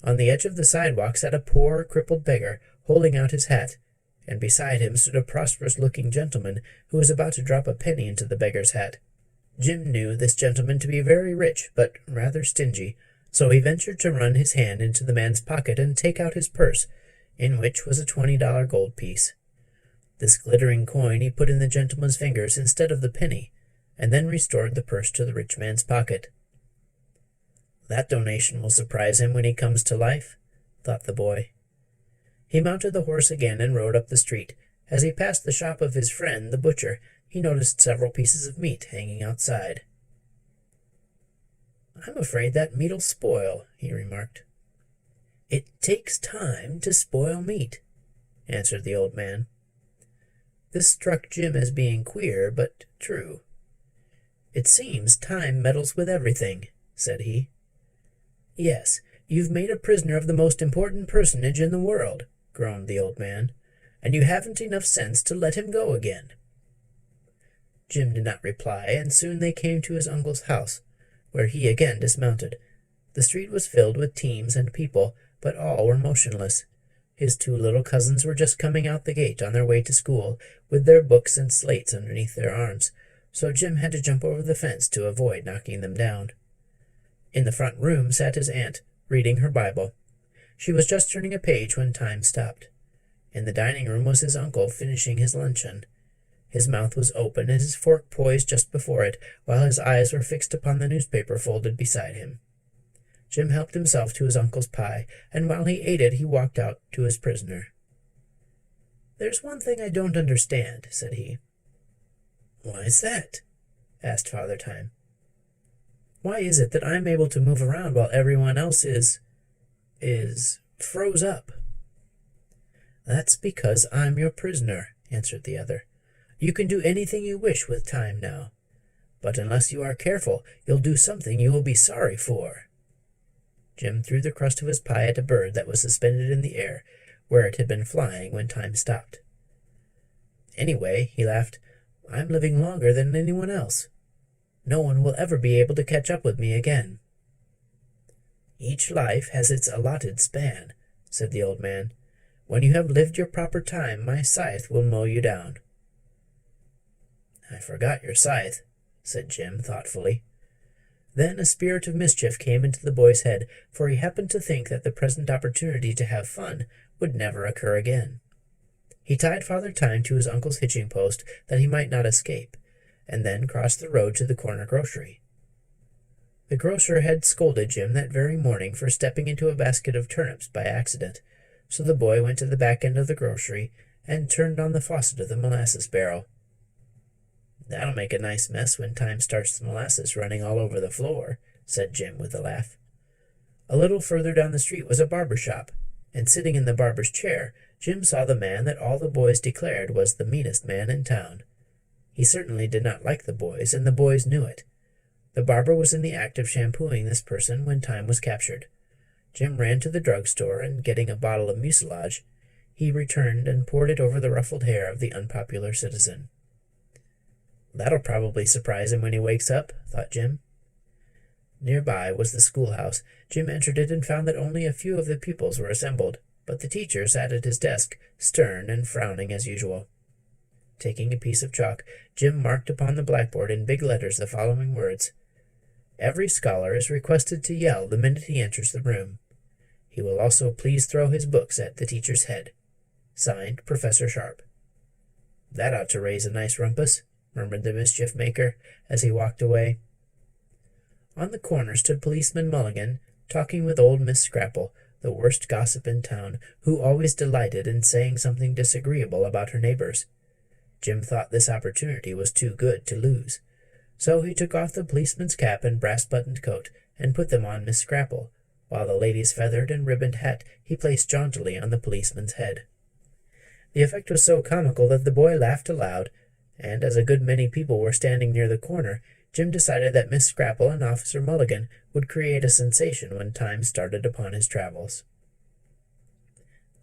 On the edge of the sidewalk sat a poor, crippled beggar, holding out his hat, and beside him stood a prosperous-looking gentleman who was about to drop a penny into the beggar's hat. Jim knew this gentleman to be very rich, but rather stingy, so he ventured to run his hand into the man's pocket and take out his purse, in which was a $20 gold piece. This glittering coin he put in the gentleman's fingers instead of the penny, and then restored the purse to the rich man's pocket. "That donation will surprise him when he comes to life," thought the boy. He mounted the horse again and rode up the street. As he passed the shop of his friend, the butcher, he noticed several pieces of meat hanging outside. "I'm afraid that meat'll spoil," he remarked. "It takes time to spoil meat," answered the old man. This struck Jim as being queer, but true. "It seems time meddles with everything," said he. "Yes, you've made a prisoner of the most important personage in the world," groaned the old man, "and you haven't enough sense to let him go again." Jim did not reply, and soon they came to his uncle's house, where he again dismounted. The street was filled with teams and people, but all were motionless. His 2 little cousins were just coming out the gate on their way to school, with their books and slates underneath their arms, so Jim had to jump over the fence to avoid knocking them down. In the front room sat his aunt, reading her Bible. She was just turning a page when Time stopped. In the dining room was his uncle, finishing his luncheon. His mouth was open and his fork poised just before it, while his eyes were fixed upon the newspaper folded beside him. Jim helped himself to his uncle's pie, and while he ate it he walked out to his prisoner. "There's one thing I don't understand," said he. "Why's that?" asked Father Time. "Why is it that I'm able to move around while everyone else is froze up?" "That's because I'm your prisoner," answered the other. "You can do anything you wish with time now, but unless you are careful, you'll do something you will be sorry for." Jim threw the crust of his pie at a bird that was suspended in the air, where it had been flying when Time stopped. "Anyway," he laughed, "I'm living longer than anyone else. No one will ever be able to catch up with me again." "Each life has its allotted span," said the old man. "When you have lived your proper time, my scythe will mow you down." "I forgot your scythe," said Jim thoughtfully. Then a spirit of mischief came into the boy's head, for he happened to think that the present opportunity to have fun would never occur again. He tied Father Time to his uncle's hitching post that he might not escape, and then crossed the road to the corner grocery. The grocer had scolded Jim that very morning for stepping into a basket of turnips by accident, so the boy went to the back end of the grocery and turned on the faucet of the molasses barrel. "That'll make a nice mess when Time starts the molasses running all over the floor," said Jim with a laugh. A little further down the street was a barber shop, and sitting in the barber's chair, Jim saw the man that all the boys declared was the meanest man in town. He certainly did not like the boys, and the boys knew it. The barber was in the act of shampooing this person when Time was captured. Jim ran to the drugstore, and getting a bottle of mucilage, he returned and poured it over the ruffled hair of the unpopular citizen. "That'll probably surprise him when he wakes up," thought Jim. Nearby was the schoolhouse. Jim entered it and found that only a few of the pupils were assembled, but the teacher sat at his desk, stern and frowning as usual. Taking a piece of chalk, Jim marked upon the blackboard in big letters the following words: "Every scholar is requested to yell the minute he enters the room. He will also please throw his books at the teacher's head. Signed, Professor Sharp." "That ought to raise a nice rumpus," murmured the mischief-maker as he walked away. On the corner stood Policeman Mulligan, talking with old Miss Scrapple, the worst gossip in town, who always delighted in saying something disagreeable about her neighbors. Jim thought this opportunity was too good to lose, so he took off the policeman's cap and brass-buttoned coat and put them on Miss Scrapple, while the lady's feathered and ribboned hat he placed jauntily on the policeman's head. The effect was so comical that the boy laughed aloud, and as a good many people were standing near the corner, Jim decided that Miss Scrapple and Officer Mulligan would create a sensation when time started upon his travels.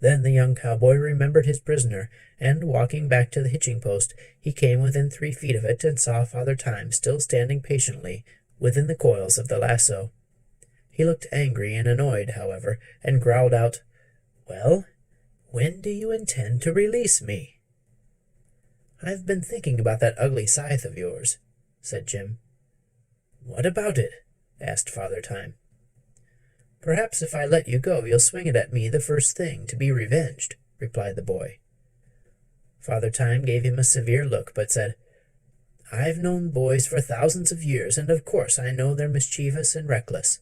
Then the young cowboy remembered his prisoner, and, walking back to the hitching post, he came within 3 feet of it and saw Father Time still standing patiently within the coils of the lasso. He looked angry and annoyed, however, and growled out, "Well, when do you intend to release me?" "I've been thinking about that ugly scythe of yours," said Jim. "What about it?" asked Father Time. "Perhaps if I let you go you'll swing it at me the first thing, to be revenged," replied the boy. Father Time gave him a severe look, but said, "I've known boys for thousands of years, and of course I know they're mischievous and reckless.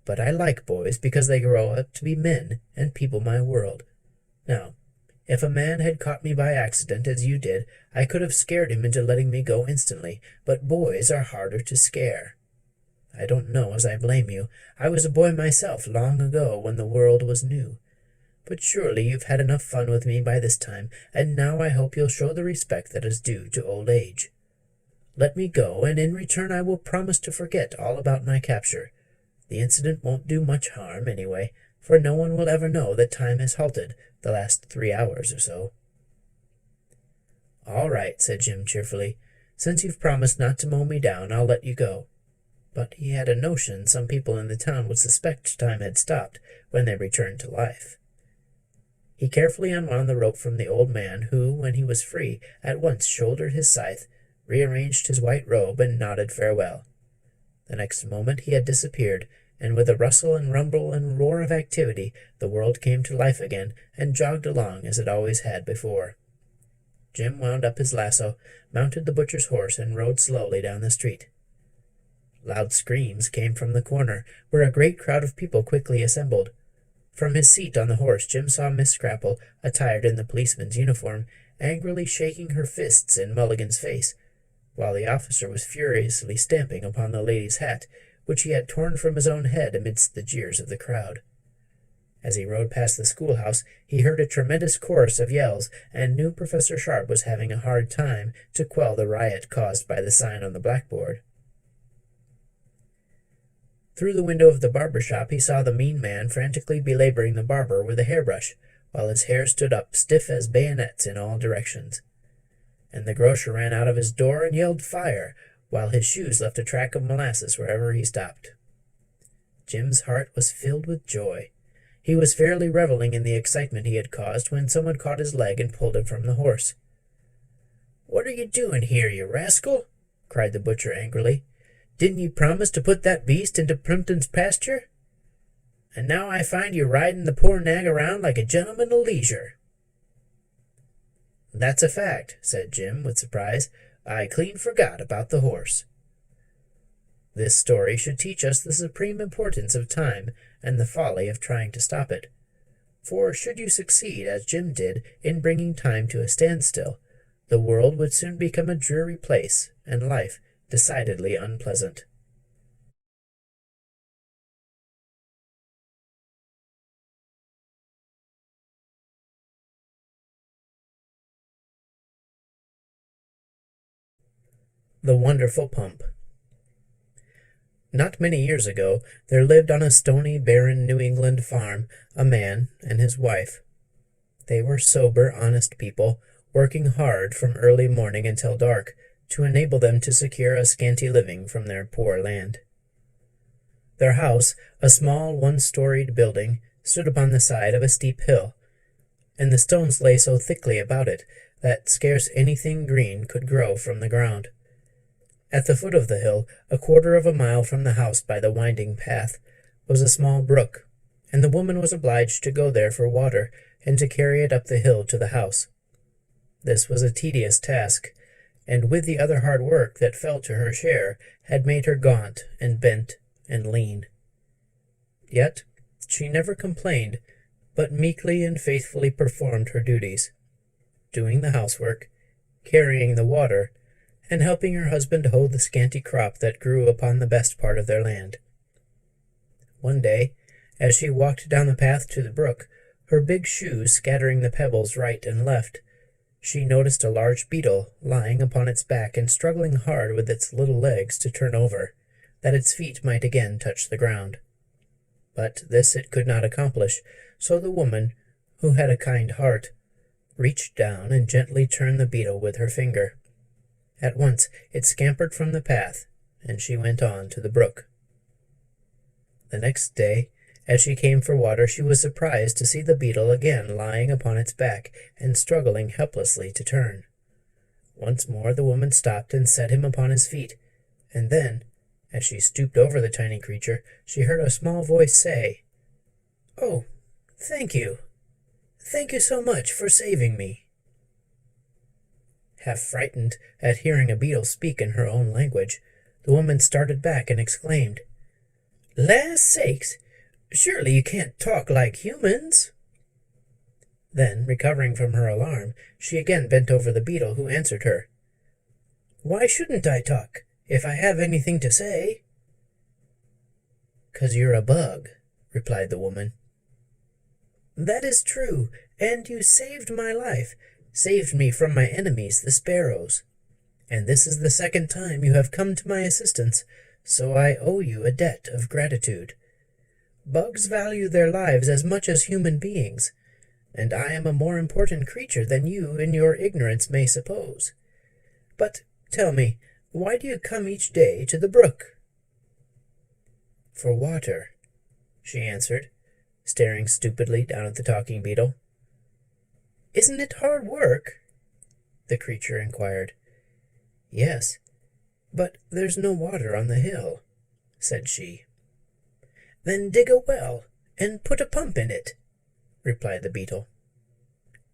But I like boys because they grow up to be men and people my world. Now, if a man had caught me by accident, as you did, I could have scared him into letting me go instantly, but boys are harder to scare. I don't know as I blame you. I was a boy myself long ago when the world was new. But surely you've had enough fun with me by this time, and now I hope you'll show the respect that is due to old age. Let me go, and in return I will promise to forget all about my capture. The incident won't do much harm, anyway, for no one will ever know that time has halted the last 3 hours or so." "All right," said Jim cheerfully. "Since you've promised not to mow me down, I'll let you go." But he had a notion some people in the town would suspect time had stopped when they returned to life. He carefully unwound the rope from the old man, who, when he was free, at once shouldered his scythe, rearranged his white robe, and nodded farewell. The next moment he had disappeared, and with a rustle and rumble and roar of activity the world came to life again and jogged along as it always had before. Jim wound up his lasso, mounted the butcher's horse, and rode slowly down the street. Loud screams came from the corner, where a great crowd of people quickly assembled. From his seat on the horse Jim saw Miss Scrapple, attired in the policeman's uniform, angrily shaking her fists in Mulligan's face, while the officer was furiously stamping upon the lady's hat, which he had torn from his own head amidst the jeers of the crowd. As he rode past the schoolhouse, he heard a tremendous chorus of yells, and knew Professor Sharp was having a hard time to quell the riot caused by the sign on the blackboard. Through the window of the barber shop he saw the mean man frantically belaboring the barber with a hairbrush, while his hair stood up stiff as bayonets in all directions. And the grocer ran out of his door and yelled "Fire!" while his shoes left a track of molasses wherever he stopped. Jim's heart was filled with joy. He was fairly reveling in the excitement he had caused when someone caught his leg and pulled him from the horse. "What are you doing here, you rascal?" cried the butcher angrily. "Didn't you promise to put that beast into Plimpton's pasture? And now I find you riding the poor nag around like a gentleman of leisure." "That's a fact," said Jim with surprise. "I clean forgot about the horse." This story should teach us the supreme importance of time and the folly of trying to stop it. For should you succeed, as Jim did, in bringing time to a standstill, the world would soon become a dreary place, and life decidedly unpleasant. The Wonderful Pump. Not many years ago, there lived on a stony, barren New England farm a man and his wife. They were sober, honest people, working hard from early morning until dark, to enable them to secure a scanty living from their poor land. Their house, a small one-storied building, stood upon the side of a steep hill, and the stones lay so thickly about it that scarce anything green could grow from the ground. At the foot of the hill, a quarter of a mile from the house by the winding path, was a small brook, and the woman was obliged to go there for water and to carry it up the hill to the house. This was a tedious task, and with the other hard work that fell to her share, had made her gaunt and bent and lean. Yet she never complained, but meekly and faithfully performed her duties, doing the housework, carrying the water, and helping her husband hoe the scanty crop that grew upon the best part of their land. One day, as she walked down the path to the brook, her big shoes scattering the pebbles right and left, she noticed a large beetle lying upon its back and struggling hard with its little legs to turn over, that its feet might again touch the ground. But this it could not accomplish, so the woman, who had a kind heart, reached down and gently turned the beetle with her finger. At once it scampered from the path, and she went on to the brook. The next day, as she came for water, she was surprised to see the beetle again lying upon its back and struggling helplessly to turn. Once more the woman stopped and set him upon his feet, and then, as she stooped over the tiny creature, she heard a small voice say, "Oh, thank you. Thank you so much for saving me." Half frightened at hearing a beetle speak in her own language, the woman started back and exclaimed, "Lass sakes! Surely you can't talk like humans!" Then, recovering from her alarm, she again bent over the beetle, who answered her, "Why shouldn't I talk, if I have anything to say?" "'Cause you're a bug," replied the woman. "That is true, and you saved my life, saved me from my enemies, the sparrows. And this is the second time you have come to my assistance, so I owe you a debt of gratitude. Bugs value their lives as much as human beings, and I am a more important creature than you in your ignorance may suppose. But tell me, why do you come each day to the brook?" "For water," she answered, staring stupidly down at the talking beetle. "Isn't it hard work?" the creature inquired. "Yes, but there's no water on the hill," said she. "Then dig a well and put a pump in it," replied the beetle.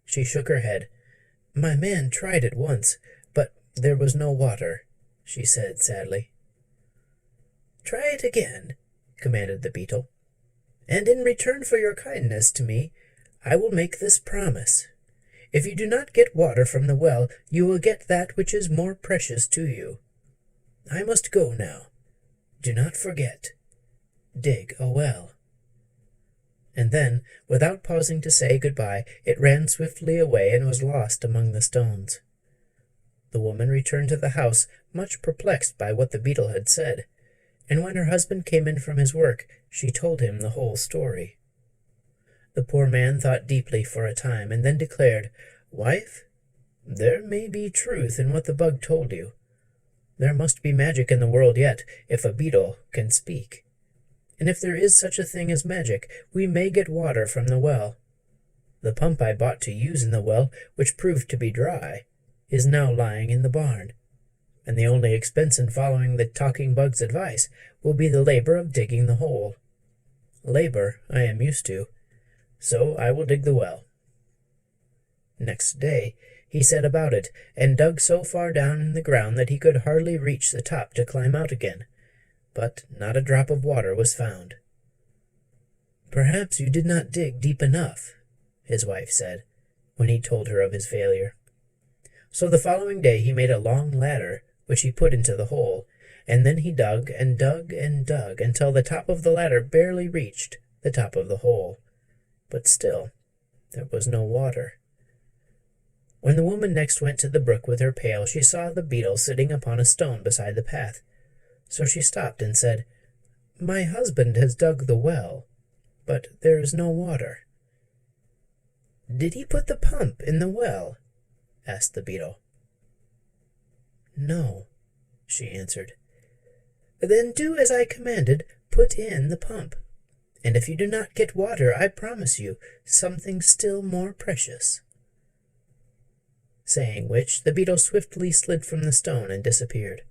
She shook her head. "My man tried it once, but there was no water," she said sadly. "Try it again," commanded the beetle, "and in return for your kindness to me, I will make this promise. If you do not get water from the well, you will get that which is more precious to you. I must go now. Do not forget. Dig a well." And then, without pausing to say good-bye, it ran swiftly away and was lost among the stones. The woman returned to the house, much perplexed by what the beetle had said, and when her husband came in from his work, she told him the whole story. The poor man thought deeply for a time, and then declared, "Wife, there may be truth in what the bug told you. There must be magic in the world yet, if a beetle can speak. And if there is such a thing as magic, we may get water from the well. The pump I bought to use in the well, which proved to be dry, is now lying in the barn, and the only expense in following the talking bug's advice will be the labor of digging the hole. Labor I am used to, so I will dig the well." Next day he set about it, and dug so far down in the ground that he could hardly reach the top to climb out again, but not a drop of water was found. "Perhaps you did not dig deep enough," his wife said, when he told her of his failure. So the following day he made a long ladder, which he put into the hole, and then he dug and dug and dug until the top of the ladder barely reached the top of the hole. But still there was no water. When the woman next went to the brook with her pail, she saw the beetle sitting upon a stone beside the path. So she stopped and said, "My husband has dug the well, but there is no water." "Did he put the pump in the well?" asked the beetle. "No," she answered. "Then do as I commanded, Put in the pump, and if you do not get water, I promise you something still more precious." Saying which, the beetle swiftly slid from the stone and disappeared.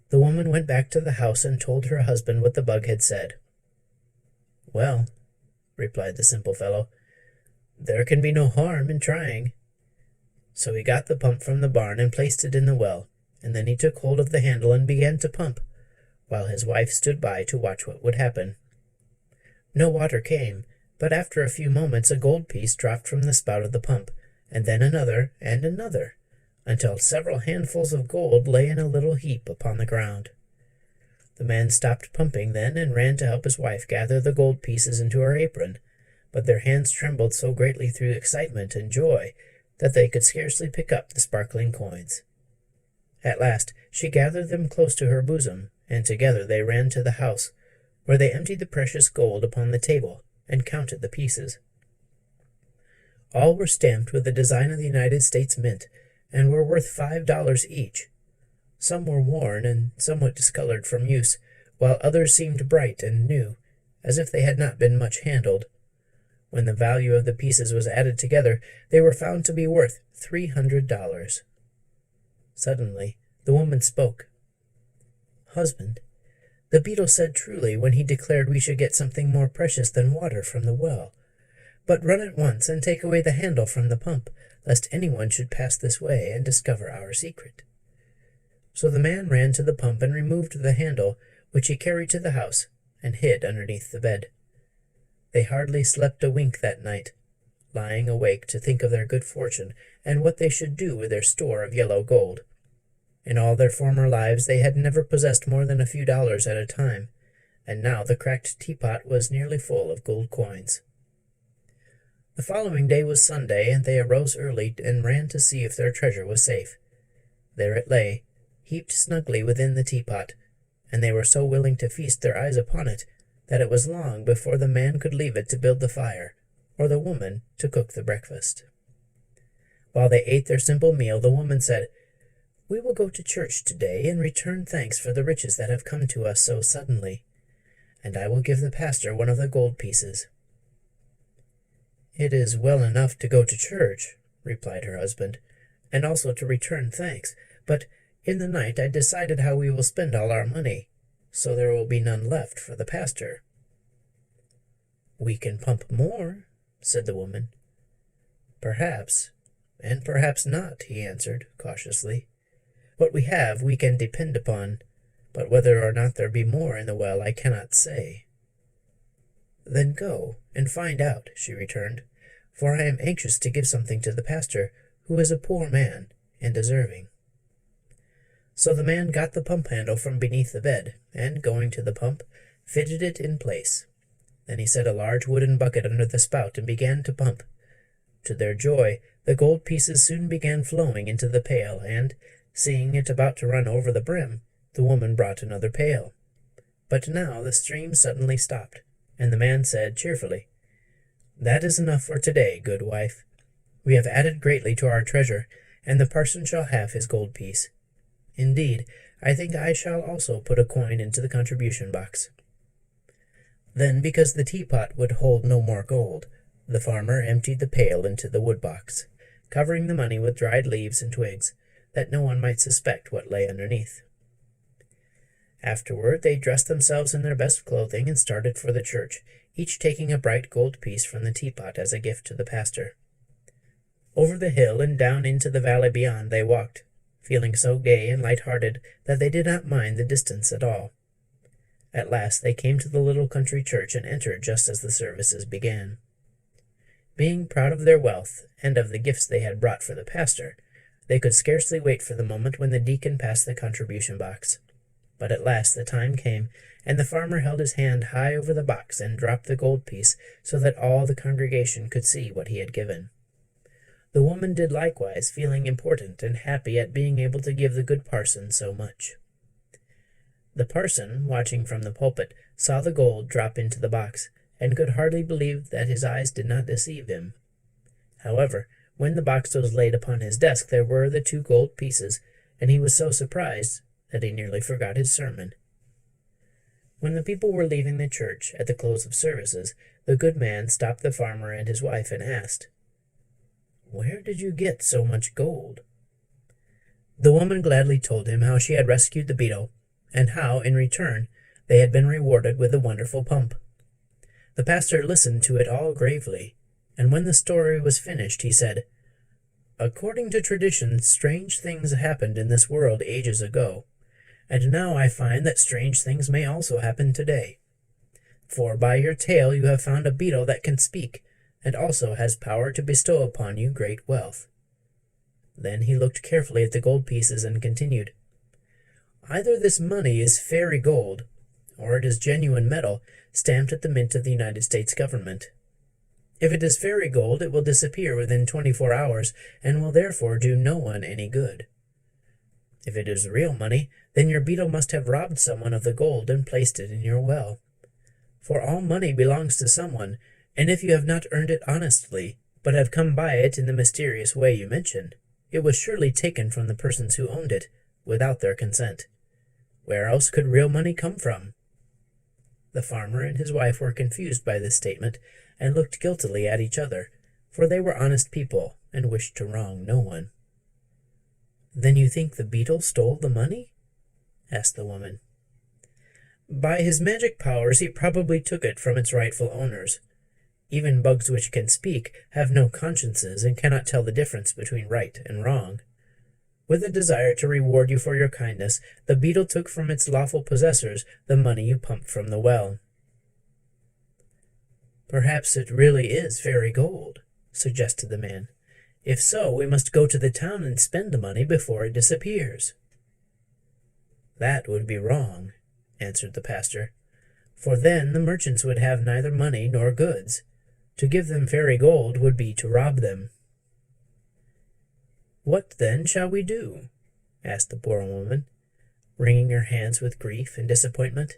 The woman went back to the house and told her husband what the bug had said. "Well," replied the simple fellow, "there can be no harm in trying." So he got the pump from the barn and placed it in the well, and then he took hold of the handle and began to pump, while his wife stood by to watch what would happen. No water came, but after a few moments a gold piece dropped from the spout of the pump, and then another and another, until several handfuls of gold lay in a little heap upon the ground. The man stopped pumping then and ran to help his wife gather the gold pieces into her apron, but their hands trembled so greatly through excitement and joy that they could scarcely pick up the sparkling coins. At last she gathered them close to her bosom, and together they ran to the house, where they emptied the precious gold upon the table and counted the pieces. All were stamped with the design of the United States Mint, and were worth $5 each. Some were worn and somewhat discolored from use, while others seemed bright and new, as if they had not been much handled. When the value of the pieces was added together, they were found to be worth $300. Suddenly, the woman spoke. "Husband, the beetle said truly when he declared we should get something more precious than water from the well. But run at once and take away the handle from the pump, lest anyone should pass this way and discover our secret." So the man ran to the pump and removed the handle, which he carried to the house and hid underneath the bed. They hardly slept a wink that night, lying awake to think of their good fortune and what they should do with their store of yellow gold. In all their former lives they had never possessed more than a few dollars at a time, and now the cracked teapot was nearly full of gold coins. The following day was Sunday, and they arose early and ran to see if their treasure was safe. There it lay, heaped snugly within the teapot, and they were so willing to feast their eyes upon it that it was long before the man could leave it to build the fire, or the woman to cook the breakfast. While they ate their simple meal, the woman said, "We will go to church today and return thanks for the riches that have come to us so suddenly, and I will give the pastor one of the gold pieces." "It is well enough to go to church," replied her husband, "and also to return thanks, but in the night I decided how we will spend all our money, so there will be none left for the pastor." "We can pump more," said the woman. "Perhaps, and perhaps not," he answered cautiously. "What we have we can depend upon, but whether or not there be more in the well I cannot say." "Then go and find out," she returned, "for I am anxious to give something to the pastor, who is a poor man and deserving." So the man got the pump handle from beneath the bed, and, going to the pump, fitted it in place. Then he set a large wooden bucket under the spout and began to pump. To their joy, the gold pieces soon began flowing into the pail, and, seeing it about to run over the brim, the woman brought another pail. But now the stream suddenly stopped, and the man said cheerfully, "That is enough for today, good wife. We have added greatly to our treasure, and the parson shall have his gold piece. Indeed, I think I shall also put a coin into the contribution box." Then, because the teapot would hold no more gold, the farmer emptied the pail into the wood box, covering the money with dried leaves and twigs, that no one might suspect what lay underneath. Afterward they dressed themselves in their best clothing and started for the church, each taking a bright gold piece from the teapot as a gift to the pastor. Over the hill and down into the valley beyond they walked, feeling so gay and light-hearted that they did not mind the distance at all. At last they came to the little country church and entered just as the services began. Being proud of their wealth and of the gifts they had brought for the pastor, they could scarcely wait for the moment when the deacon passed the contribution box. But at last the time came, and the farmer held his hand high over the box and dropped the gold piece so that all the congregation could see what he had given. The woman did likewise, feeling important and happy at being able to give the good parson so much. The parson, watching from the pulpit, saw the gold drop into the box, and could hardly believe that his eyes did not deceive him. However, when the box was laid upon his desk, there were the 2 gold pieces, and he was so surprised that he nearly forgot his sermon. When the people were leaving the church at the close of services, the good man stopped the farmer and his wife and asked, "Where did you get so much gold?" The woman gladly told him how she had rescued the beetle, and how, in return, they had been rewarded with a wonderful pump. The pastor listened to it all gravely, and when the story was finished, he said, "According to tradition, strange things happened in this world ages ago, and now I find that strange things may also happen today. For by your tale you have found a beetle that can speak, and also has power to bestow upon you great wealth." Then he looked carefully at the gold pieces and continued, "Either this money is fairy gold, or it is genuine metal stamped at the mint of the United States government. If it is fairy gold, it will disappear within 24 hours and will therefore do no one any good. If it is real money, then your beetle must have robbed someone of the gold and placed it in your well. For all money belongs to someone, and if you have not earned it honestly, but have come by it in the mysterious way you mentioned, it was surely taken from the persons who owned it, without their consent. Where else could real money come from?" The farmer and his wife were confused by this statement, and looked guiltily at each other, for they were honest people, and wished to wrong no one. "Then you think the beetle stole the money?" asked the woman. "By his magic powers he probably took it from its rightful owners. Even bugs which can speak have no consciences and cannot tell the difference between right and wrong. With a desire to reward you for your kindness, the beetle took from its lawful possessors the money you pumped from the well." "Perhaps it really is fairy gold," suggested the man. "If so, we must go to the town and spend the money before it disappears." "That would be wrong," answered the pastor, "for then the merchants would have neither money nor goods. To give them fairy gold would be to rob them." "What then shall we do?" asked the poor woman, wringing her hands with grief and disappointment.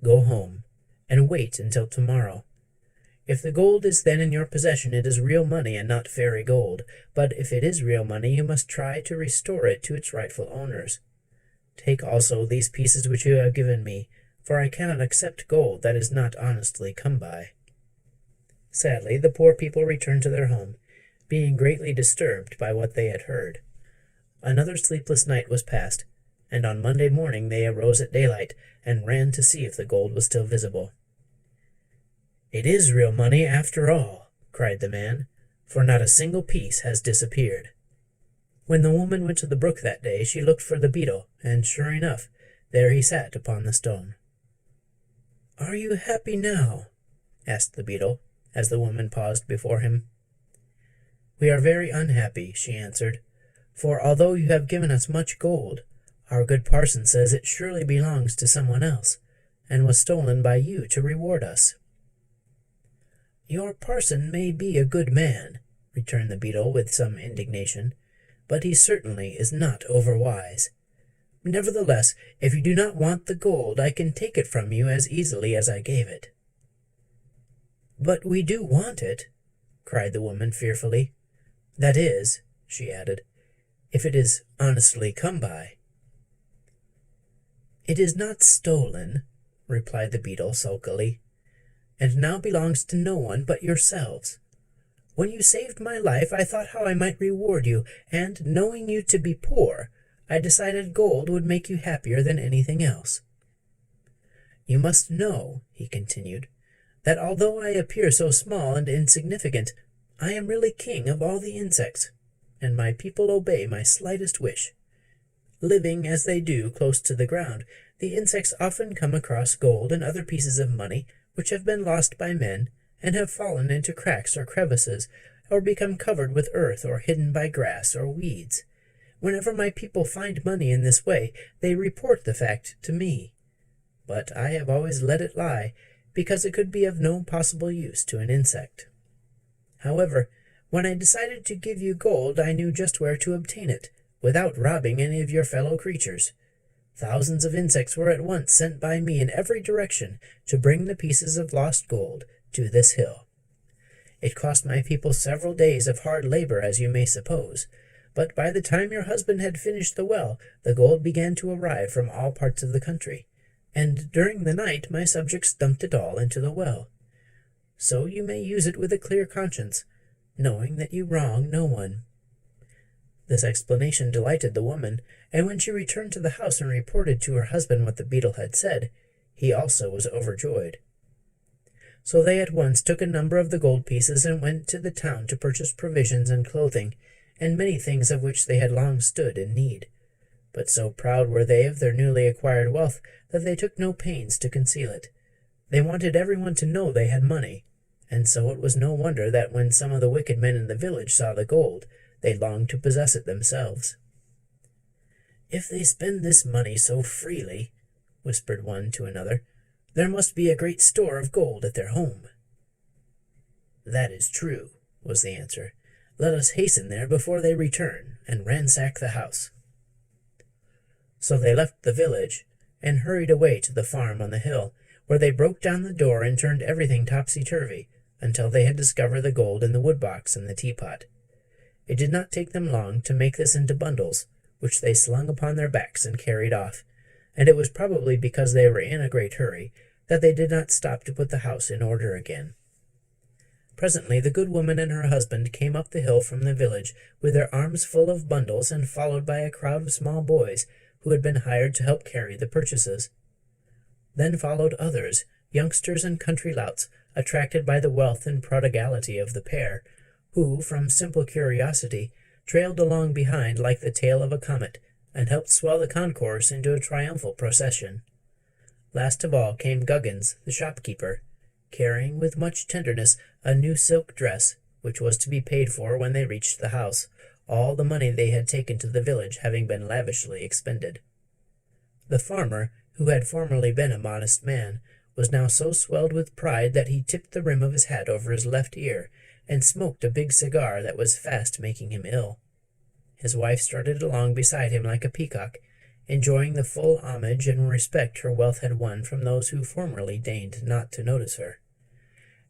"Go home, and wait until tomorrow. If the gold is then in your possession, it is real money and not fairy gold, but if it is real money, you must try to restore it to its rightful owners. Take also these pieces which you have given me, for I cannot accept gold that is not honestly come by." Sadly, the poor people returned to their home, being greatly disturbed by what they had heard. Another sleepless night was passed, and on Monday morning they arose at daylight and ran to see if the gold was still visible. "It is real money after all," cried the man, "for not a single piece has disappeared." When the woman went to the brook that day, she looked for the beetle, and sure enough, there he sat upon the stone. "Are you happy now?" asked the beetle, as the woman paused before him. "We are very unhappy," she answered, "for although you have given us much gold, our good parson says it surely belongs to someone else, and was stolen by you to reward us." "Your parson may be a good man," returned the beetle with some indignation, "but he certainly is not overwise. Nevertheless, if you do not want the gold, I can take it from you as easily as I gave it." "But we do want it," cried the woman fearfully. "That is," she added, "if it is honestly come by." "It is not stolen," replied the beetle sulkily, "and now belongs to no one but yourselves. When you saved my life, I thought how I might reward you, and, knowing you to be poor, I decided gold would make you happier than anything else. You must know," he continued, "that although I appear so small and insignificant, I am really king of all the insects, and my people obey my slightest wish. Living, as they do, close to the ground, the insects often come across gold and other pieces of money which have been lost by men, and have fallen into cracks or crevices, or become covered with earth, or hidden by grass or weeds. Whenever my people find money in this way, they report the fact to me. But I have always let it lie, because it could be of no possible use to an insect. However, when I decided to give you gold, I knew just where to obtain it, without robbing any of your fellow creatures. Thousands of insects were at once sent by me in every direction to bring the pieces of lost gold to this hill. It cost my people several days of hard labor, as you may suppose, but by the time your husband had finished the well, the gold began to arrive from all parts of the country, and during the night my subjects dumped it all into the well. So you may use it with a clear conscience, knowing that you wrong no one." This explanation delighted the woman, and when she returned to the house and reported to her husband what the beetle had said, he also was overjoyed. So they at once took a number of the gold pieces and went to the town to purchase provisions and clothing, and many things of which they had long stood in need. But so proud were they of their newly acquired wealth that they took no pains to conceal it. They wanted everyone to know they had money, and so it was no wonder that when some of the wicked men in the village saw the gold, they longed to possess it themselves. "If they spend this money so freely," whispered one to another, "there must be a great store of gold at their home." "That is true," was the answer. "Let us hasten there before they return, and ransack the house." So they left the village, and hurried away to the farm on the hill, where they broke down the door and turned everything topsy-turvy, until they had discovered the gold in the wood-box and the teapot. It did not take them long to make this into bundles, which they slung upon their backs and carried off, and it was probably because they were in a great hurry that they did not stop to put the house in order again. Presently the good woman and her husband came up the hill from the village with their arms full of bundles and followed by a crowd of small boys who had been hired to help carry the purchases. Then followed others, youngsters and country louts, attracted by the wealth and prodigality of the pair, who, from simple curiosity, trailed along behind like the tail of a comet, and helped swell the concourse into a triumphal procession. Last of all came Guggins, the shopkeeper, carrying with much tenderness a new silk dress, which was to be paid for when they reached the house, all the money they had taken to the village having been lavishly expended. The farmer, who had formerly been a modest man, was now so swelled with pride that he tipped the rim of his hat over his left ear, and smoked a big cigar that was fast making him ill. His wife strutted along beside him like a peacock, enjoying the full homage and respect her wealth had won from those who formerly deigned not to notice her,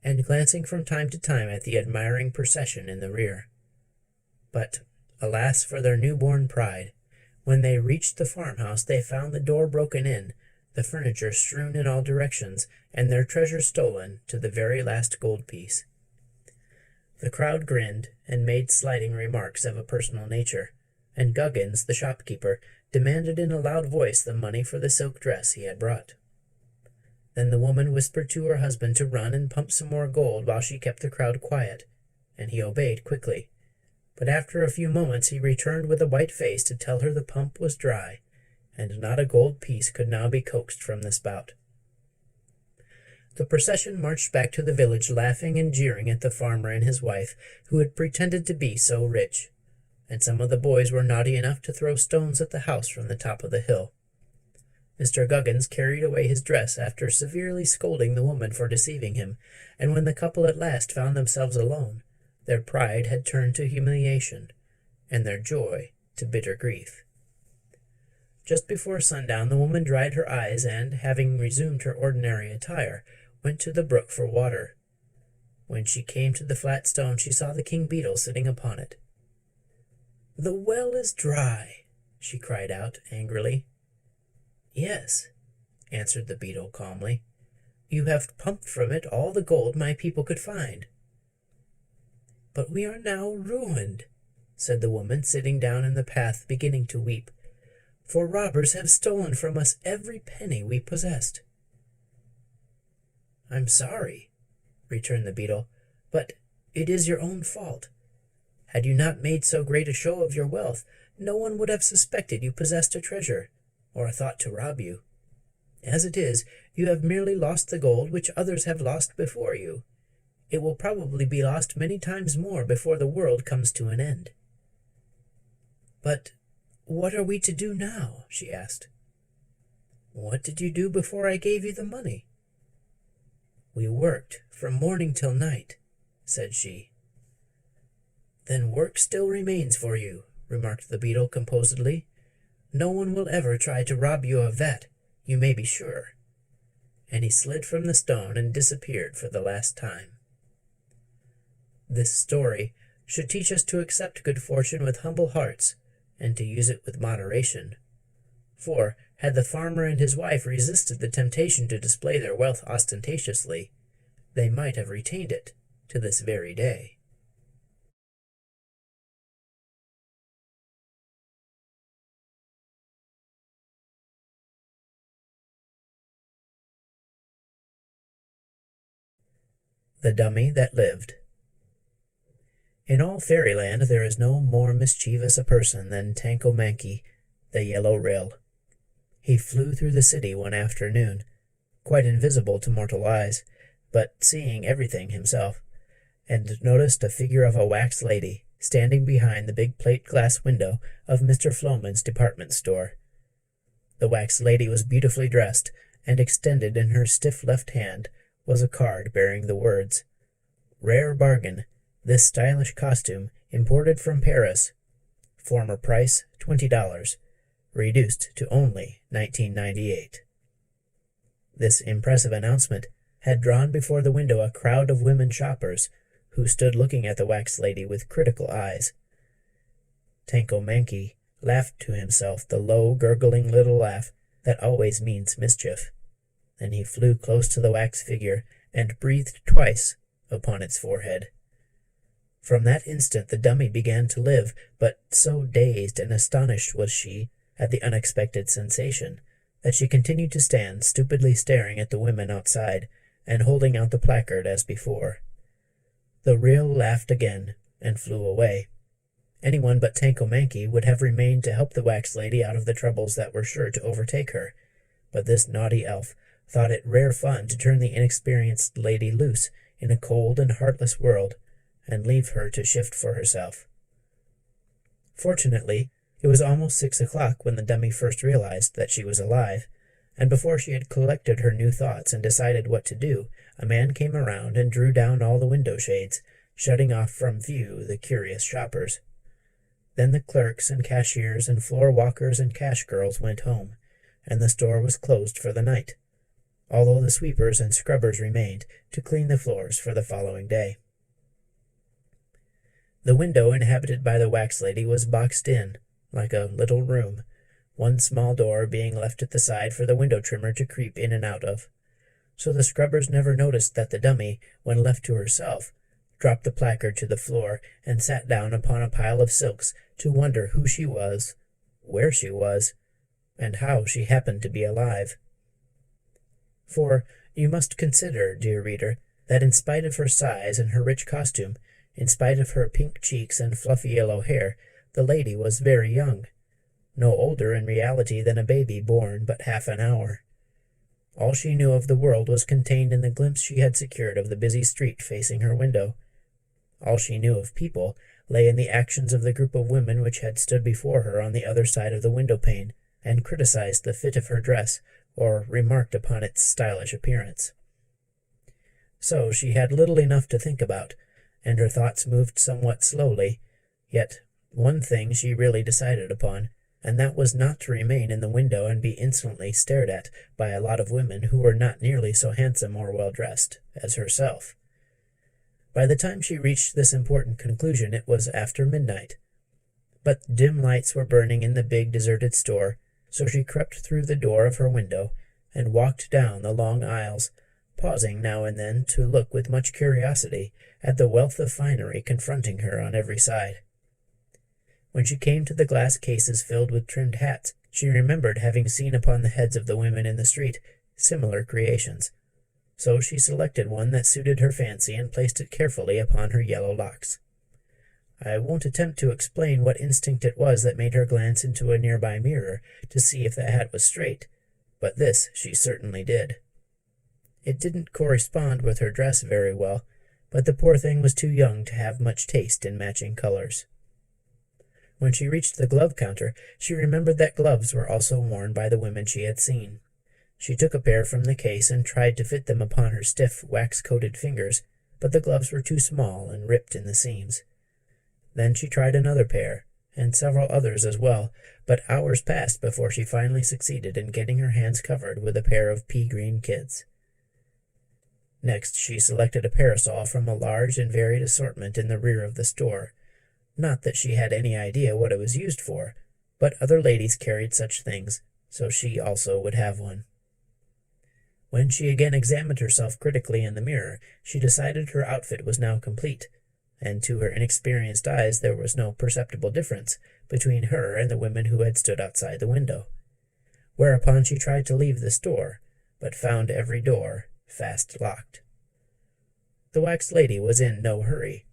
and glancing from time to time at the admiring procession in the rear. But, alas for their newborn pride! When they reached the farmhouse they found the door broken in, the furniture strewn in all directions, and their treasure stolen to the very last gold piece. The crowd grinned and made slighting remarks of a personal nature, and Guggins, the shopkeeper, demanded in a loud voice the money for the silk dress he had brought. Then the woman whispered to her husband to run and pump some more gold while she kept the crowd quiet, and he obeyed quickly. But after a few moments he returned with a white face to tell her the pump was dry, and not a gold piece could now be coaxed from the spout. The procession marched back to the village laughing and jeering at the farmer and his wife, who had pretended to be so rich, and some of the boys were naughty enough to throw stones at the house from the top of the hill. Mr. Guggins carried away his dress after severely scolding the woman for deceiving him, and when the couple at last found themselves alone, their pride had turned to humiliation, and their joy to bitter grief. Just before sundown the woman dried her eyes and, having resumed her ordinary attire, went to the brook for water. When she came to the flat stone she saw the king beetle sitting upon it. "The well is dry," she cried out angrily. "Yes," answered the beetle calmly. "You have pumped from it all the gold my people could find." "But we are now ruined," said the woman, sitting down in the path, beginning to weep, "for robbers have stolen from us every penny we possessed." "I'm sorry," returned the beetle, "but it is your own fault. Had you not made so great a show of your wealth, no one would have suspected you possessed a treasure, or thought to rob you. As it is, you have merely lost the gold which others have lost before you. It will probably be lost many times more before the world comes to an end." "But what are we to do now?" she asked. "What did you do before I gave you the money?" "We worked from morning till night," said she. "Then work still remains for you," remarked the beetle composedly. "No one will ever try to rob you of that, you may be sure." And he slid from the stone and disappeared for the last time. This story should teach us to accept good fortune with humble hearts, and to use it with moderation. For, Had the farmer and his wife resisted the temptation to display their wealth ostentatiously, they might have retained it to this very day. The Dummy That Lived. In all fairyland there is no more mischievous a person than Tanko-Mankie, the Yellow Ryl. He flew through the city one afternoon, quite invisible to mortal eyes, but seeing everything himself, and noticed a figure of a wax lady standing behind the big plate-glass window of Mr. Floman's department store. The wax lady was beautifully dressed, and extended in her stiff left hand was a card bearing the words, "Rare bargain. This stylish costume imported from Paris. Former price $20, reduced to only $19.98. This impressive announcement had drawn before the window a crowd of women shoppers, who stood looking at the wax lady with critical eyes. Tanko-Mankie laughed to himself the low, gurgling little laugh that always means mischief. Then he flew close to the wax figure and breathed twice upon its forehead. From that instant the dummy began to live, but so dazed and astonished was she at the unexpected sensation that she continued to stand stupidly staring at the women outside and holding out the placard as before. The Ryl laughed again and flew away. Anyone but Tanko-Mankie would have remained to help the wax lady out of the troubles that were sure to overtake her, but this naughty elf thought it rare fun to turn the inexperienced lady loose in a cold and heartless world, and leave her to shift for herself. Fortunately, it was almost 6 o'clock when the dummy first realized that she was alive, and before she had collected her new thoughts and decided what to do, a man came around and drew down all the window shades, shutting off from view the curious shoppers. Then the clerks and cashiers and floor walkers and cash girls went home, and the store was closed for the night, although the sweepers and scrubbers remained to clean the floors for the following day. The window inhabited by the wax lady was boxed in, like a little room, one small door being left at the side for the window trimmer to creep in and out of. So the scrubbers never noticed that the dummy, when left to herself, dropped the placard to the floor and sat down upon a pile of silks to wonder who she was, where she was, and how she happened to be alive. For you must consider, dear reader, that in spite of her size and her rich costume, in spite of her pink cheeks and fluffy yellow hair, the lady was very young, no older in reality than a baby born but half an hour. All she knew of the world was contained in the glimpse she had secured of the busy street facing her window. All she knew of people lay in the actions of the group of women which had stood before her on the other side of the window-pane, and criticized the fit of her dress, or remarked upon its stylish appearance. So she had little enough to think about, and her thoughts moved somewhat slowly, yet one thing she really decided upon, and that was not to remain in the window and be insolently stared at by a lot of women who were not nearly so handsome or well-dressed as herself. By the time she reached this important conclusion it was after midnight, but dim lights were burning in the big deserted store, so she crept through the door of her window and walked down the long aisles, pausing now and then to look with much curiosity at the wealth of finery confronting her on every side. When she came to the glass cases filled with trimmed hats, she remembered having seen upon the heads of the women in the street similar creations, so she selected one that suited her fancy and placed it carefully upon her yellow locks. I won't attempt to explain what instinct it was that made her glance into a nearby mirror to see if the hat was straight, but this she certainly did. It didn't correspond with her dress very well, but the poor thing was too young to have much taste in matching colors. When she reached the glove counter, she remembered that gloves were also worn by the women she had seen. She took a pair from the case and tried to fit them upon her stiff, wax-coated fingers, but the gloves were too small and ripped in the seams. Then she tried another pair, and several others as well, but hours passed before she finally succeeded in getting her hands covered with a pair of pea-green kids. Next she selected a parasol from a large and varied assortment in the rear of the store. Not that she had any idea what it was used for, but other ladies carried such things, so she also would have one. When she again examined herself critically in the mirror, she decided her outfit was now complete, and to her inexperienced eyes there was no perceptible difference between her and the women who had stood outside the window. Whereupon she tried to leave the store, but found every door fast locked. The wax lady was in no hurry.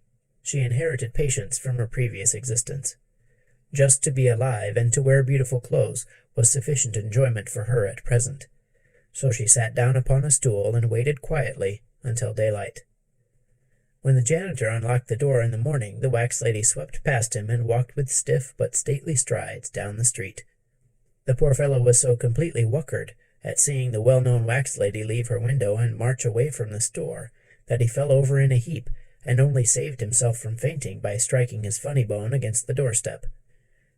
She inherited patience from her previous existence. Just to be alive and to wear beautiful clothes was sufficient enjoyment for her at present, so she sat down upon a stool and waited quietly until daylight. When the janitor unlocked the door in the morning, the wax lady swept past him and walked with stiff but stately strides down the street. The poor fellow was so completely whuckered at seeing the well-known wax lady leave her window and march away from the store that he fell over in a heap and only saved himself from fainting by striking his funny bone against the doorstep.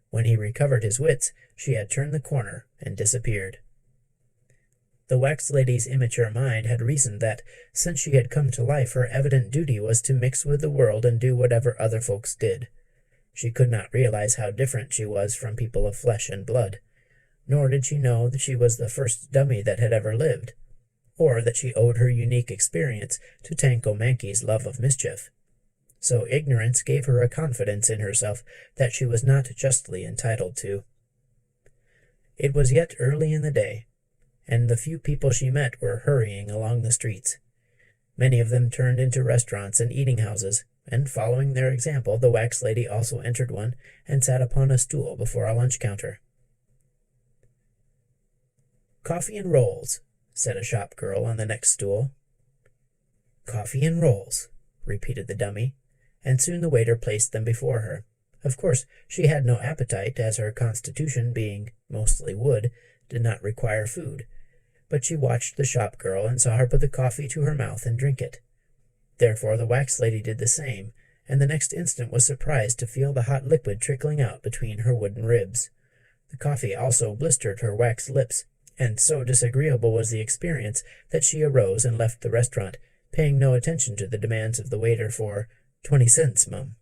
When he recovered his wits, she had turned the corner and disappeared. The wax lady's immature mind had reasoned that, since she had come to life, her evident duty was to mix with the world and do whatever other folks did. She could not realize how different she was from people of flesh and blood, nor did she know that she was the first dummy that had ever lived, or that she owed her unique experience to Tanko-Mankie's love of mischief. So ignorance gave her a confidence in herself that she was not justly entitled to. It was yet early in the day, and the few people she met were hurrying along the streets. Many of them turned into restaurants and eating houses, and following their example, the wax lady also entered one and sat upon a stool before a lunch counter. "Coffee and rolls," said a shop girl on the next stool. "Coffee and rolls," repeated the dummy, and soon the waiter placed them before her. Of course, she had no appetite, as her constitution, being mostly wood, did not require food, but she watched the shop girl and saw her put the coffee to her mouth and drink it. Therefore the wax lady did the same, and the next instant was surprised to feel the hot liquid trickling out between her wooden ribs. The coffee also blistered her wax lips, and so disagreeable was the experience that she arose and left the restaurant, paying no attention to the demands of the waiter for 20 cents, mum.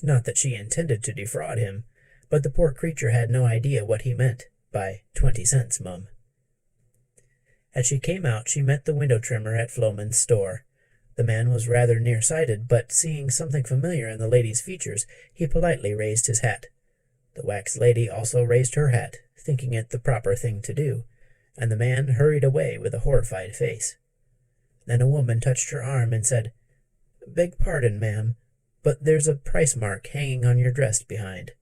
Not that she intended to defraud him, but the poor creature had no idea what he meant by 20 cents, mum. As she came out, she met the window trimmer at Floman's store. The man was rather nearsighted, but seeing something familiar in the lady's features, he politely raised his hat. The wax lady also raised her hat, thinking it the proper thing to do, and the man hurried away with a horrified face. Then a woman touched her arm and said, "Beg pardon, ma'am, but there's a price mark hanging on your dress behind."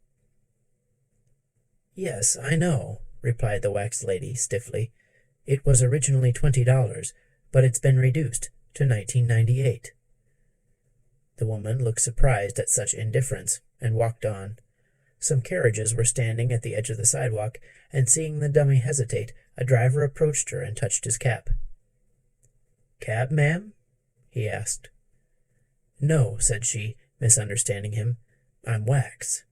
"Yes, I know," replied the wax lady stiffly. "It was originally $20, but it's been reduced to $19.98. The woman looked surprised at such indifference and walked on. Some carriages were standing at the edge of the sidewalk, and seeing the dummy hesitate, a driver approached her and touched his cap. "Cab, ma'am?" he asked. "No," said she, misunderstanding him. "I'm wax."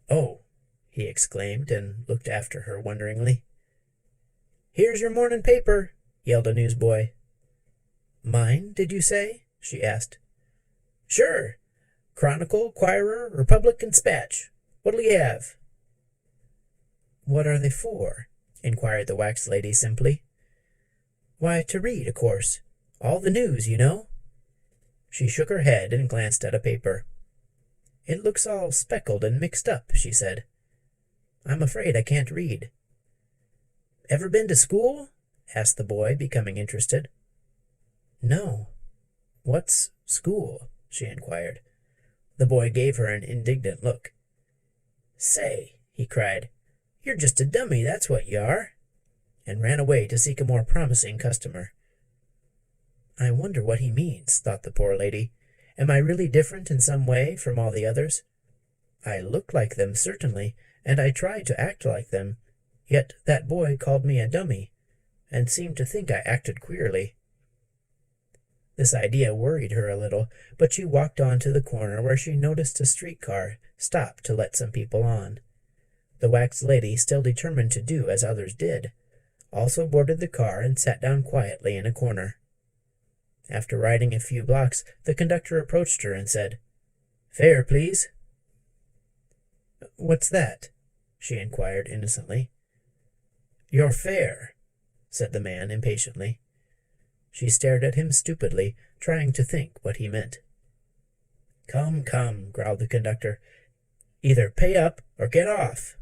"Oh," he exclaimed, and looked after her wonderingly. "Here's your morning paper," yelled a newsboy. "Mine, did you say?" she asked. "Sure. Chronicle, Quirer, Republic, and Spatch. What'll you have?" "What are they for?" inquired the wax lady simply. "Why, to read, of course. All the news, you know." She shook her head and glanced at a paper. "It looks all speckled and mixed up," she said. "I'm afraid I can't read." "Ever been to school?" asked the boy, becoming interested. "No." "What's school?" she inquired. The boy gave her an indignant look. "Say," he cried, "you're just a dummy, that's what you are," and ran away to seek a more promising customer. "I wonder what he means," thought the poor lady. "Am I really different in some way from all the others? I look like them, certainly, and I try to act like them, yet that boy called me a dummy, and seemed to think I acted queerly." This idea worried her a little, but she walked on to the corner where she noticed a streetcar stop to let some people on. The wax lady, still determined to do as others did, also boarded the car and sat down quietly in a corner. After riding a few blocks, the conductor approached her and said, "Fare, please." "What's that?" she inquired innocently. "Your fare," said the man impatiently. She stared at him stupidly, trying to think what he meant. "Come, come," growled the conductor. "Either pay up or get off."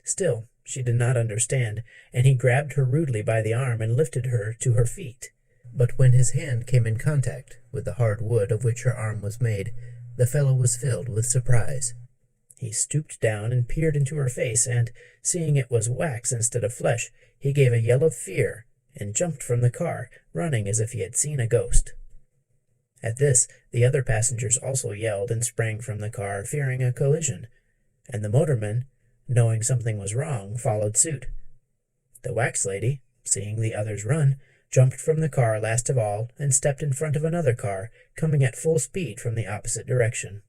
Still, she did not understand, and he grabbed her rudely by the arm and lifted her to her feet. But when his hand came in contact with the hard wood of which her arm was made, the fellow was filled with surprise. He stooped down and peered into her face, and, seeing it was wax instead of flesh, he gave a yell of fear and jumped from the car, running as if he had seen a ghost. At this, the other passengers also yelled and sprang from the car, fearing a collision, and the motorman, knowing something was wrong, followed suit. The wax lady, seeing the others run, jumped from the car last of all and stepped in front of another car, coming at full speed from the opposite direction.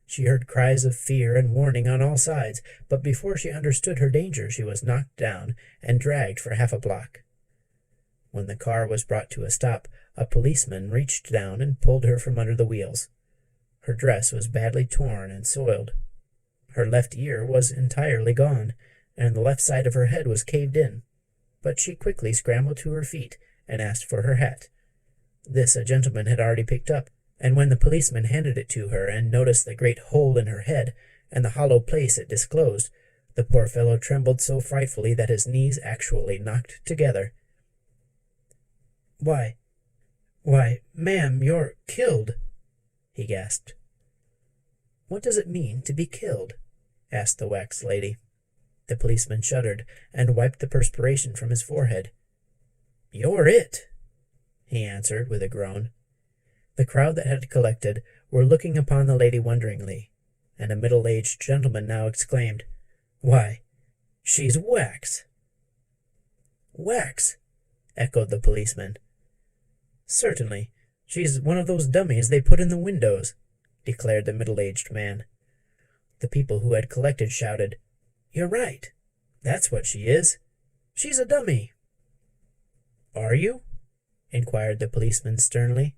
She heard cries of fear and warning on all sides, but before she understood her danger she was knocked down and dragged for half a block. When the car was brought to a stop, a policeman reached down and pulled her from under the wheels. Her dress was badly torn and soiled. Her left ear was entirely gone, and the left side of her head was caved in. But she quickly scrambled to her feet and asked for her hat. This a gentleman had already picked up, and when the policeman handed it to her and noticed the great hole in her head and the hollow place it disclosed, the poor fellow trembled so frightfully that his knees actually knocked together. Why, ma'am, you're killed," he gasped. "What does it mean to be killed?" asked the wax lady. The policeman shuddered and wiped the perspiration from his forehead. "You're it," he answered with a groan. The crowd that had collected were looking upon the lady wonderingly, and a middle-aged gentleman now exclaimed, "Why, she's wax!" "Wax!" echoed the policeman. "Certainly, she's one of those dummies they put in the windows," declared the middle-aged man. The people who had collected shouted, "You're right. That's what she is. She's a dummy." "Are you?" inquired the policeman sternly.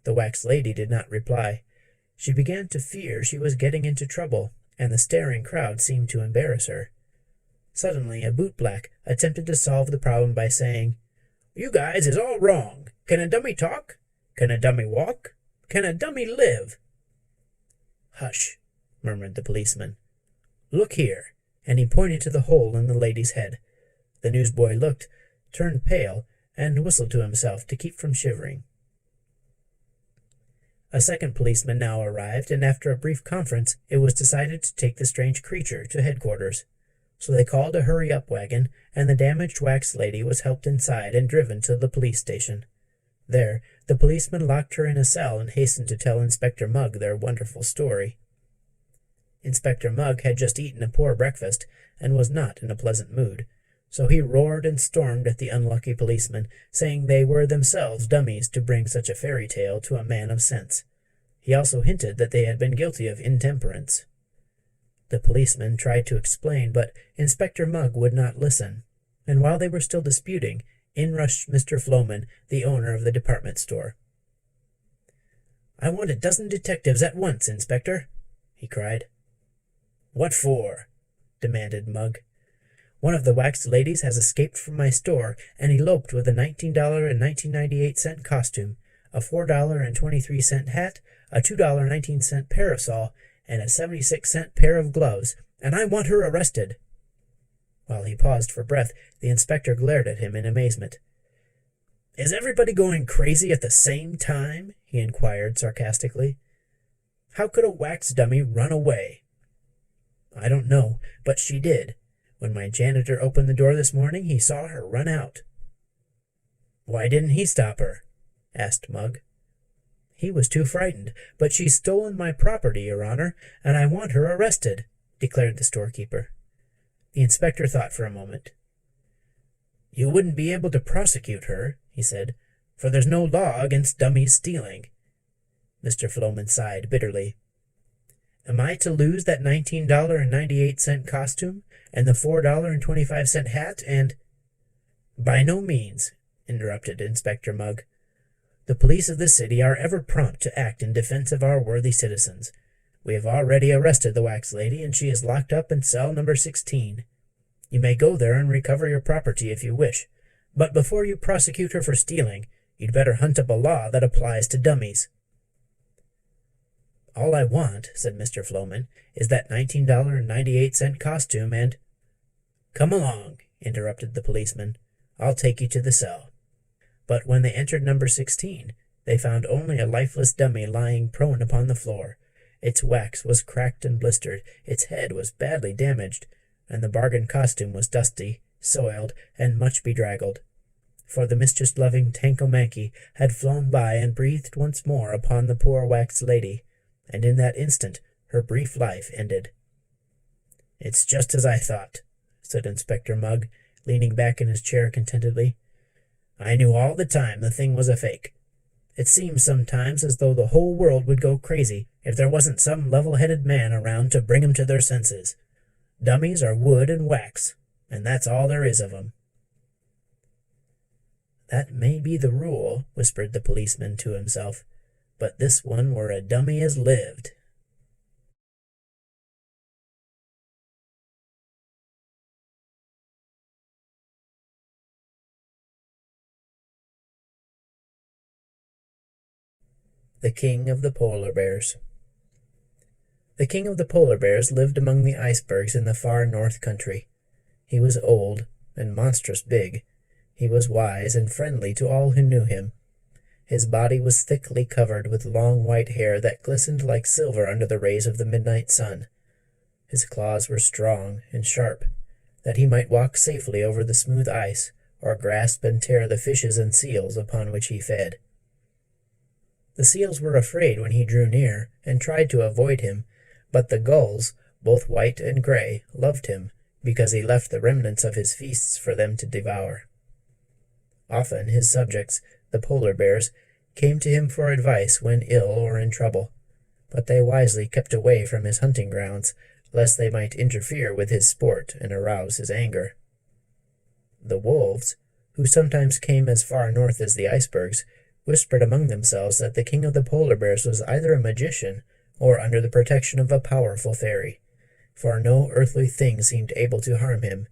The wax lady did not reply. She began to fear she was getting into trouble, and the staring crowd seemed to embarrass her. Suddenly, a bootblack attempted to solve the problem by saying, "You guys is all wrong. Can a dummy talk? Can a dummy walk? Can a dummy live?" "Hush," murmured the policeman. "Look here," and he pointed to the hole in the lady's head. The newsboy looked, turned pale, and whistled to himself to keep from shivering. A second policeman now arrived, and after a brief conference, it was decided to take the strange creature to headquarters. So they called a hurry-up wagon, and the damaged wax lady was helped inside and driven to the police station. There, the policeman locked her in a cell and hastened to tell Inspector Mugg their wonderful story. Inspector Mugg had just eaten a poor breakfast and was not in a pleasant mood, so he roared and stormed at the unlucky policemen, saying they were themselves dummies to bring such a fairy tale to a man of sense. He also hinted that they had been guilty of intemperance. The policemen tried to explain, but Inspector Mugg would not listen, and while they were still disputing, in rushed Mr. Floman, the owner of the department store. "I want a dozen detectives at once, Inspector," he cried. "What for?" demanded Mugg. "One of the wax ladies has escaped from my store and eloped with a $19 and 19.98 costume, a $4.23 hat, a $2.19 parasol, and a 76-cent pair of gloves, and I want her arrested." While he paused for breath, the inspector glared at him in amazement. "Is everybody going crazy at the same time?" he inquired sarcastically. "How could a wax dummy run away?" "I don't know, but she did. When my janitor opened the door this morning, he saw her run out." "Why didn't he stop her?" asked Mugg. "He was too frightened, but she's stolen my property, Your Honor, and I want her arrested," declared the storekeeper. The inspector thought for a moment. "You wouldn't be able to prosecute her," he said, "for there's no law against dummies stealing." Mr. Floman sighed bitterly. "Am I to lose that $19.98 costume, and the $4.25 hat, and—" "By no means," interrupted Inspector Mugg. "The police of this city are ever prompt to act in defense of our worthy citizens. We have already arrested the wax lady, and she is locked up in cell number 16. You may go there and recover your property if you wish, but before you prosecute her for stealing, you'd better hunt up a law that applies to dummies." "All I want," said Mr. Floman, "is that $19.98 costume and—" "Come along," interrupted the policeman. "I'll take you to the cell." But when they entered number 16, they found only a lifeless dummy lying prone upon the floor. Its wax was cracked and blistered, its head was badly damaged, and the bargain costume was dusty, soiled, and much bedraggled. For the mischief-loving Tankomankie had flown by and breathed once more upon the poor wax lady, and in that instant her brief life ended. "It's just as I thought," said Inspector Mugg, leaning back in his chair contentedly. "I knew all the time the thing was a fake. It seems sometimes as though the whole world would go crazy if there wasn't some level-headed man around to bring 'em to their senses. Dummies are wood and wax, and that's all there is of 'em." "That may be the rule," whispered the policeman to himself, "but this one were a dummy as lived." The King of the Polar Bears. The King of the Polar Bears lived among the icebergs in the far north country. He was old and monstrous big. He was wise and friendly to all who knew him. His body was thickly covered with long white hair that glistened like silver under the rays of the midnight sun. His claws were strong and sharp, that he might walk safely over the smooth ice, or grasp and tear the fishes and seals upon which he fed. The seals were afraid when he drew near, and tried to avoid him, but the gulls, both white and gray, loved him, because he left the remnants of his feasts for them to devour. Often his subjects, the polar bears, came to him for advice when ill or in trouble, but they wisely kept away from his hunting grounds, lest they might interfere with his sport and arouse his anger. The wolves, who sometimes came as far north as the icebergs, whispered among themselves that the King of the Polar Bears was either a magician or under the protection of a powerful fairy, for no earthly thing seemed able to harm him.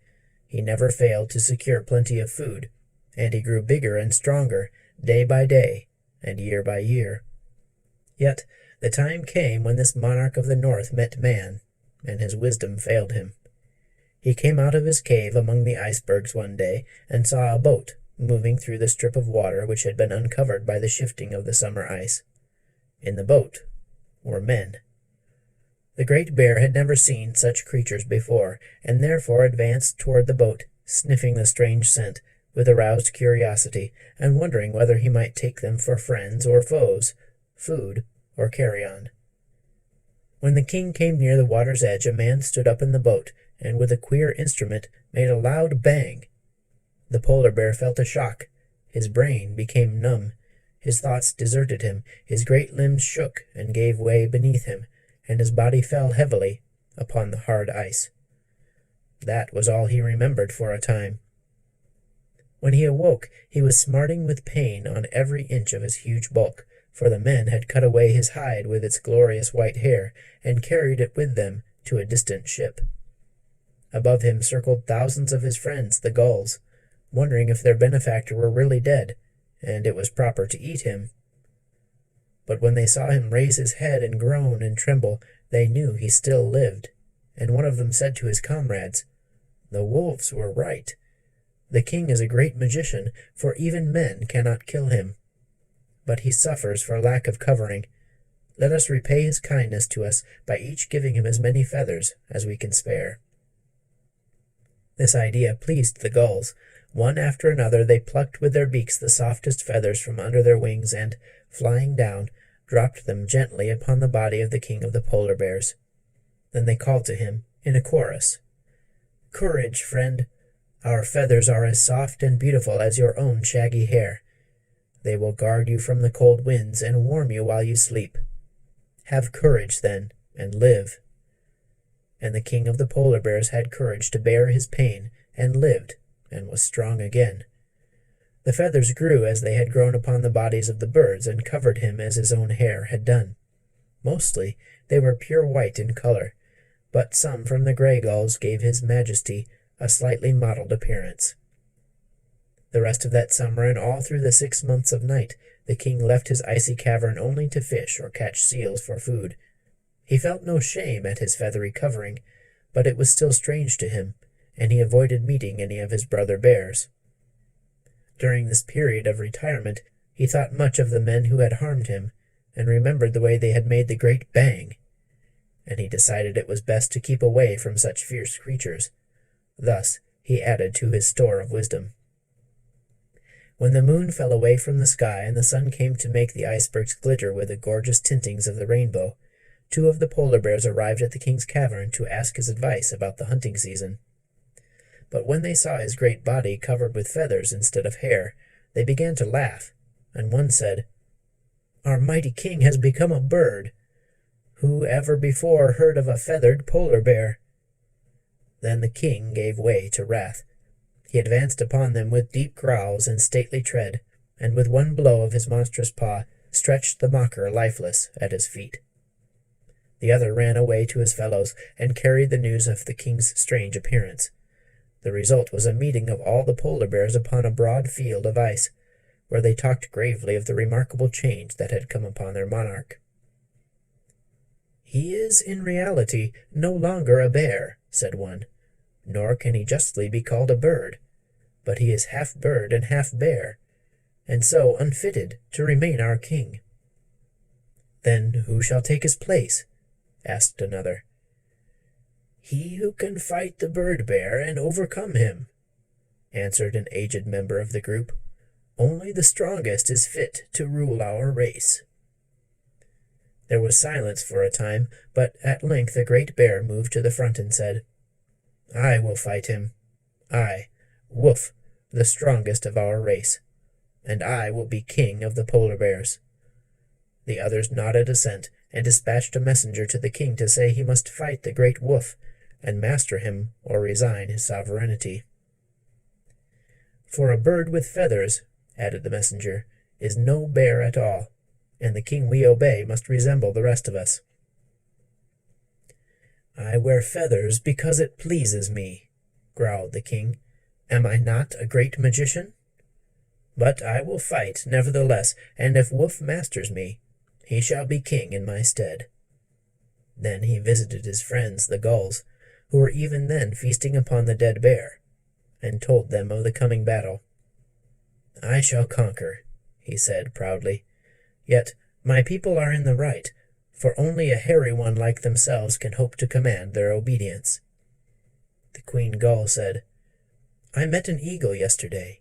He never failed to secure plenty of food, and he grew bigger and stronger day by day and year by year. Yet the time came when this monarch of the north met man, and his wisdom failed him. He came out of his cave among the icebergs one day and saw a boat moving through the strip of water which had been uncovered by the shifting of the summer ice. In the boat were men. The great bear had never seen such creatures before, and therefore advanced toward the boat, sniffing the strange scent, with aroused curiosity, and wondering whether he might take them for friends or foes, food or carrion. When the king came near the water's edge, a man stood up in the boat, and with a queer instrument made a loud bang. The polar bear felt a shock. His brain became numb. His thoughts deserted him. His great limbs shook and gave way beneath him, and his body fell heavily upon the hard ice. That was all he remembered for a time. When he awoke, he was smarting with pain on every inch of his huge bulk, for the men had cut away his hide with its glorious white hair, and carried it with them to a distant ship. Above him circled thousands of his friends, the gulls, wondering if their benefactor were really dead, and it was proper to eat him. But when they saw him raise his head and groan and tremble, they knew he still lived, and one of them said to his comrades, "The wolves were right. The king is a great magician, for even men cannot kill him. But he suffers for lack of covering. Let us repay his kindness to us by each giving him as many feathers as we can spare." This idea pleased the gulls. One after another they plucked with their beaks the softest feathers from under their wings and, flying down, dropped them gently upon the body of the king of the polar bears. Then they called to him in a chorus, "Courage, friend! Our feathers are as soft and beautiful as your own shaggy hair. They will guard you from the cold winds and warm you while you sleep. Have courage, then, and live." And the king of the polar bears had courage to bear his pain, and lived, and was strong again. The feathers grew as they had grown upon the bodies of the birds, and covered him as his own hair had done. Mostly They were pure white in color, but some from the gray gulls gave his majesty a slightly mottled appearance. The rest of that summer and all through the 6 months of night, the king left his icy cavern only to fish or catch seals for food. He felt no shame at his feathery covering, but it was still strange to him, and he avoided meeting any of his brother bears. During this period of retirement, he thought much of the men who had harmed him, and remembered the way they had made the great bang, and he decided it was best to keep away from such fierce creatures. Thus he added to his store of wisdom. When the moon fell away from the sky and the sun came to make the icebergs glitter with the gorgeous tintings of the rainbow, 2 of the polar bears arrived at the king's cavern to ask his advice about the hunting season. But when they saw his great body covered with feathers instead of hair, they began to laugh, and one said, "Our mighty king has become a bird. Who ever before heard of a feathered polar bear?" Then the king gave way to wrath. He advanced upon them with deep growls and stately tread, and with one blow of his monstrous paw stretched the mocker lifeless at his feet. The other ran away to his fellows and carried the news of the king's strange appearance. The result was a meeting of all the polar bears upon a broad field of ice, where they talked gravely of the remarkable change that had come upon their monarch. "He is in reality no longer a bear," said one, "nor can he justly be called a bird, but he is half bird and half bear, and so unfitted to remain our king." "Then who shall take his place?" asked another. "He who can fight the bird-bear and overcome him," answered an aged member of the group. "Only the strongest is fit to rule our race." There was silence for a time, but at length the great bear moved to the front and said, "I will fight him. I, Woof, the strongest of our race, and I will be king of the polar bears." The others nodded assent, and dispatched a messenger to the king to say he must fight the great Woof, and master him or resign his sovereignty. "For a bird with feathers," added the messenger, "is no bear at all, and the king we obey must resemble the rest of us." "I wear feathers because it pleases me," growled the king. "Am I not a great magician? But I will fight, nevertheless, and if Woof masters me, he shall be king in my stead." Then he visited his friends, the gulls, who were even then feasting upon the dead bear, and told them of the coming battle. "I shall conquer," he said proudly. "Yet my people are in the right, for only a hairy one like themselves can hope to command their obedience." The queen gull said, "I met an eagle yesterday,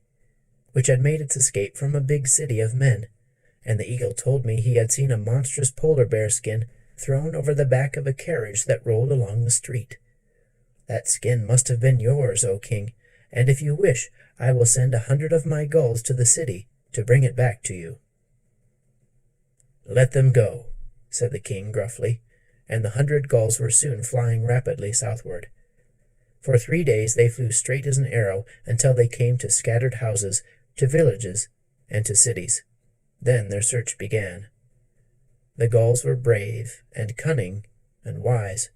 which had made its escape from a big city of men, and the eagle told me he had seen a monstrous polar bear skin thrown over the back of a carriage that rolled along the street. That skin must have been yours, O king, and if you wish, I will send 100 of my gulls to the city to bring it back to you." "Let them go," said the king gruffly, and the 100 gulls were soon flying rapidly southward. For 3 days they flew straight as an arrow until they came to scattered houses, to villages, and to cities. Then their search began. The gulls were brave and cunning and wise.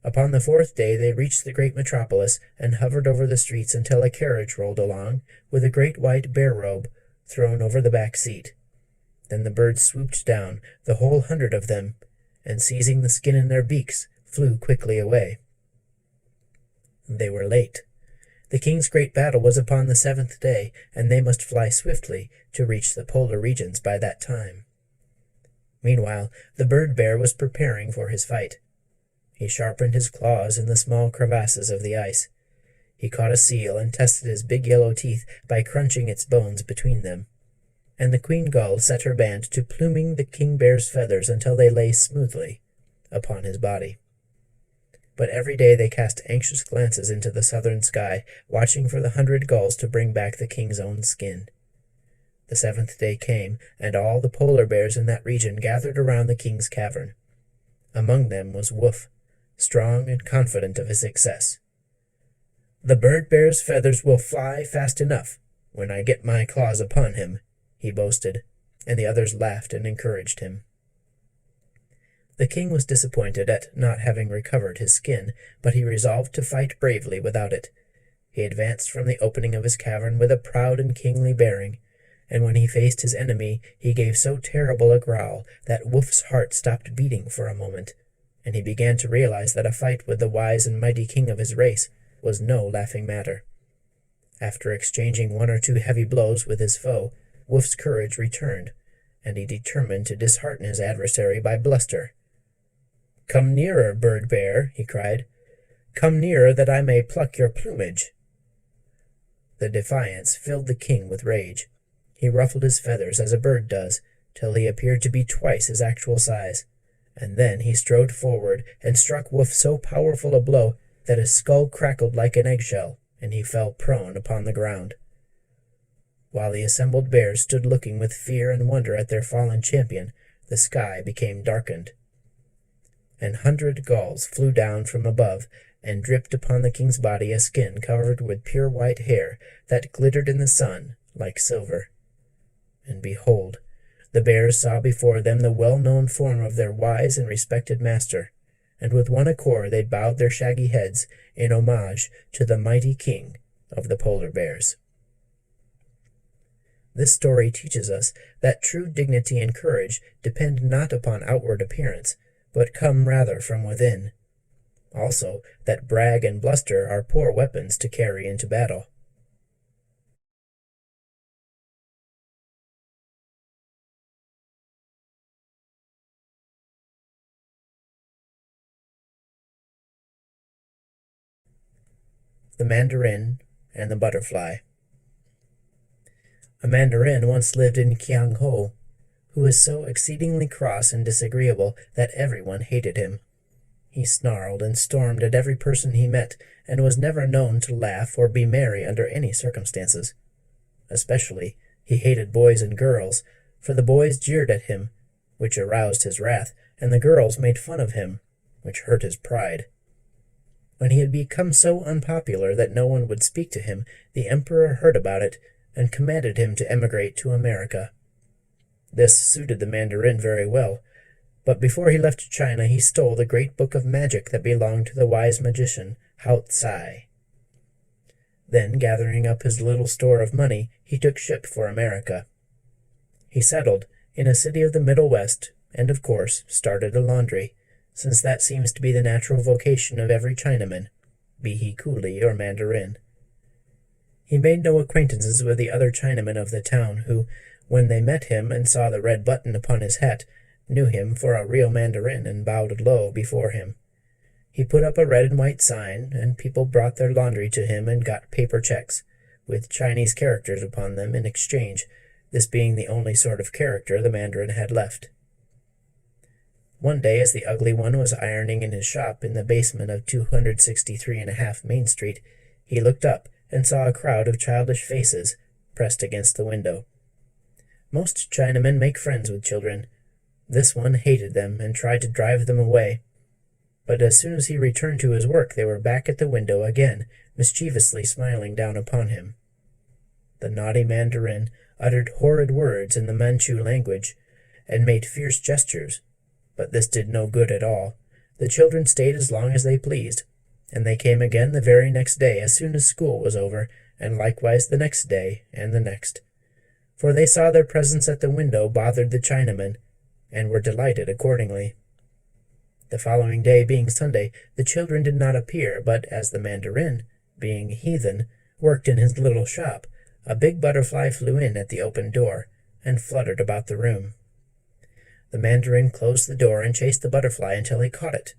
Upon the 4th day they reached the great metropolis and hovered over the streets until a carriage rolled along with a great white bear robe thrown over the back seat. Then the birds swooped down, the whole 100 of them, and seizing the skin in their beaks, flew quickly away. They were late. The king's great battle was upon the 7th day, and they must fly swiftly to reach the polar regions by that time. Meanwhile, the bird-bear was preparing for his fight. He sharpened his claws in the small crevasses of the ice. He caught a seal and tested his big yellow teeth by crunching its bones between them. And the queen gull set her band to pluming the king bear's feathers until they lay smoothly upon his body. But every day they cast anxious glances into the southern sky, watching for the 100 gulls to bring back the king's own skin. The 7th day came, and all the polar bears in that region gathered around the king's cavern. Among them was Woof, strong and confident of his success. "The bird-bear's feathers will fly fast enough when I get my claws upon him," he boasted, and the others laughed and encouraged him. The king was disappointed at not having recovered his skin, but he resolved to fight bravely without it. He advanced from the opening of his cavern with a proud and kingly bearing, and when he faced his enemy he gave so terrible a growl that Wolf's heart stopped beating for a moment, and he began to realize that a fight with the wise and mighty king of his race was no laughing matter. After exchanging one or two heavy blows with his foe, Wolf's courage returned, and he determined to dishearten his adversary by bluster. "Come nearer, bird-bear," he cried. "Come nearer that I may pluck your plumage." The defiance filled the king with rage. He ruffled his feathers as a bird does, till he appeared to be twice his actual size, and then he strode forward and struck Wolf so powerful a blow that his skull crackled like an eggshell, and he fell prone upon the ground. While the assembled bears stood looking with fear and wonder at their fallen champion, the sky became darkened. 100 gulls flew down from above and dripped upon the king's body a skin covered with pure white hair that glittered in the sun like silver. And behold, the bears saw before them the well-known form of their wise and respected master, and with one accord they bowed their shaggy heads in homage to the mighty king of the polar bears. This story teaches us that true dignity and courage depend not upon outward appearance, but come rather from within. Also, that brag and bluster are poor weapons to carry into battle. The Mandarin and the Butterfly. A mandarin once lived in Qiangho, who was so exceedingly cross and disagreeable that everyone hated him. He snarled and stormed at every person he met, and was never known to laugh or be merry under any circumstances. Especially, he hated boys and girls, for the boys jeered at him, which aroused his wrath, and the girls made fun of him, which hurt his pride. When he had become so unpopular that no one would speak to him, the emperor heard about it, and commanded him to emigrate to America. This suited the mandarin very well, but before he left China he stole the great book of magic that belonged to the wise magician Hao Tsai. Then, gathering up his little store of money, he took ship for America. He settled in a city of the Middle West, and of course started a laundry, since that seems to be the natural vocation of every Chinaman, be he coolie or mandarin. He made no acquaintances with the other Chinamen of the town, who, when they met him and saw the red button upon his hat, knew him for a real mandarin and bowed low before him. He put up a red and white sign, and people brought their laundry to him and got paper checks, with Chinese characters upon them in exchange, this being the only sort of character the mandarin had left. One day, as the ugly one was ironing in his shop in the basement of 263½ Main Street, he looked up and saw a crowd of childish faces pressed against the window. Most Chinamen make friends with children. This one hated them and tried to drive them away. But as soon as he returned to his work, they were back at the window again, mischievously smiling down upon him. The naughty mandarin uttered horrid words in the Manchu language, and made fierce gestures, but this did no good at all. The children stayed as long as they pleased, and they came again the very next day as soon as school was over, and likewise the next day and the next. For they saw their presence at the window bothered the Chinamen, and were delighted accordingly. The following day being Sunday, the children did not appear, but as the mandarin, being heathen, worked in his little shop, a big butterfly flew in at the open door, and fluttered about the room. The mandarin closed the door and chased the butterfly until he caught it,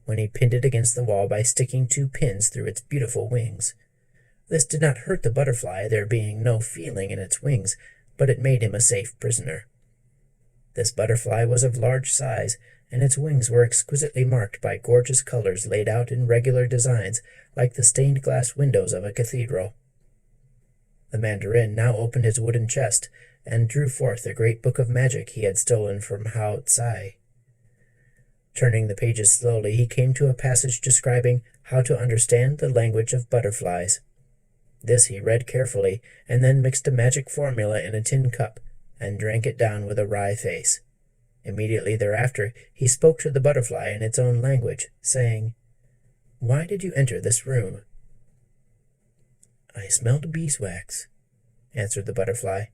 when he pinned it against the wall by sticking 2 pins through its beautiful wings. This did not hurt the butterfly, there being no feeling in its wings, but it made him a safe prisoner. This butterfly was of large size, and its wings were exquisitely marked by gorgeous colors laid out in regular designs, like the stained glass windows of a cathedral. The mandarin now opened his wooden chest, and drew forth the great book of magic he had stolen from Hao Tsai. Turning the pages slowly, he came to a passage describing how to understand the language of butterflies. This he read carefully, and then mixed a magic formula in a tin cup, and drank it down with a wry face. Immediately thereafter he spoke to the butterfly in its own language, saying, "Why did you enter this room?" "I smelled beeswax," answered the butterfly.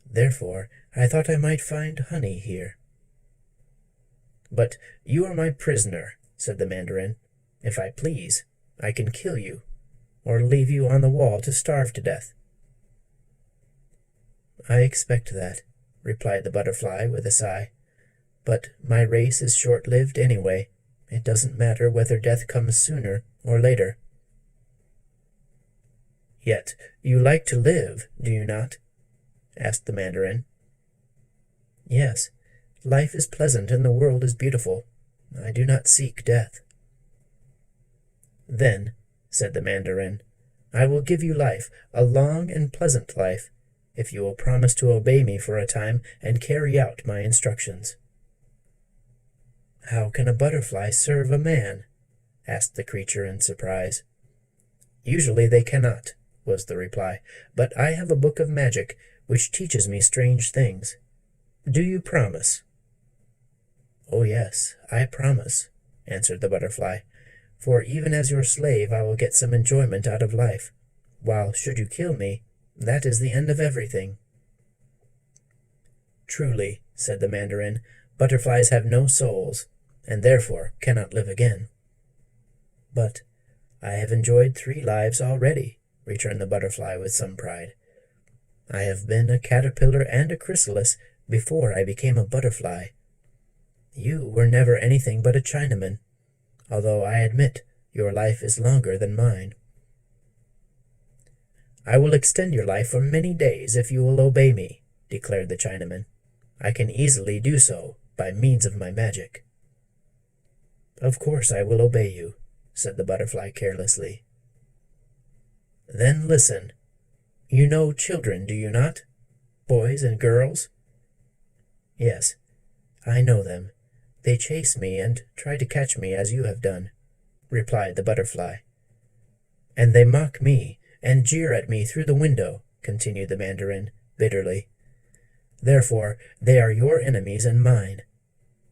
"Therefore I thought I might find honey here." "But you are my prisoner," said the mandarin. "If I please, I can kill you, or leave you on the wall to starve to death." "I expect that," replied the butterfly with a sigh. "But my race is short-lived anyway. It doesn't matter whether death comes sooner or later." "Yet you like to live, do you not?" asked the mandarin. "Yes, life is pleasant and the world is beautiful. I do not seek death." "Then," said the mandarin, "I will give you life, a long and pleasant life, if you will promise to obey me for a time and carry out my instructions." "How can a butterfly serve a man?" asked the creature in surprise. "Usually they cannot," was the reply, "but I have a book of magic which teaches me strange things. Do you promise?" "Oh yes, I promise," answered the butterfly, "for even as your slave I will get some enjoyment out of life, while should you kill me, that is the end of everything." "Truly," said the mandarin, "butterflies have no souls, and therefore cannot live again." "But I have enjoyed 3 lives already," returned the butterfly with some pride. "I have been a caterpillar and a chrysalis before I became a butterfly. You were never anything but a Chinaman, although I admit your life is longer than mine." "I will extend your life for many days if you will obey me," declared the Chinaman. "I can easily do so by means of my magic." "Of course I will obey you," said the butterfly carelessly. "Then listen. You know children, do you not? Boys and girls?" "Yes, I know them. They chase me and try to catch me as you have done," replied the butterfly. "And they mock me and jeer at me through the window," continued the mandarin bitterly. "Therefore they are your enemies and mine.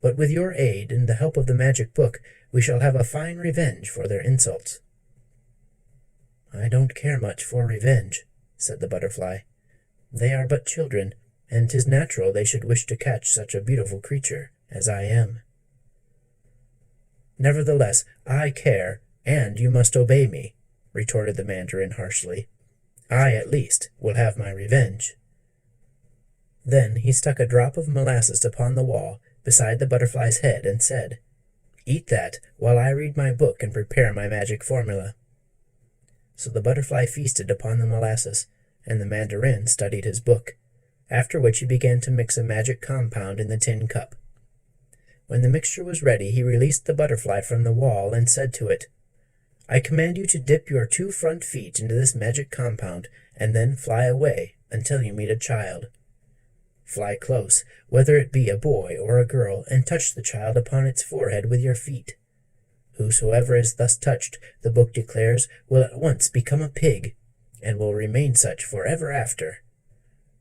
But with your aid and the help of the magic book, we shall have a fine revenge for their insults." "I don't care much for revenge," said the butterfly. "They are but children, and 'tis natural they should wish to catch such a beautiful creature as I am." "Nevertheless, I care, and you must obey me," retorted the mandarin harshly. "I, at least, will have my revenge." Then he stuck a drop of molasses upon the wall beside the butterfly's head and said, "Eat that while I read my book and prepare my magic formula." So the butterfly feasted upon the molasses, and the mandarin studied his book, after which he began to mix a magic compound in the tin cup. When the mixture was ready, he released the butterfly from the wall and said to it, "I command you to dip your 2 front feet into this magic compound and then fly away until you meet a child. Fly close, whether it be a boy or a girl, and touch the child upon its forehead with your feet. Whosoever is thus touched, the book declares, will at once become a pig, and will remain such forever after.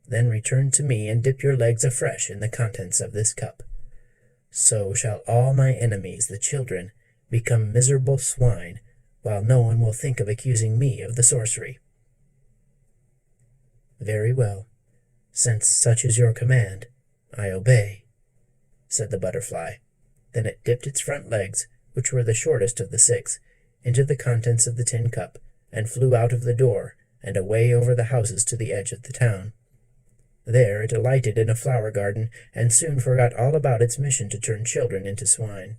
Then return to me and dip your legs afresh in the contents of this cup. So shall all my enemies, the children, become miserable swine, while no one will think of accusing me of the sorcery." "Very well. Since such is your command, I obey," said the butterfly. Then it dipped its front legs, which were the shortest of the 6, into the contents of the tin cup, and flew out of the door and away over the houses to the edge of the town. There it alighted in a flower garden, and soon forgot all about its mission to turn children into swine.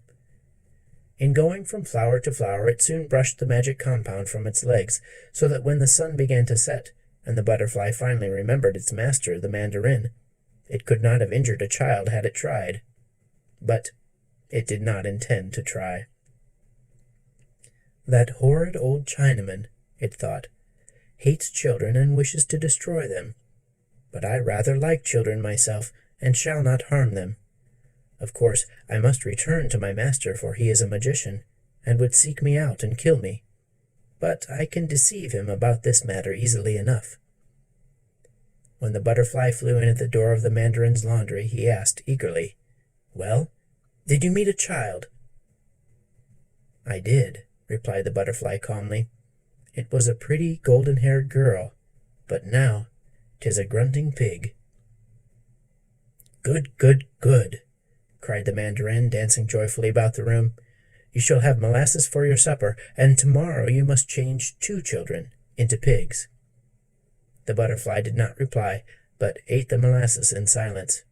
In going from flower to flower, it soon brushed the magic compound from its legs, so that when the sun began to set, and the butterfly finally remembered its master, the mandarin, it could not have injured a child had it tried. But it did not intend to try. "That horrid old Chinaman," it thought, "hates children and wishes to destroy them. But I rather like children myself, and shall not harm them. Of course, I must return to my master, for he is a magician, and would seek me out and kill me. But I can deceive him about this matter easily enough." When the butterfly flew in at the door of the mandarin's laundry, he asked eagerly, Well, did you meet a child?" "I did," replied the butterfly calmly. "It was a pretty golden-haired girl, but now 'tis a grunting pig." "Good, good, good!" cried the mandarin, dancing joyfully about the room. "You shall have molasses for your supper, and tomorrow you must change 2 children into pigs." The butterfly did not reply, but ate the molasses in silence.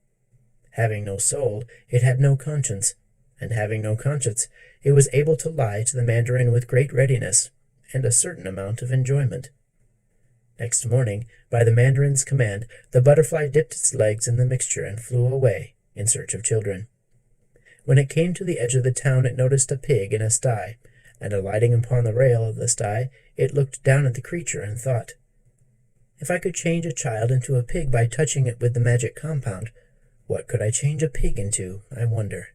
Having no soul, it had no conscience, and having no conscience, it was able to lie to the mandarin with great readiness and a certain amount of enjoyment. Next morning, by the mandarin's command, the butterfly dipped its legs in the mixture and flew away in search of children. When it came to the edge of the town, it noticed a pig in a sty, and alighting upon the rail of the sty, it looked down at the creature and thought, "If I could change a child into a pig by touching it with the magic compound, what could I change a pig into, I wonder?"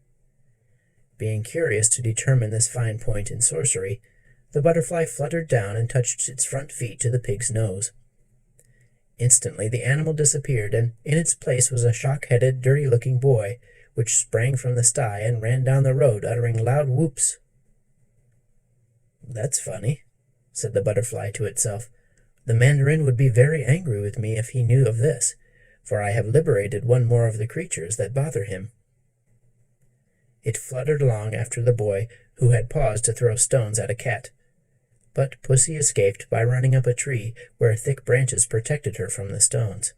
Being curious to determine this fine point in sorcery, the butterfly fluttered down and touched its front feet to the pig's nose. Instantly the animal disappeared, and in its place was a shock-headed, dirty-looking boy, which sprang from the sty and ran down the road, uttering loud whoops. "That's funny," said the butterfly to itself. "The mandarin would be very angry with me if he knew of this, for I have liberated one more of the creatures that bother him." It fluttered along after the boy, who had paused to throw stones at a cat. But Pussy escaped by running up a tree where thick branches protected her from the stones.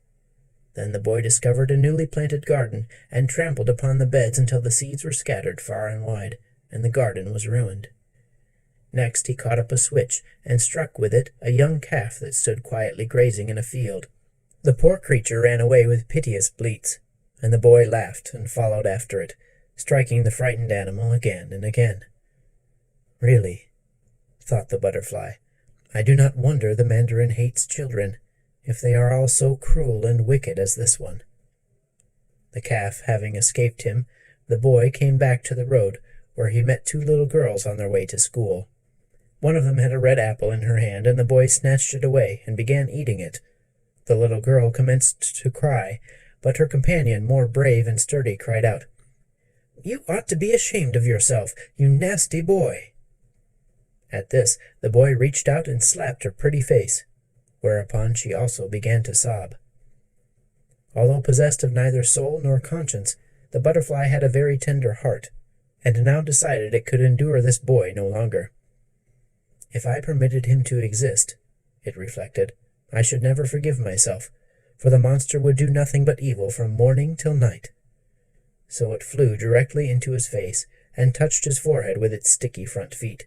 Then the boy discovered a newly planted garden and trampled upon the beds until the seeds were scattered far and wide, and the garden was ruined. Next he caught up a switch and struck with it a young calf that stood quietly grazing in a field. The poor creature ran away with piteous bleats, and the boy laughed and followed after it, striking the frightened animal again and again. "Really," thought the butterfly, "I do not wonder the mandarin hates children, if they are all so cruel and wicked as this one." The calf having escaped him, the boy came back to the road, where he met 2 little girls on their way to school. One of them had a red apple in her hand, and the boy snatched it away and began eating it. The little girl commenced to cry, but her companion, more brave and sturdy, cried out, "You ought to be ashamed of yourself, you nasty boy!" At this, the boy reached out and slapped her pretty face, whereupon she also began to sob. Although possessed of neither soul nor conscience, the butterfly had a very tender heart, and now decided it could endure this boy no longer. "If I permitted him to exist," it reflected, "I should never forgive myself, for the monster would do nothing but evil from morning till night." So it flew directly into his face and touched his forehead with its sticky front feet.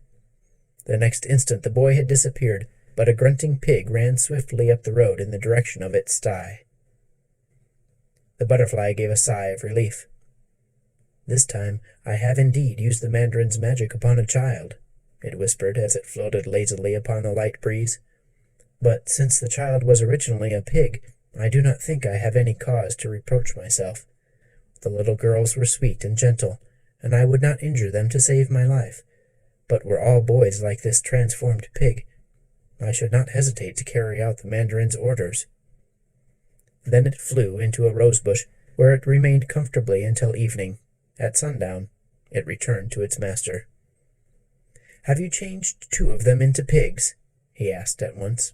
The next instant the boy had disappeared, but a grunting pig ran swiftly up the road in the direction of its sty. The butterfly gave a sigh of relief. "This time I have indeed used the mandarin's magic upon a child," it whispered as it floated lazily upon the light breeze. "But since the child was originally a pig, I do not think I have any cause to reproach myself. The little girls were sweet and gentle, and I would not injure them to save my life. But were all boys like this transformed pig, I should not hesitate to carry out the mandarin's orders." Then it flew into a rosebush, where it remained comfortably until evening. At sundown, it returned to its master. "Have you changed 2 of them into pigs?" he asked at once.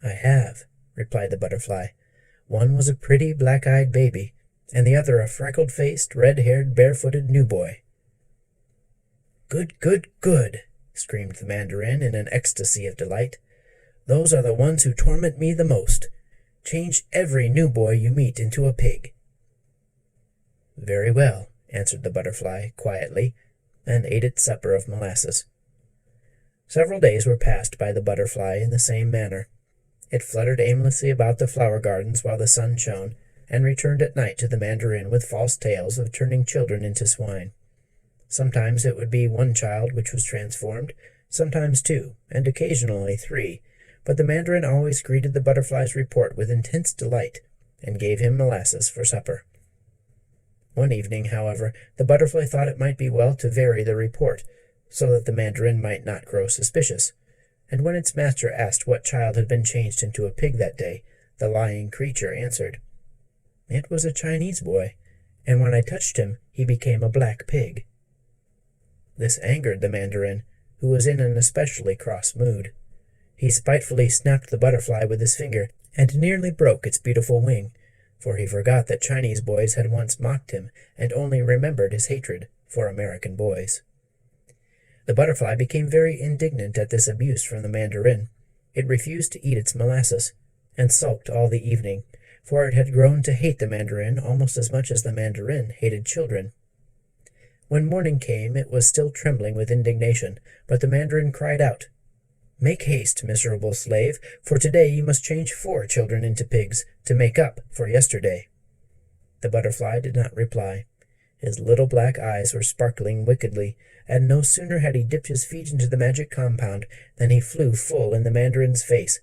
"I have," replied the butterfly. "One was a pretty black-eyed baby, and the other a freckled-faced, red-haired, barefooted new boy." "Good, good, good!" screamed the mandarin in an ecstasy of delight. "Those are the ones who torment me the most. Change every new boy you meet into a pig." "Very well," answered the butterfly quietly, and ate its supper of molasses. Several days were passed by the butterfly in the same manner. It fluttered aimlessly about the flower gardens while the sun shone, and returned at night to the mandarin with false tales of turning children into swine. Sometimes it would be 1 child which was transformed, sometimes 2, and occasionally 3, but the mandarin always greeted the butterfly's report with intense delight, and gave him molasses for supper. One evening, however, the butterfly thought it might be well to vary the report, so that the mandarin might not grow suspicious, and when its master asked what child had been changed into a pig that day, the lying creature answered, "It was a Chinese boy, and when I touched him, he became a black pig." This angered the mandarin, who was in an especially cross mood. He spitefully snapped the butterfly with his finger and nearly broke its beautiful wing, for he forgot that Chinese boys had once mocked him and only remembered his hatred for American boys. The butterfly became very indignant at this abuse from the mandarin. It refused to eat its molasses, and sulked all the evening, for it had grown to hate the mandarin almost as much as the mandarin hated children. When morning came, it was still trembling with indignation, but the mandarin cried out, "Make haste, miserable slave, for today you must change 4 children into pigs to make up for yesterday." The butterfly did not reply. His little black eyes were sparkling wickedly, and no sooner had he dipped his feet into the magic compound than he flew full in the mandarin's face,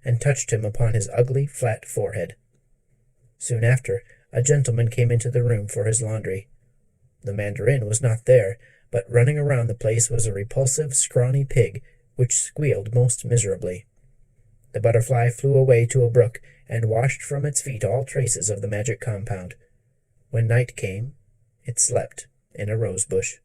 and touched him upon his ugly, flat forehead. Soon after, a gentleman came into the room for his laundry. The mandarin was not there, but running around the place was a repulsive, scrawny pig, which squealed most miserably. The butterfly flew away to a brook, and washed from its feet all traces of the magic compound. When night came, it slept in a rose bush.